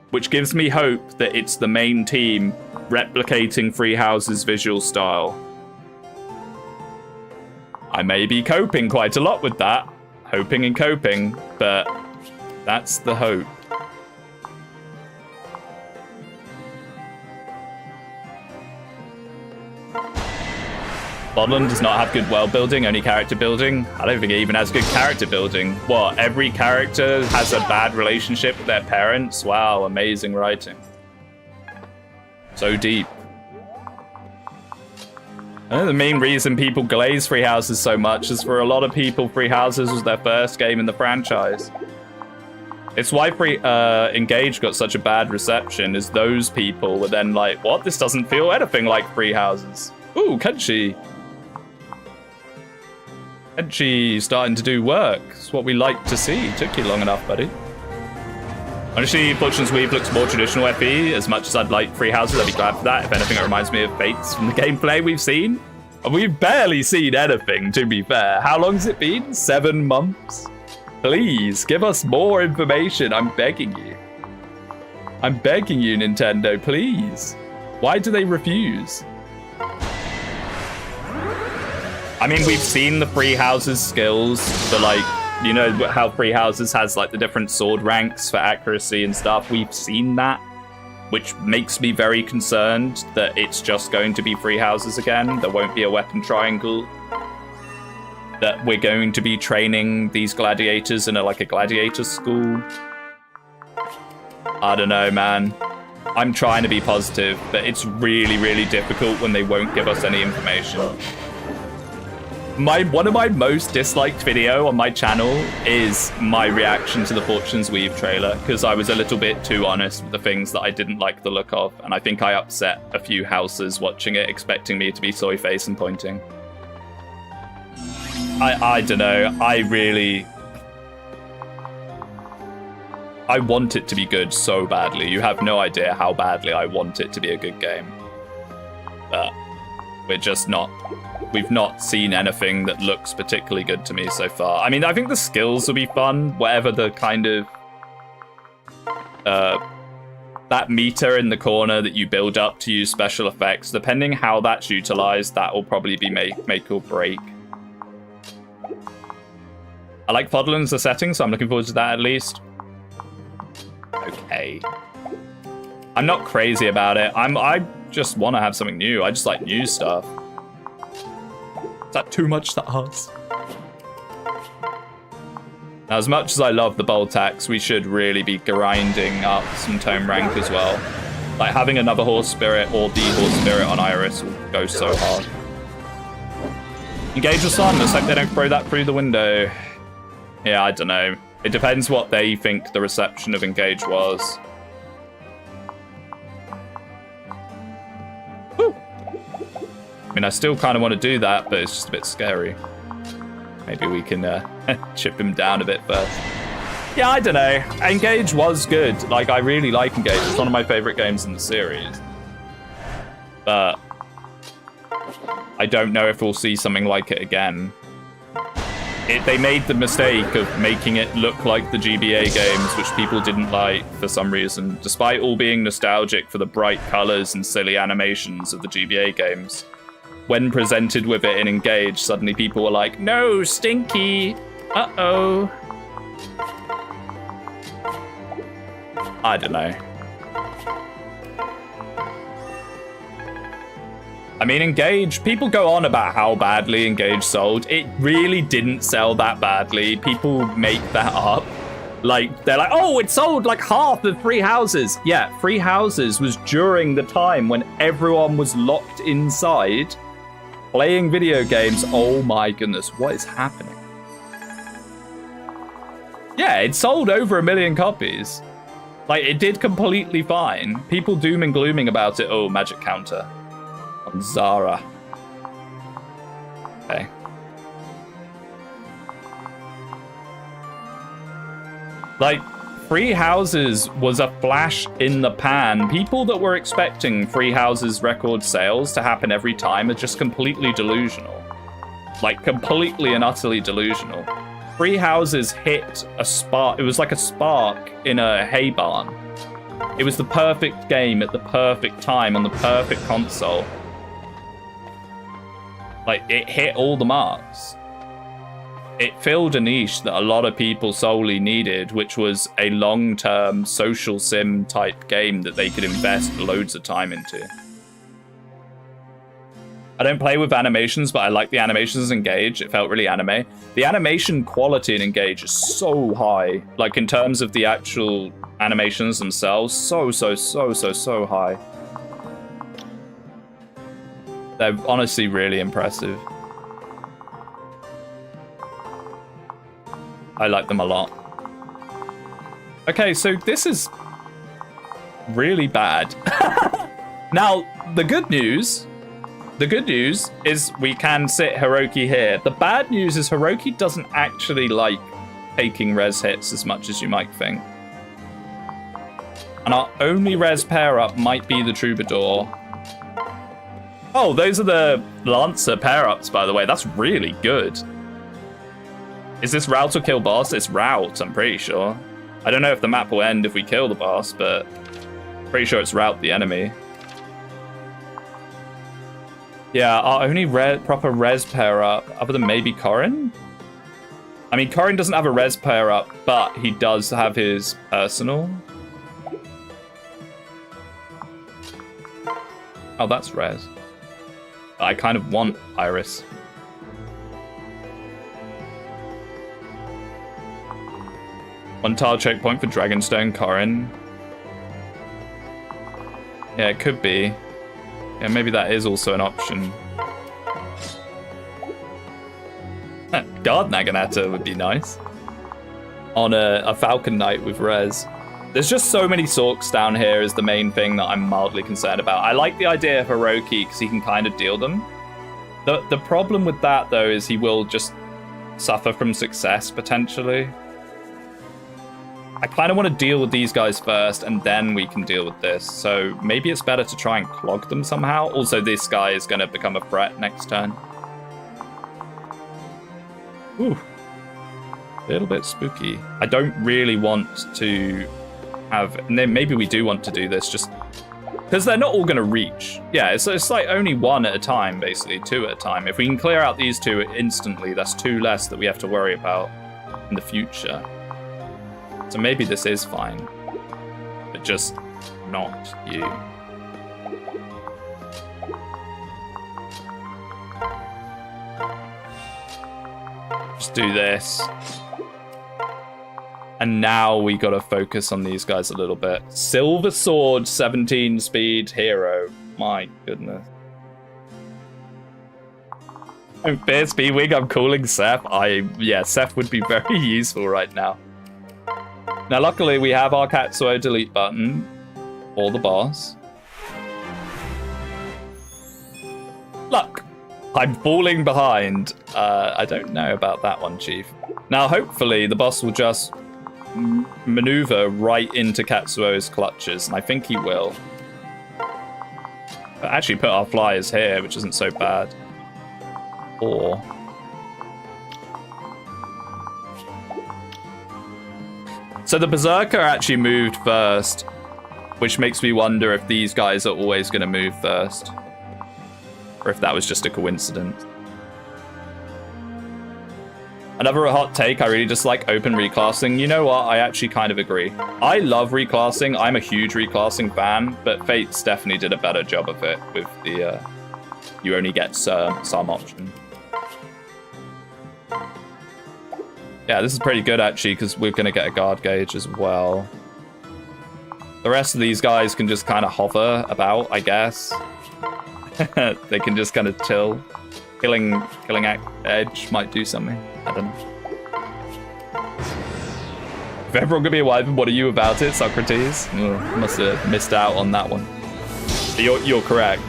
which gives me hope that it's the main team replicating Free House's visual style. I may be coping quite a lot with that, hoping and coping, but that's the hope. Bodland does not have good world building, only character building. I don't think it even has good character building. What, every character has a bad relationship with their parents? Wow, amazing writing. So deep. I think the main reason people glaze Free Houses so much is for a lot of people, Free Houses was their first game in the franchise. It's why Engage got such a bad reception, is those people were then like, what? This doesn't feel anything like Free Houses. Ooh, Kenshi. Kenshi starting to do work. It's what we like to see. Took you long enough, buddy. Honestly, Fortune's Weave looks more traditional FE. As much as I'd like Free Houses, I'd be glad for that. If anything, it reminds me of Fates from the gameplay we've seen. And we've barely seen anything, to be fair. How long's it been? 7 months? Please, give us more information. I'm begging you. I'm begging you, Nintendo, please. Why do they refuse? I mean, we've seen the Free Houses skills for, like, you know how Free Houses has, like, the different sword ranks for accuracy and stuff. We've seen that, which makes me very concerned that it's just going to be Free Houses again. There won't be a weapon triangle. That we're going to be training these gladiators in a gladiator school. I don't know, man. I'm trying to be positive, but it's really, really difficult when they won't give us any information. One of my most disliked video on my channel is my reaction to the Fortune's Weave trailer, because I was a little bit too honest with the things that I didn't like the look of, and I think I upset a few houses watching it, expecting me to be soy face and pointing. I don't know, I want it to be good so badly. You have no idea how badly I want it to be a good game. But we're just not... We've not seen anything that looks particularly good to me so far. I mean, I think the skills will be fun, whatever the kind of... that meter in the corner that you build up to use special effects, depending how that's utilized, that will probably be make or break. I like Podland as a setting, so I'm looking forward to that at least. Okay. I'm not crazy about it. I just want to have something new. I just like new stuff. Is that too much to ask? Now, as much as I love the bolt axe, we should really be grinding up some tome rank as well. Like, having another horse spirit or the horse spirit on Iris will go so hard. Engage with Sun. Looks like they don't throw that through the window. Yeah, I don't know. It depends what they think the reception of Engage was. Woo. I mean, I still kind of want to do that, but it's just a bit scary. Maybe we can chip him down a bit first. Yeah, I don't know. Engage was good. Like, I really like Engage. It's one of my favorite games in the series. But I don't know if we'll see something like it again. They made the mistake of making it look like the GBA games, which people didn't like for some reason, despite all being nostalgic for the bright colors and silly animations of the GBA games. When presented with it in Engage, suddenly people were like, no, stinky, uh-oh. I don't know. I mean, Engage, people go on about how badly Engage sold. It really didn't sell that badly. People make that up. Like, they're like, oh, it sold like half of Free Houses. Yeah, Free Houses was during the time when everyone was locked inside playing video games. Oh my goodness, what is happening? Yeah, it sold over 1 million copies. Like, it did completely fine. People doom and glooming about it. Oh, magic counter on Zara. Okay. Like, Free Houses was a flash in the pan. People that were expecting Free Houses record sales to happen every time are just completely delusional. Like, completely and utterly delusional. Free Houses hit a spark. It was like a spark in a hay barn. It was the perfect game at the perfect time on the perfect console. Like, it hit all the marks. It filled a niche that a lot of people solely needed, which was a long-term social sim type game that they could invest loads of time into. I don't play with animations, but I like the animations in Engage. It felt really anime. The animation quality in Engage is so high. Like, in terms of the actual animations themselves, so high. They're honestly really impressive. I like them a lot. Okay, so this is really bad. Now, the good news is we can sit Hiroki here. The bad news is Hiroki doesn't actually like taking res hits as much as you might think. And our only res pair up might be the Troubadour. Oh, those are the Lancer pair ups, by the way. That's really good. Is this route or kill boss? It's route, I'm pretty sure. I don't know if the map will end if we kill the boss, but pretty sure it's route the enemy. Yeah, our only proper res pair up, other than maybe Corrin? I mean, Corrin doesn't have a res pair up, but he does have his personal. Oh, that's res. I kind of want Iris. One tile choke point for Dragonstone Corrin. Yeah, it could be. Yeah, maybe that is also an option. Guard Naginata would be nice. On a Falcon Knight with res. There's just so many Sorks down here is the main thing that I'm mildly concerned about. I like the idea of Hiroki because he can kind of deal them. The problem with that, though, is he will just suffer from success, potentially. I kind of want to deal with these guys first, and then we can deal with this. So maybe it's better to try and clog them somehow. Also, this guy is going to become a threat next turn. Ooh. A little bit spooky. I don't really want to have... Maybe we do want to do this, just... Because they're not all going to reach. Yeah, it's like only one at a time, basically. 2 at a time. If we can clear out these 2 instantly, that's 2 less that we have to worry about in the future. So maybe this is fine, but just not you. Just do this. And now we gotta focus on these guys a little bit. Silver Sword, 17 speed hero. My goodness. Don't fear, Speedwing, I'm calling Seth. Yeah, Seth would be very useful right now. Now, luckily, we have our Katsuo delete button for the boss. Look, I'm falling behind. I don't know about that one, Chief. Now, hopefully, the boss will just maneuver right into Katsuo's clutches, and I think he will. But actually put our flyers here, which isn't so bad. Or... So the Berserker actually moved first, which makes me wonder if these guys are always going to move first. Or if that was just a coincidence. Another hot take, I really dislike open reclassing. You know what? I actually kind of agree. I love reclassing. I'm a huge reclassing fan, but Fates definitely did a better job of it with the you only get some option. Yeah, this is pretty good, actually, because we're going to get a guard gauge as well. The rest of these guys can just kind of hover about, I guess. They can just kind of chill. Killing Edge might do something. I don't know. If everyone could be a wyvern, what are you about it, Socrates? Ugh, must have missed out on that one. You're correct.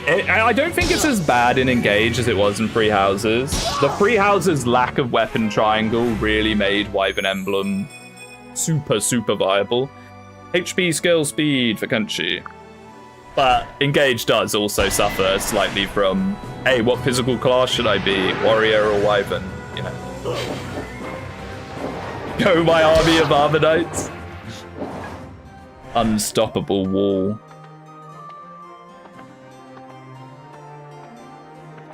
I don't think it's as bad in Engage as it was in Free Houses. The Free Houses' lack of weapon triangle really made Wyvern Emblem super viable. HP, skill, speed for Kunchi. But Engage does also suffer slightly from, hey, what physical class should I be? Warrior or Wyvern? You know. Go my army of Armor Knights. Unstoppable wall.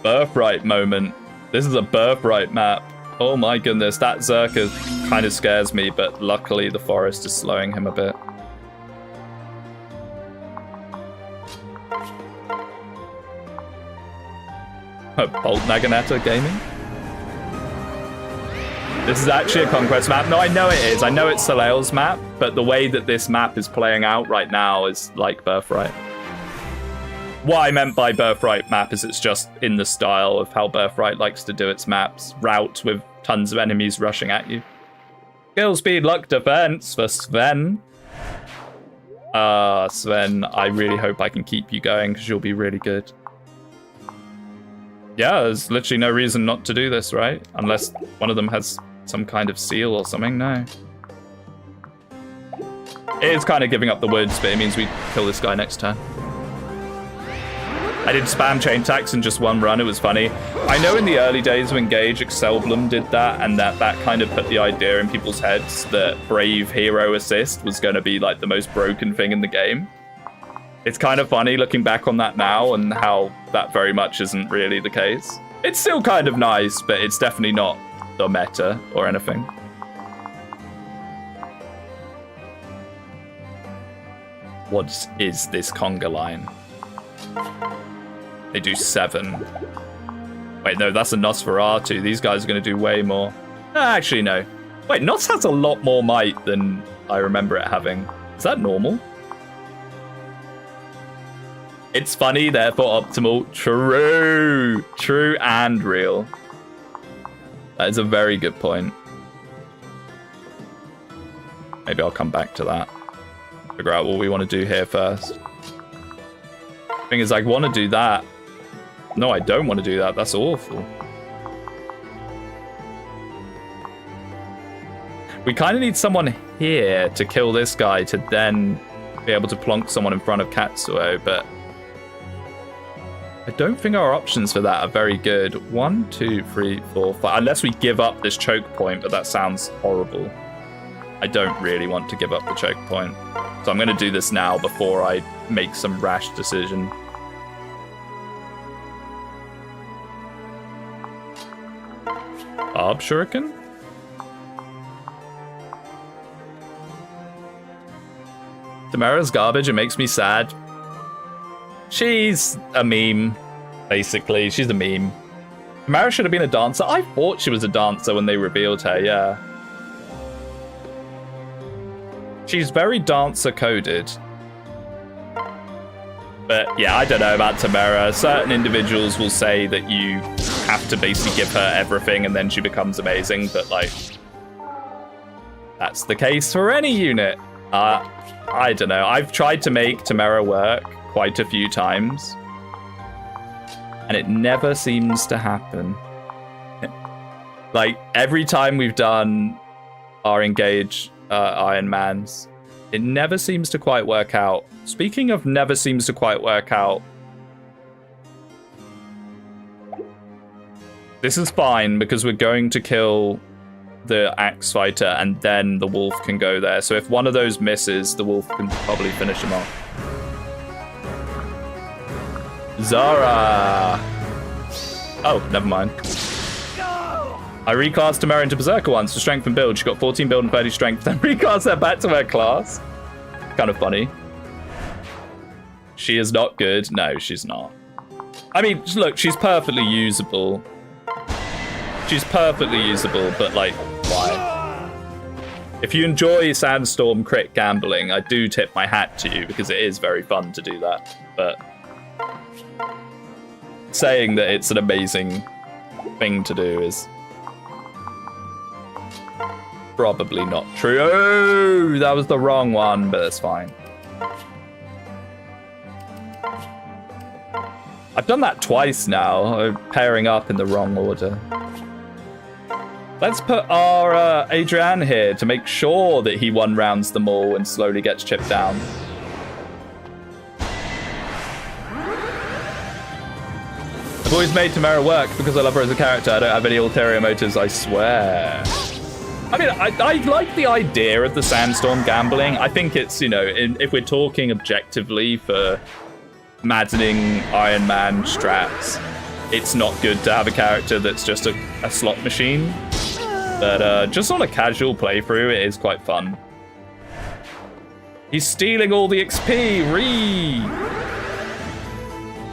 Birthright moment. This is a birthright map. Oh my goodness, that Zerka kind of scares me, but luckily the forest is slowing him a bit. Bolt Naginata Gaming? This is actually a conquest map. No, I know it is. I know it's Soleil's map, but the way that this map is playing out right now is like Birthright. What I meant by Birthright map is it's just in the style of how Birthright likes to do its maps. Route with tons of enemies rushing at you. Skill, speed, luck, defense for Sven. Sven, I really hope I can keep you going because you'll be really good. Yeah, there's literally no reason not to do this, right? Unless one of them has some kind of seal or something, no. It is kind of giving up the woods, but it means we kill this guy next turn. I did spam chain attacks in just one run, it was funny. I know in the early days of Engage, Emblem did that, and that kind of put the idea in people's heads that Brave Hero Assist was going to be like the most broken thing in the game. It's kind of funny looking back on that now and how that very much isn't really the case. It's still kind of nice, but it's definitely not the meta or anything. What is this conga line? They do 7. Wait, no, that's a Nosferatu. These guys are going to do way more. Actually, no. Wait, Nos has a lot more might than I remember it having. Is that normal? It's funny, therefore optimal. True. True and real. That is a very good point. Maybe I'll come back to that. Figure out what we want to do here first. Thing is, I want to do that. No, I don't want to do that. That's awful. We kind of need someone here to kill this guy to then be able to plonk someone in front of Katsuo, but I don't think our options for that are very good. 1, 2, 3, 4, 5. Unless we give up this choke point, but that sounds horrible. I don't really want to give up the choke point. So I'm going to do this now before I make some rash decision. Barb Shuriken? Tamara's garbage, it makes me sad. She's a meme, basically. She's a meme. Tamara should have been a dancer. I thought she was a dancer when they revealed her, yeah. She's very dancer-coded. But yeah, I don't know about Tamara. Certain individuals will say that you have to basically give her everything and then she becomes amazing, but like, that's the case for any unit. I don't know. I've tried to make Tamara work quite a few times, and it never seems to happen. Like, every time we've done our Engage Iron Mans, it never seems to quite work out. Speaking of never seems to quite work out, this is fine because we're going to kill the Axe Fighter and then the Wolf can go there. So if one of those misses, the Wolf can probably finish him off. Zara! Oh, never mind. I reclassed Tamara into Berserker once to strength and build. She got 14 build and 30 strength, then reclassed her back to her class. Kind of funny. She is not good. No, she's not. I mean, look, she's perfectly usable. She's perfectly usable, but like, why? If you enjoy Sandstorm crit gambling, I do tip my hat to you because it is very fun to do that. But saying that it's an amazing thing to do is probably not true. Oh, that was the wrong one, but that's fine. I've done that twice now, pairing up in the wrong order. Let's put our Adrian here to make sure that he one-rounds them all and slowly gets chipped down. I've always made Tamara work because I love her as a character. I don't have any ulterior motives, I swear. I mean, I like the idea of the Sandstorm gambling. I think it's, you know, if we're talking objectively for maddening Iron Man strats, it's not good to have a character that's just a slot machine. But just on a casual playthrough, it is quite fun. He's stealing all the XP,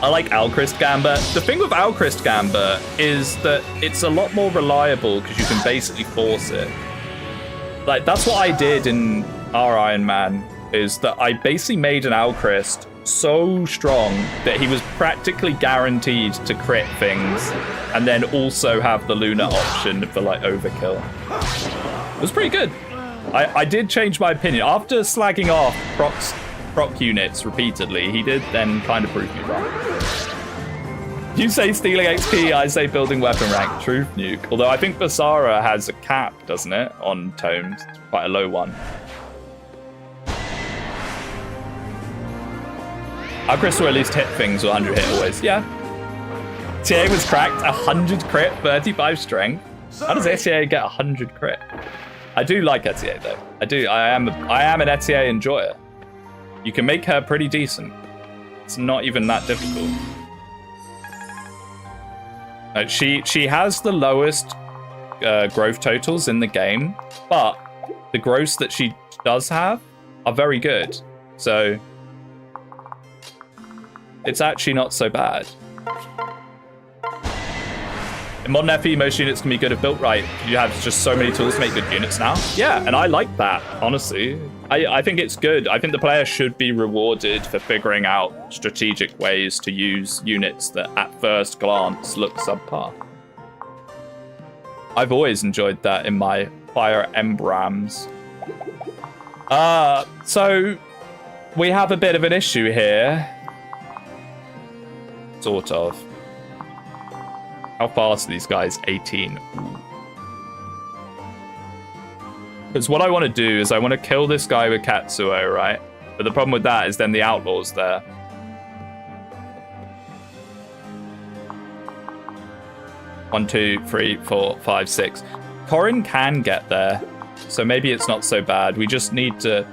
I like Alchrist Gambit. The thing with Alchrist Gambit is that it's a lot more reliable because you can basically force it. Like, that's what I did in our Iron Man, is that I basically made an Alchrist so strong that he was practically guaranteed to crit things and then also have the Luna option for, like, overkill. It was pretty good. I did change my opinion. After slagging off proc units repeatedly, he did then kind of prove me wrong. You say stealing XP, I say building weapon rank. Truth nuke. Although I think Basara has a cap, doesn't it, on tomes? It's quite a low one. Alchrist will at least hit things with 100 hit always. Yeah. TA was cracked, 100 crit, 35 strength. How does Etier get 100 crit? I do like Etier though. I am an Etier enjoyer. You can make her pretty decent. It's not even that difficult. She has the lowest growth totals in the game, but the growths that she does have are very good. So it's actually not so bad. In modern FE, most units can be good if built right. You have just so many tools to make good units now. Yeah, and I like that, honestly. I think it's good. I think the player should be rewarded for figuring out strategic ways to use units that at first glance look subpar. I've always enjoyed that in my Fire Emblems. So we have a bit of an issue here. Sort of. How fast are these guys? 18. Because what I want to do is I want to kill this guy with Katsuo, right? But the problem with that is then the outlaw's there. One, two, three, four, five, six. Corin can get there, so maybe it's not so bad. We just need to...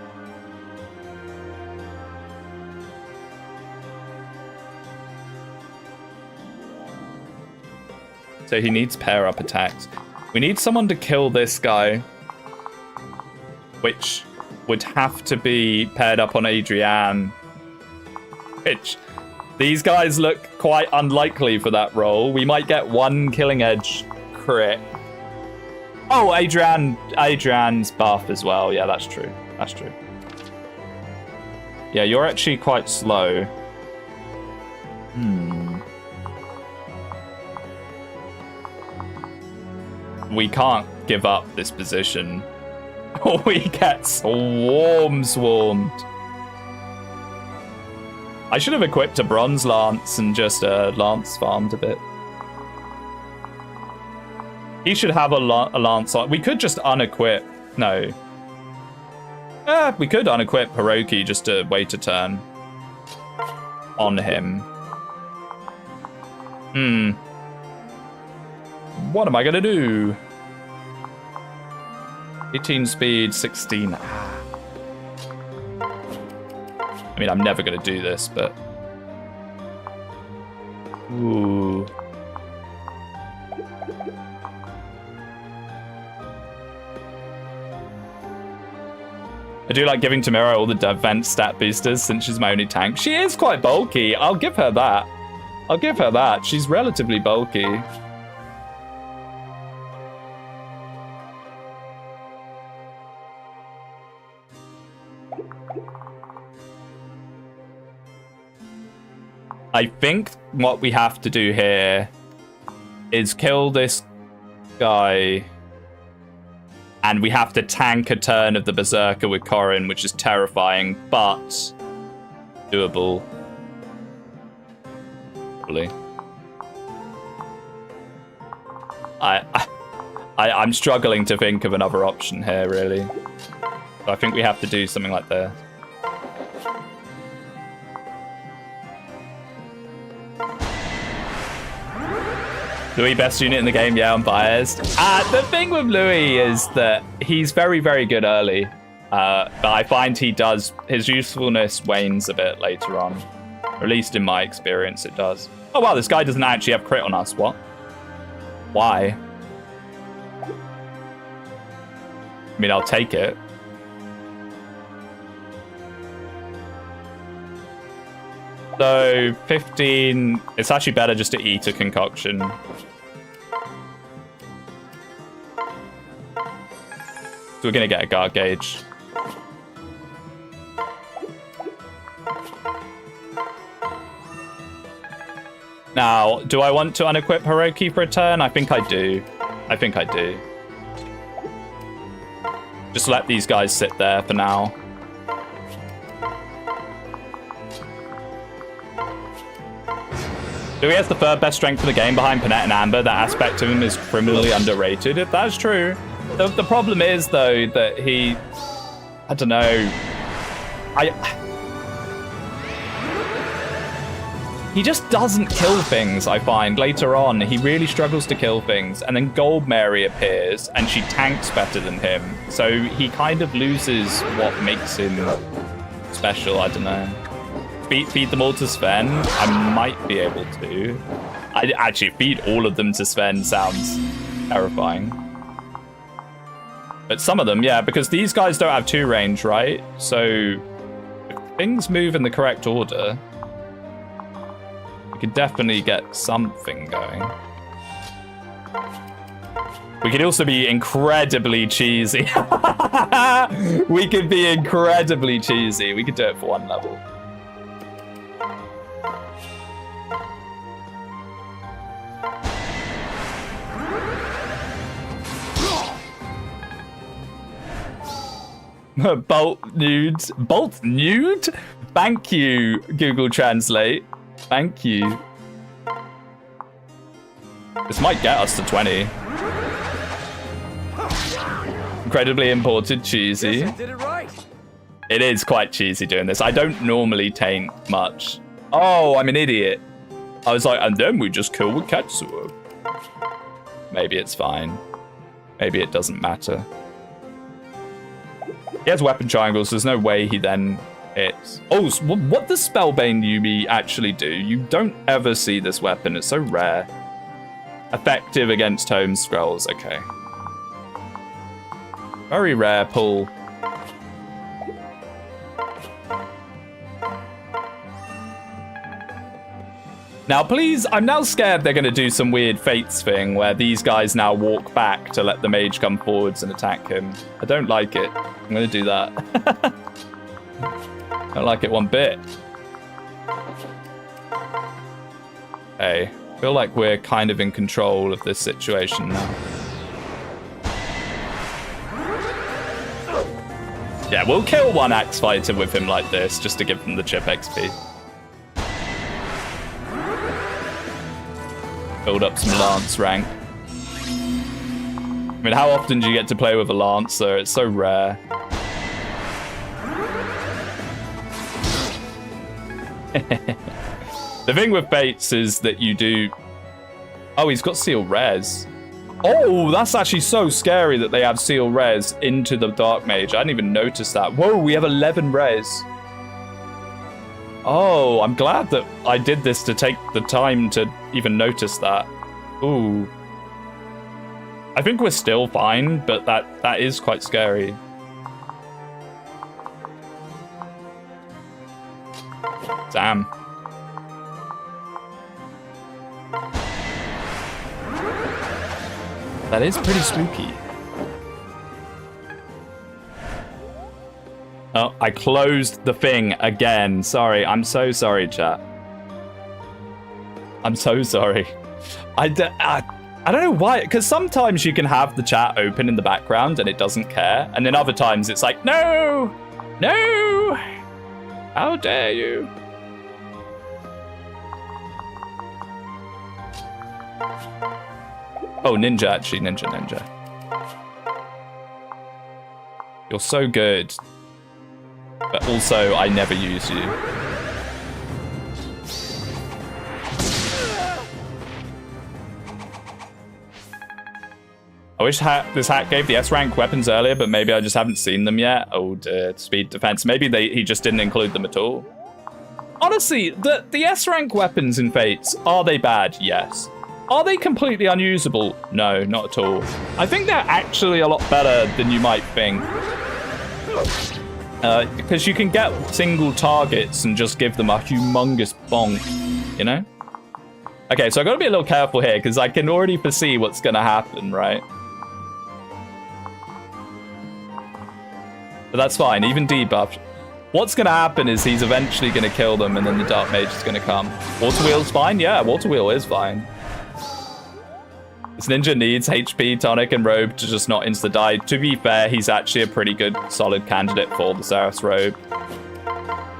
So he needs pair-up attacks. We need someone to kill this guy, which would have to be paired up on Adrian. Which, these guys look quite unlikely for that role. We might get one Killing Edge crit. Oh, Adrian's buff as well. Yeah, that's true. That's true. Yeah, you're actually quite slow. We can't give up this position. Or we get swarmed. I should have equipped a bronze lance and just lance farmed a bit. He should have a lance on. We could just unequip. No. We could unequip Hiroki just to wait a turn on him. What am I gonna do? 18 speed, 16. I mean, I'm never gonna do this, but... Ooh. I do like giving Tamira all the defense stat boosters since she's my only tank. She is quite bulky. I'll give her that. I'll give her that. She's relatively bulky. I think what we have to do here is kill this guy. And we have to tank a turn of the Berserker with Corrin, which is terrifying, but doable. Probably. I'm struggling to think of another option here, really. So I think we have to do something like this. Louis, best unit in the game? Yeah, I'm biased. The thing with Louis is that he's very, very good early. But I find his usefulness wanes a bit later on. Or at least in my experience, it does. Oh, wow, this guy doesn't actually have crit on us. What? Why? I mean, I'll take it. So, 15... It's actually better just to eat a concoction. So we're going to get a guard gauge. Now, do I want to unequip Hiroki for a turn? I think I do. I think I do. Just let these guys sit there for now. Louis has the third best strength in the game behind Panette and Amber. That aspect of him is criminally underrated. If that's true. The problem is, though, that he... I don't know. He just doesn't kill things, I find. Later on, he really struggles to kill things. And then Gold Mary appears, and she tanks better than him. So he kind of loses what makes him special. I don't know. Feed them all to Sven. I might be able to. I actually feed all of them to Sven sounds terrifying. But some of them, yeah, because these guys don't have 2 range, right? So if things move in the correct order, we could definitely get something going. We could also be incredibly cheesy. We could be incredibly cheesy. We could do it for 1 level. Bolt nudes. Bolt nude? Thank you, Google Translate. Thank you. This might get us to 20. Incredibly imported cheesy.
Yes, I did it right.
It is quite cheesy doing this. I don't normally taint much. Oh, I'm an idiot. I was like, and then we just kill with Katsuo. Maybe it's fine. Maybe it doesn't matter. He has weapon triangles, so there's no way he then hits. Oh, so what does Spellbane Yumi actually do? You don't ever see this weapon. It's so rare. Effective against home scrolls. Okay. Very rare pull. Now, please, I'm now scared they're going to do some weird Fates thing where these guys now walk back to let the mage come forwards and attack him. I don't like it. I'm going to do that. I don't like it one bit. Hey, I feel like we're kind of in control of this situation now. Yeah, we'll kill one axe fighter with him like this just to give them the chip XP. Build up some lance rank. I mean, how often do you get to play with a lancer? It's so rare. The thing with Fates is that you do... Oh, he's got Seal Res. Oh, that's actually so scary that they have Seal Res into the Dark Mage. I didn't even notice that. Whoa, we have 11 Res. Oh, I'm glad that I did this to take the time to even notice that. Ooh. I think we're still fine, but that is quite scary. Damn. That is pretty spooky. Oh, I closed the thing again. Sorry, I'm so sorry, chat. I'm so sorry. I don't know why, because sometimes you can have the chat open in the background and it doesn't care, and then other times it's like, no, no, how dare you? Oh, Ninja, actually, Ninja. You're so good, but also I never use you. I wish this hack gave the S-rank weapons earlier, but maybe I just haven't seen them yet. Oh, dear. Speed defense. Maybe he just didn't include them at all. Honestly, the S-rank weapons in Fates, are they bad? Yes. Are they completely unusable? No, not at all. I think they're actually a lot better than you might think. Because you can get single targets and just give them a humongous bonk, you know? Okay, so I've got to be a little careful here, because I can already foresee what's going to happen, right? But that's fine, even debuffed. What's going to happen is he's eventually going to kill them, and then the Dark Mage is going to come. Water Wheel's fine? Yeah, Water Wheel is fine. This ninja needs HP, Tonic, and Robe to just not insta-die. To be fair, he's actually a pretty good, solid candidate for the Saras Robe.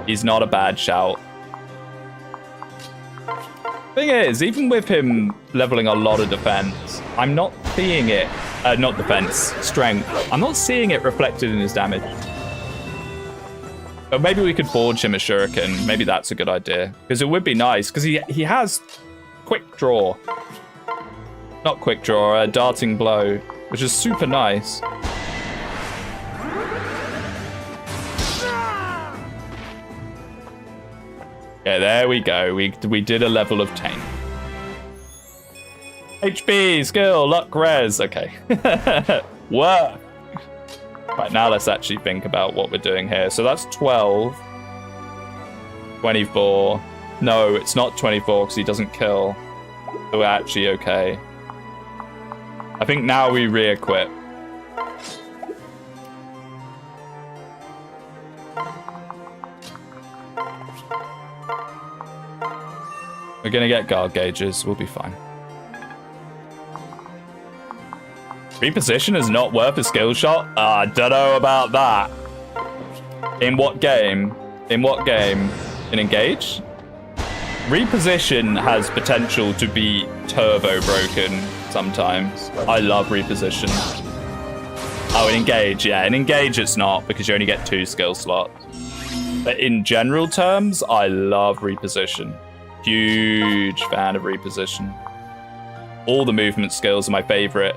He's not a bad shout. Thing is, even with him leveling a lot of defense, I'm not seeing it. Not defense, strength. I'm not seeing it reflected in his damage. But maybe we could forge him a shuriken. Maybe that's a good idea. Because it would be nice, because he has quick draw. Not quick draw, darting blow, which is super nice. Yeah, there we go. We did a level of 10. HP, skill, luck, res. Okay. Work. Right, now let's actually think about what we're doing here. So that's 12. 24. No, it's not 24 because he doesn't kill. So we're actually okay. I think now we re-equip. We're gonna get guard gauges. We'll be fine. Reposition is not worth a skill shot? I don't know about that. In what game? In what game? In Engage? Reposition has potential to be turbo broken sometimes. I love reposition. Oh, in Engage, yeah. In Engage it's not, because you only get 2 skill slots. But in general terms, I love reposition. Huge fan of reposition. All the movement skills are my favorite.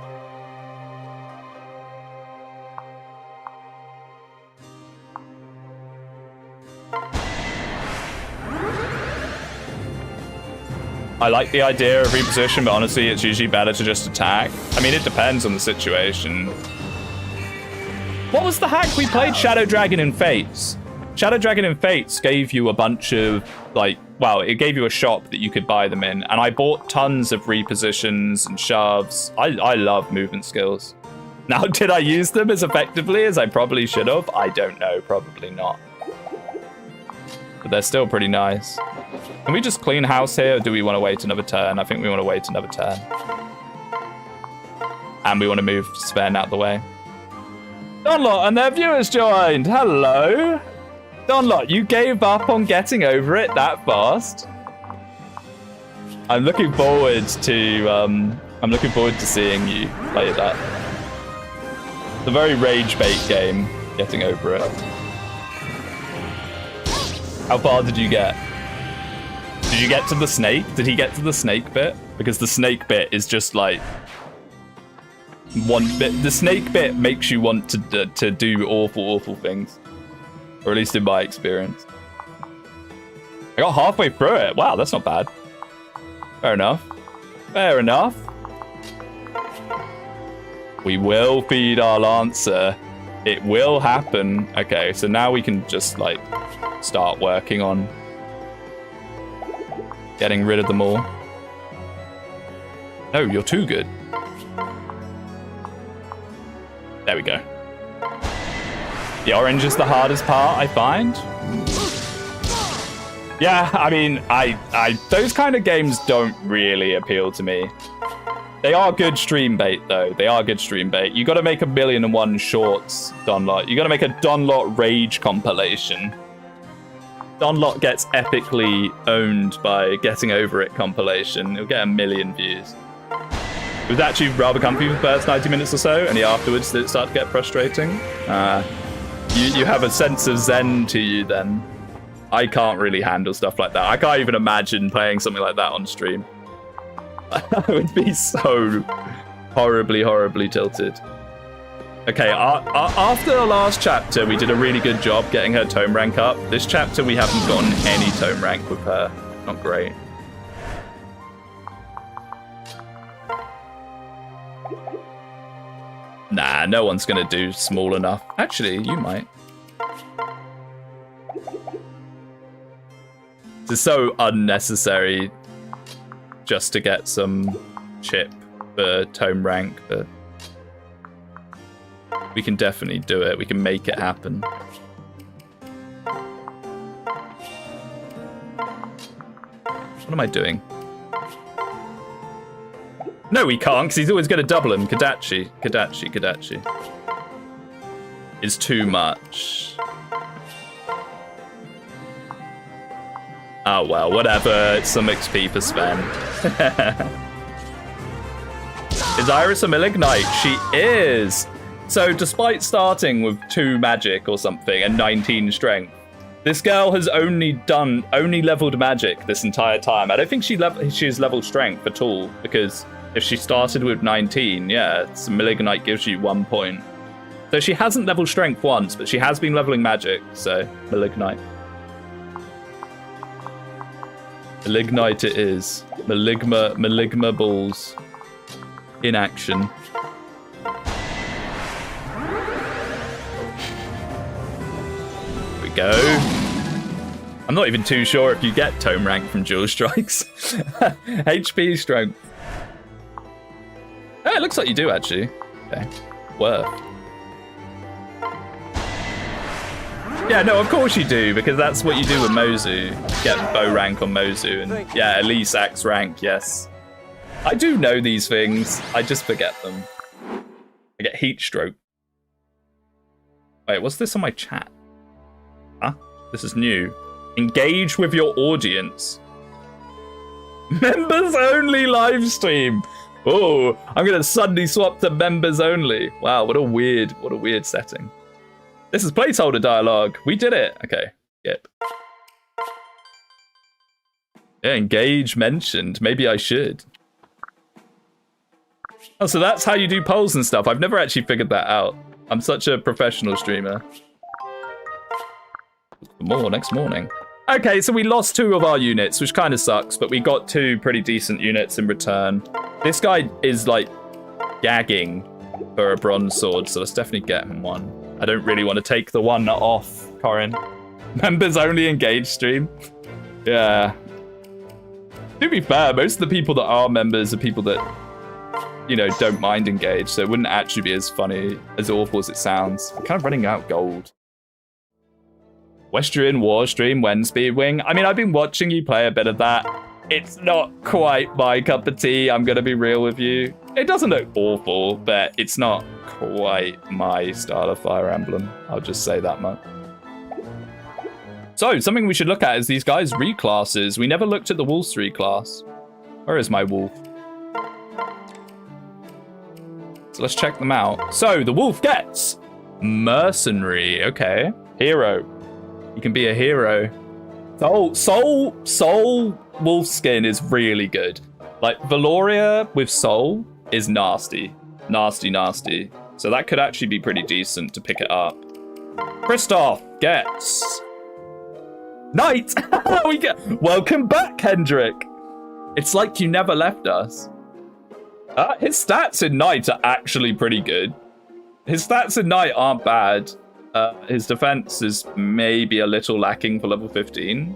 I like the idea of reposition, but honestly, it's usually better to just attack. I mean, it depends on the situation. What was the hack we played? Shadow Dragon in Fates. Shadow Dragon in Fates gave you a bunch of, like, well, it gave you a shop that you could buy them in. And I bought tons of repositions and shoves. I love movement skills. Now, did I use them as effectively as I probably should have? I don't know, probably not. But they're still pretty nice. Can we just clean house here, or do we want to wait another turn? I think we want to wait another turn. And we want to move Sven out the way. Donlot and their viewers joined. Hello. Donlot, you gave up on getting over it that fast. I'm looking forward to seeing you play that. It's a very rage bait game, getting over it. How far did you get? Did you get to the snake? Did he get to the snake bit? Because the snake bit is just like one bit. The snake bit makes you want to do awful things, or at least in my experience. I got halfway through it. Wow, that's not bad. Fair enough. Fair enough. We will feed our Lancer. It will happen. Okay, so now we can just like start working on getting rid of them all. No, you're too good. There we go. The orange is the hardest part, I find. Yeah, I mean, I those kind of games don't really appeal to me. They are good stream bait, though. They are good stream bait. You got to make 1,000,001 shorts, Donlot. You got to make a Donlot Rage compilation. Donlot gets epically owned by Getting Over It compilation. It'll get 1,000,000 views. It was actually rather comfy for the first 90 minutes or so, and afterwards did it start to get frustrating? You have a sense of zen to you then. I can't really handle stuff like that. I can't even imagine playing something like that on stream. I would be so horribly, horribly tilted. Okay, after the last chapter, we did a really good job getting her tome rank up. This chapter, we haven't gotten any tome rank with her. Not great. Nah, no one's gonna do small enough. Actually, you might. This is so unnecessary just to get some chip for tome rank, but we can definitely do it. We can make it happen. What am I doing? No, we can't, because he's always going to double him. Kadachi. It's too much. Oh, well, whatever. It's some XP for Sven. Is Iris a Malignite? She is. So despite starting with 2 magic or something and 19 strength, this girl has only leveled magic this entire time. I don't think she's leveled strength at all, because if she started with 19, yeah, so Malignite gives you 1 point. So she hasn't leveled strength once, but she has been leveling magic, so Malignite. Malignite it is. Maligma balls. In action. Here we go. I'm not even too sure if you get tome rank from dual strikes. HP strength. Oh, it looks like you do, actually. Okay. Worth. Yeah, no, of course you do, because that's what you do with Mozu. Get bow rank on Mozu, and yeah, Elise axe rank, yes. I do know these things, I just forget them. I get heat stroke. Wait, what's this on my chat? Huh? This is new. Engage with your audience. Members only live stream. Oh, I'm gonna suddenly swap to members only. Wow, what a weird setting. This is placeholder dialogue. We did it. Okay. Yep. Yeah, engage mentioned. Maybe I should. Oh, so that's how you do polls and stuff. I've never actually figured that out. I'm such a professional streamer. More next morning. Okay, so we lost 2 of our units, which kind of sucks, but we got 2 pretty decent units in return. This guy is, like, gagging for a bronze sword, so let's definitely get him one. I don't really want to take the one off, Corin. Members only engage stream. Yeah. To be fair, most of the people that are members are people that, you know, don't mind engage, so it wouldn't actually be as funny, as awful as it sounds. We're kind of running out gold. Westrian War stream when Speedwing. I mean, I've been watching you play a bit of that. It's not quite my cup of tea, I'm gonna be real with you. It doesn't look awful, but it's not quite my style of Fire Emblem. I'll just say that much. So, something we should look at is these guys' reclasses. We never looked at the Wolf's reclass. Where is my Wolf? So let's check them out. So, the Wolf gets Mercenary. Okay. Hero. You can be a hero. Soul Wolf skin is really good. Like, Valoria with Soul is nasty. Nasty. So that could actually be pretty decent to pick it up. Christoph gets Knight. Welcome back, Hendrik. It's like you never left us. His stats in Knight are actually pretty good. His stats in Knight aren't bad. His defense is maybe a little lacking for level 15.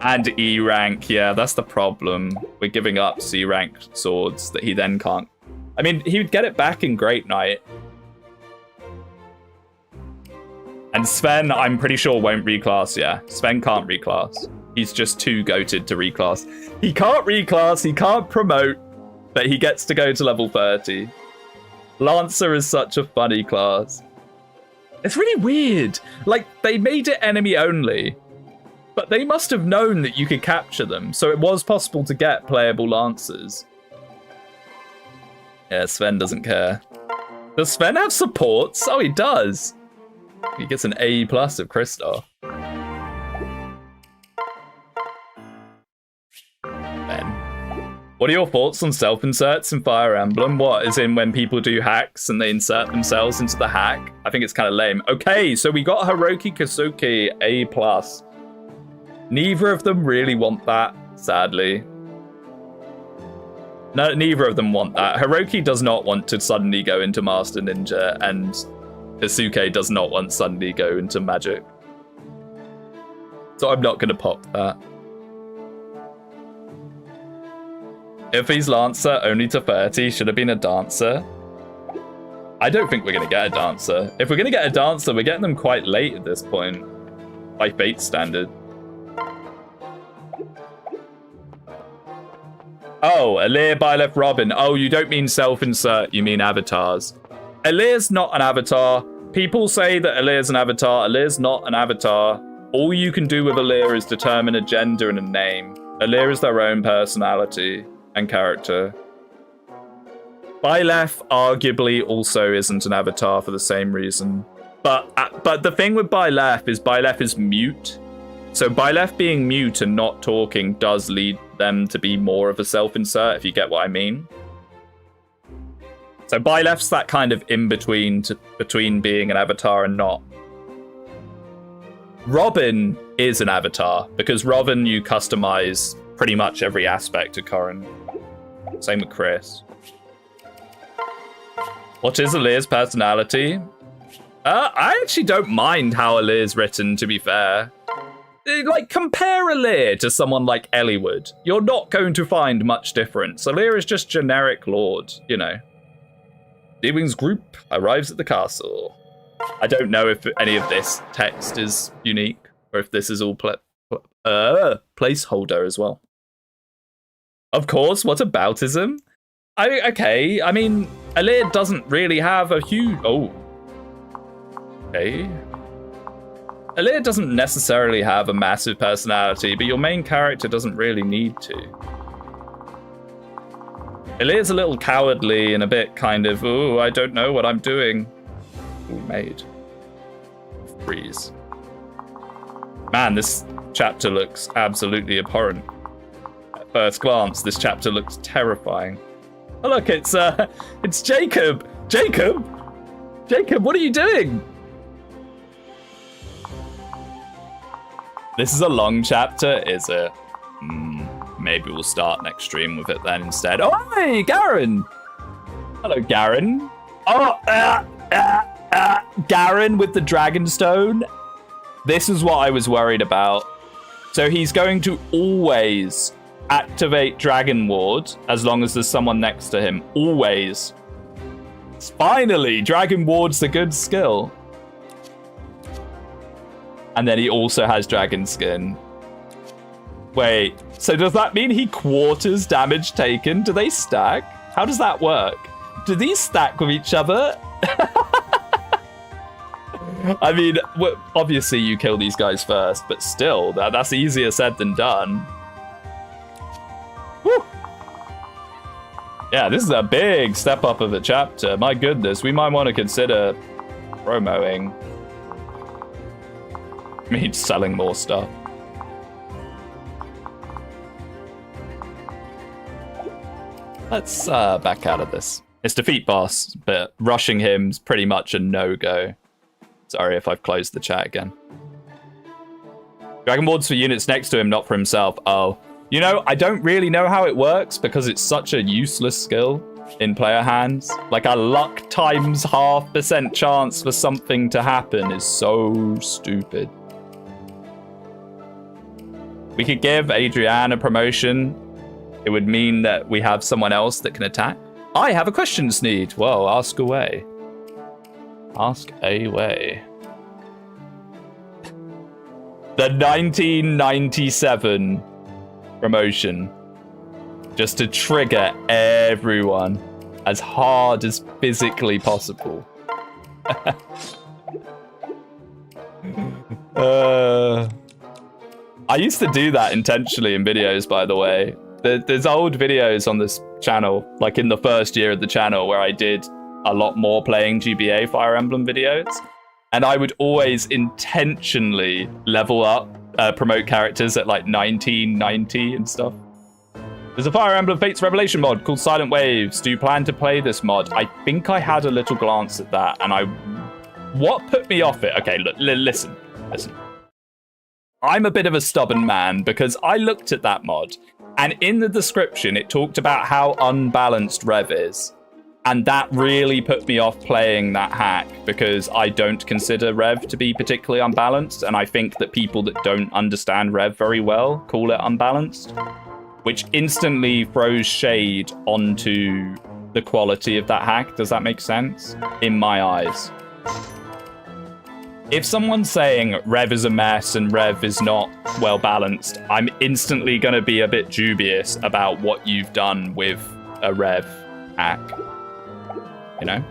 And E rank, yeah, that's the problem. We're giving up C rank swords that he then can't. I mean, he would get it back in Great Knight. And Sven, I'm pretty sure, won't reclass, yeah. Sven can't reclass. He's just too goated to reclass. He can't reclass, he can't promote, but he gets to go to level 30. Lancer is such a funny class. It's really weird. Like, they made it enemy only, but they must have known that you could capture them, so it was possible to get playable Lancers. Yeah, Sven doesn't care. Does Sven have supports? Oh, he does. He gets an A+ of Kristoff. Ben. What are your thoughts on self-inserts in Fire Emblem? What, as in when people do hacks and they insert themselves into the hack? I think it's kind of lame. Okay, so we got Hiroki Kazuki A+. Neither of them really want that, sadly. No, neither of them want that. Hiroki does not want to suddenly go into Master Ninja, and Kasuke does not want to suddenly go into Magic. So I'm not going to pop that. If he's Lancer only to 30, should have been a Dancer. I don't think we're going to get a Dancer. If we're going to get a Dancer, we're getting them quite late at this point. By Fate standard. Oh, Alir, Byleth, Robin. Oh, you don't mean self-insert, you mean avatars. Alir's not an avatar. People say that Alir's an avatar. Alir's not an avatar. All you can do with Alir is determine a gender and a name. Alir is their own personality and character. Byleth arguably also isn't an avatar for the same reason. But the thing with Byleth is mute. So Byleth being mute and not talking does lead them to be more of a self-insert, if you get what I mean. So Byleth's that kind of in-between between being an avatar and not. Robin is an avatar, because Robin you customize pretty much every aspect of Corrin. Same with Chris. What is Alir's personality? I actually don't mind how Alir's written, to be fair. Like, compare Alir to someone like Eliwood. You're not going to find much difference. Alir is just generic lord, you know. Speedwing's group arrives at the castle. I don't know if any of this text is unique, or if this is all placeholder as well. Of course, what aboutism? Okay, I mean, Alir doesn't really have a huge... Oh. Okay. Alir doesn't necessarily have a massive personality, but your main character doesn't really need to. Alir's a little cowardly and a bit kind of, ooh, I don't know what I'm doing. Ooh, made. Freeze. Man, this chapter looks absolutely abhorrent. At first glance, this chapter looks terrifying. Oh look, it's Jacob! Jacob! Jacob, what are you doing? This is a long chapter, is it? Maybe we'll start next stream with it then instead. Oh, hey, Garen! Hello, Garen. Oh, Garen with the Dragonstone. This is what I was worried about. So he's going to always activate Dragon Ward as long as there's someone next to him. Always. Finally, Dragon Ward's a good skill. And then he also has Dragon Skin. Wait, so does that mean he quarters damage taken? Do they stack? How does that work? Do these stack with each other? I mean, obviously you kill these guys first, but still, that's easier said than done. Whew. Yeah, this is a big step up of a chapter. My goodness, we might want to consider promoing. I mean, selling more stuff. Let's back out of this. It's defeat boss, but rushing him's pretty much a no-go. Sorry if I've closed the chat again. Dragon Ward's for units next to him, not for himself. Oh. You know, I don't really know how it works because it's such a useless skill in player hands. Like a luck times 0.5% chance for something to happen is so stupid. We could give Adrienne a promotion. It would mean that we have someone else that can attack. I have a question, Sneed. Well, ask away. Ask away. The 1997 promotion. Just to trigger everyone as hard as physically possible. I used to do that intentionally in videos, by the way. There's old videos on this channel, like in the first year of the channel, where I did a lot more playing GBA Fire Emblem videos. And I would always intentionally level up, promote characters at like 1990 and stuff. There's a Fire Emblem Fates Revelation mod called Silent Waves. Do you plan to play this mod? I think I had a little glance at that, and what put me off it? Okay, look, listen. I'm a bit of a stubborn man because I looked at that mod, and in the description it talked about how unbalanced Rev is. And that really put me off playing that hack because I don't consider Rev to be particularly unbalanced, and I think that people that don't understand Rev very well call it unbalanced, which instantly throws shade onto the quality of that hack. Does that make sense? In my eyes. If someone's saying Rev is a mess and Rev is not well balanced, I'm instantly going to be a bit dubious about what you've done with a Rev hack. You know?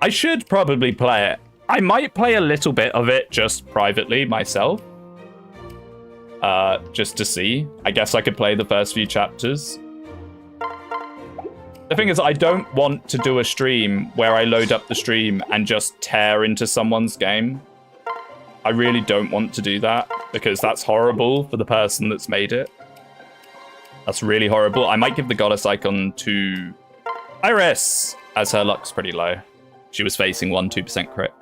I should probably play it. I might play a little bit of it just privately myself. Just to see. I guess I could play the first few chapters. The thing is, I don't want to do a stream where I load up the stream and just tear into someone's game. I really don't want to do that because that's horrible for the person that's made it. That's really horrible. I might give the goddess icon to Iris, as her luck's pretty low. She was facing 1-2% crit.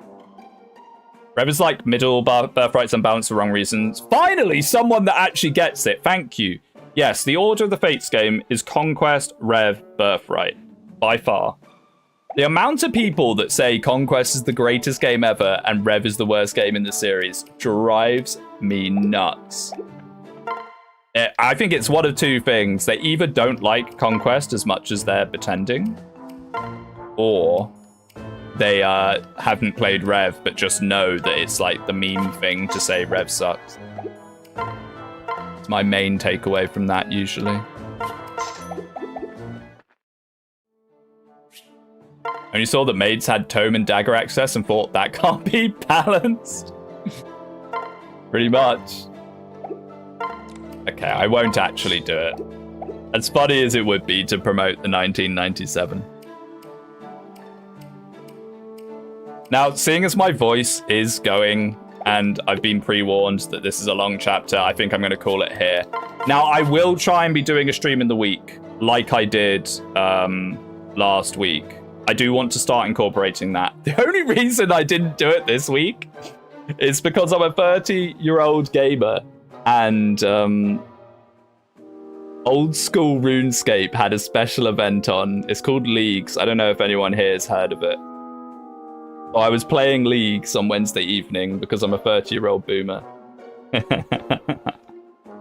Rev is like middle birthrights unbalanced for wrong reasons. Finally, someone that actually gets it. Thank you. Yes, the order of the Fates game is Conquest, Rev, Birthright. By far. The amount of people that say Conquest is the greatest game ever and Rev is the worst game in the series drives me nuts. I think it's one of two things. They either don't like Conquest as much as they're pretending, or they haven't played Rev but just know that it's like the meme thing to say Rev sucks. It's my main takeaway from that usually. Only saw that maids had tome and dagger access and thought that can't be balanced. Pretty much. Okay, I won't actually do it. As funny as it would be to promote the 1997. Now, seeing as my voice is going, and I've been pre-warned that this is a long chapter, I think I'm going to call it here. Now, I will try and be doing a stream in the week, like I did last week. I do want to start incorporating that. The only reason I didn't do it this week is because I'm a 30-year-old gamer, and old school RuneScape had a special event on. It's called Leagues. I don't know if anyone here has heard of it. So I was playing Leagues on Wednesday evening because I'm a 30-year-old boomer.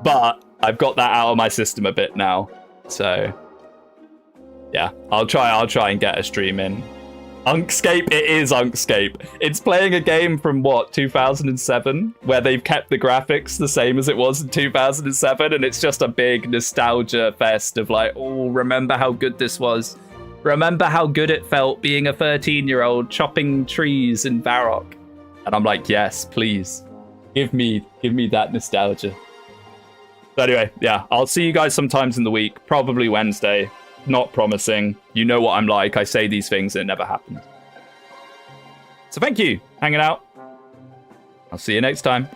But I've got that out of my system a bit now. So yeah, I'll try and get a stream in. Unkscape, it is Unkscape. It's playing a game from, what, 2007? Where they've kept the graphics the same as it was in 2007, and it's just a big nostalgia fest of like, oh, remember how good this was. Remember how good it felt being a 13-year-old chopping trees in Varrock. And I'm like, yes, please. Give me that nostalgia. So anyway, yeah, I'll see you guys sometimes in the week, probably Wednesday. Not promising. You know what I'm like. I say these things and it never happens. So thank you, hanging out. I'll see you next time.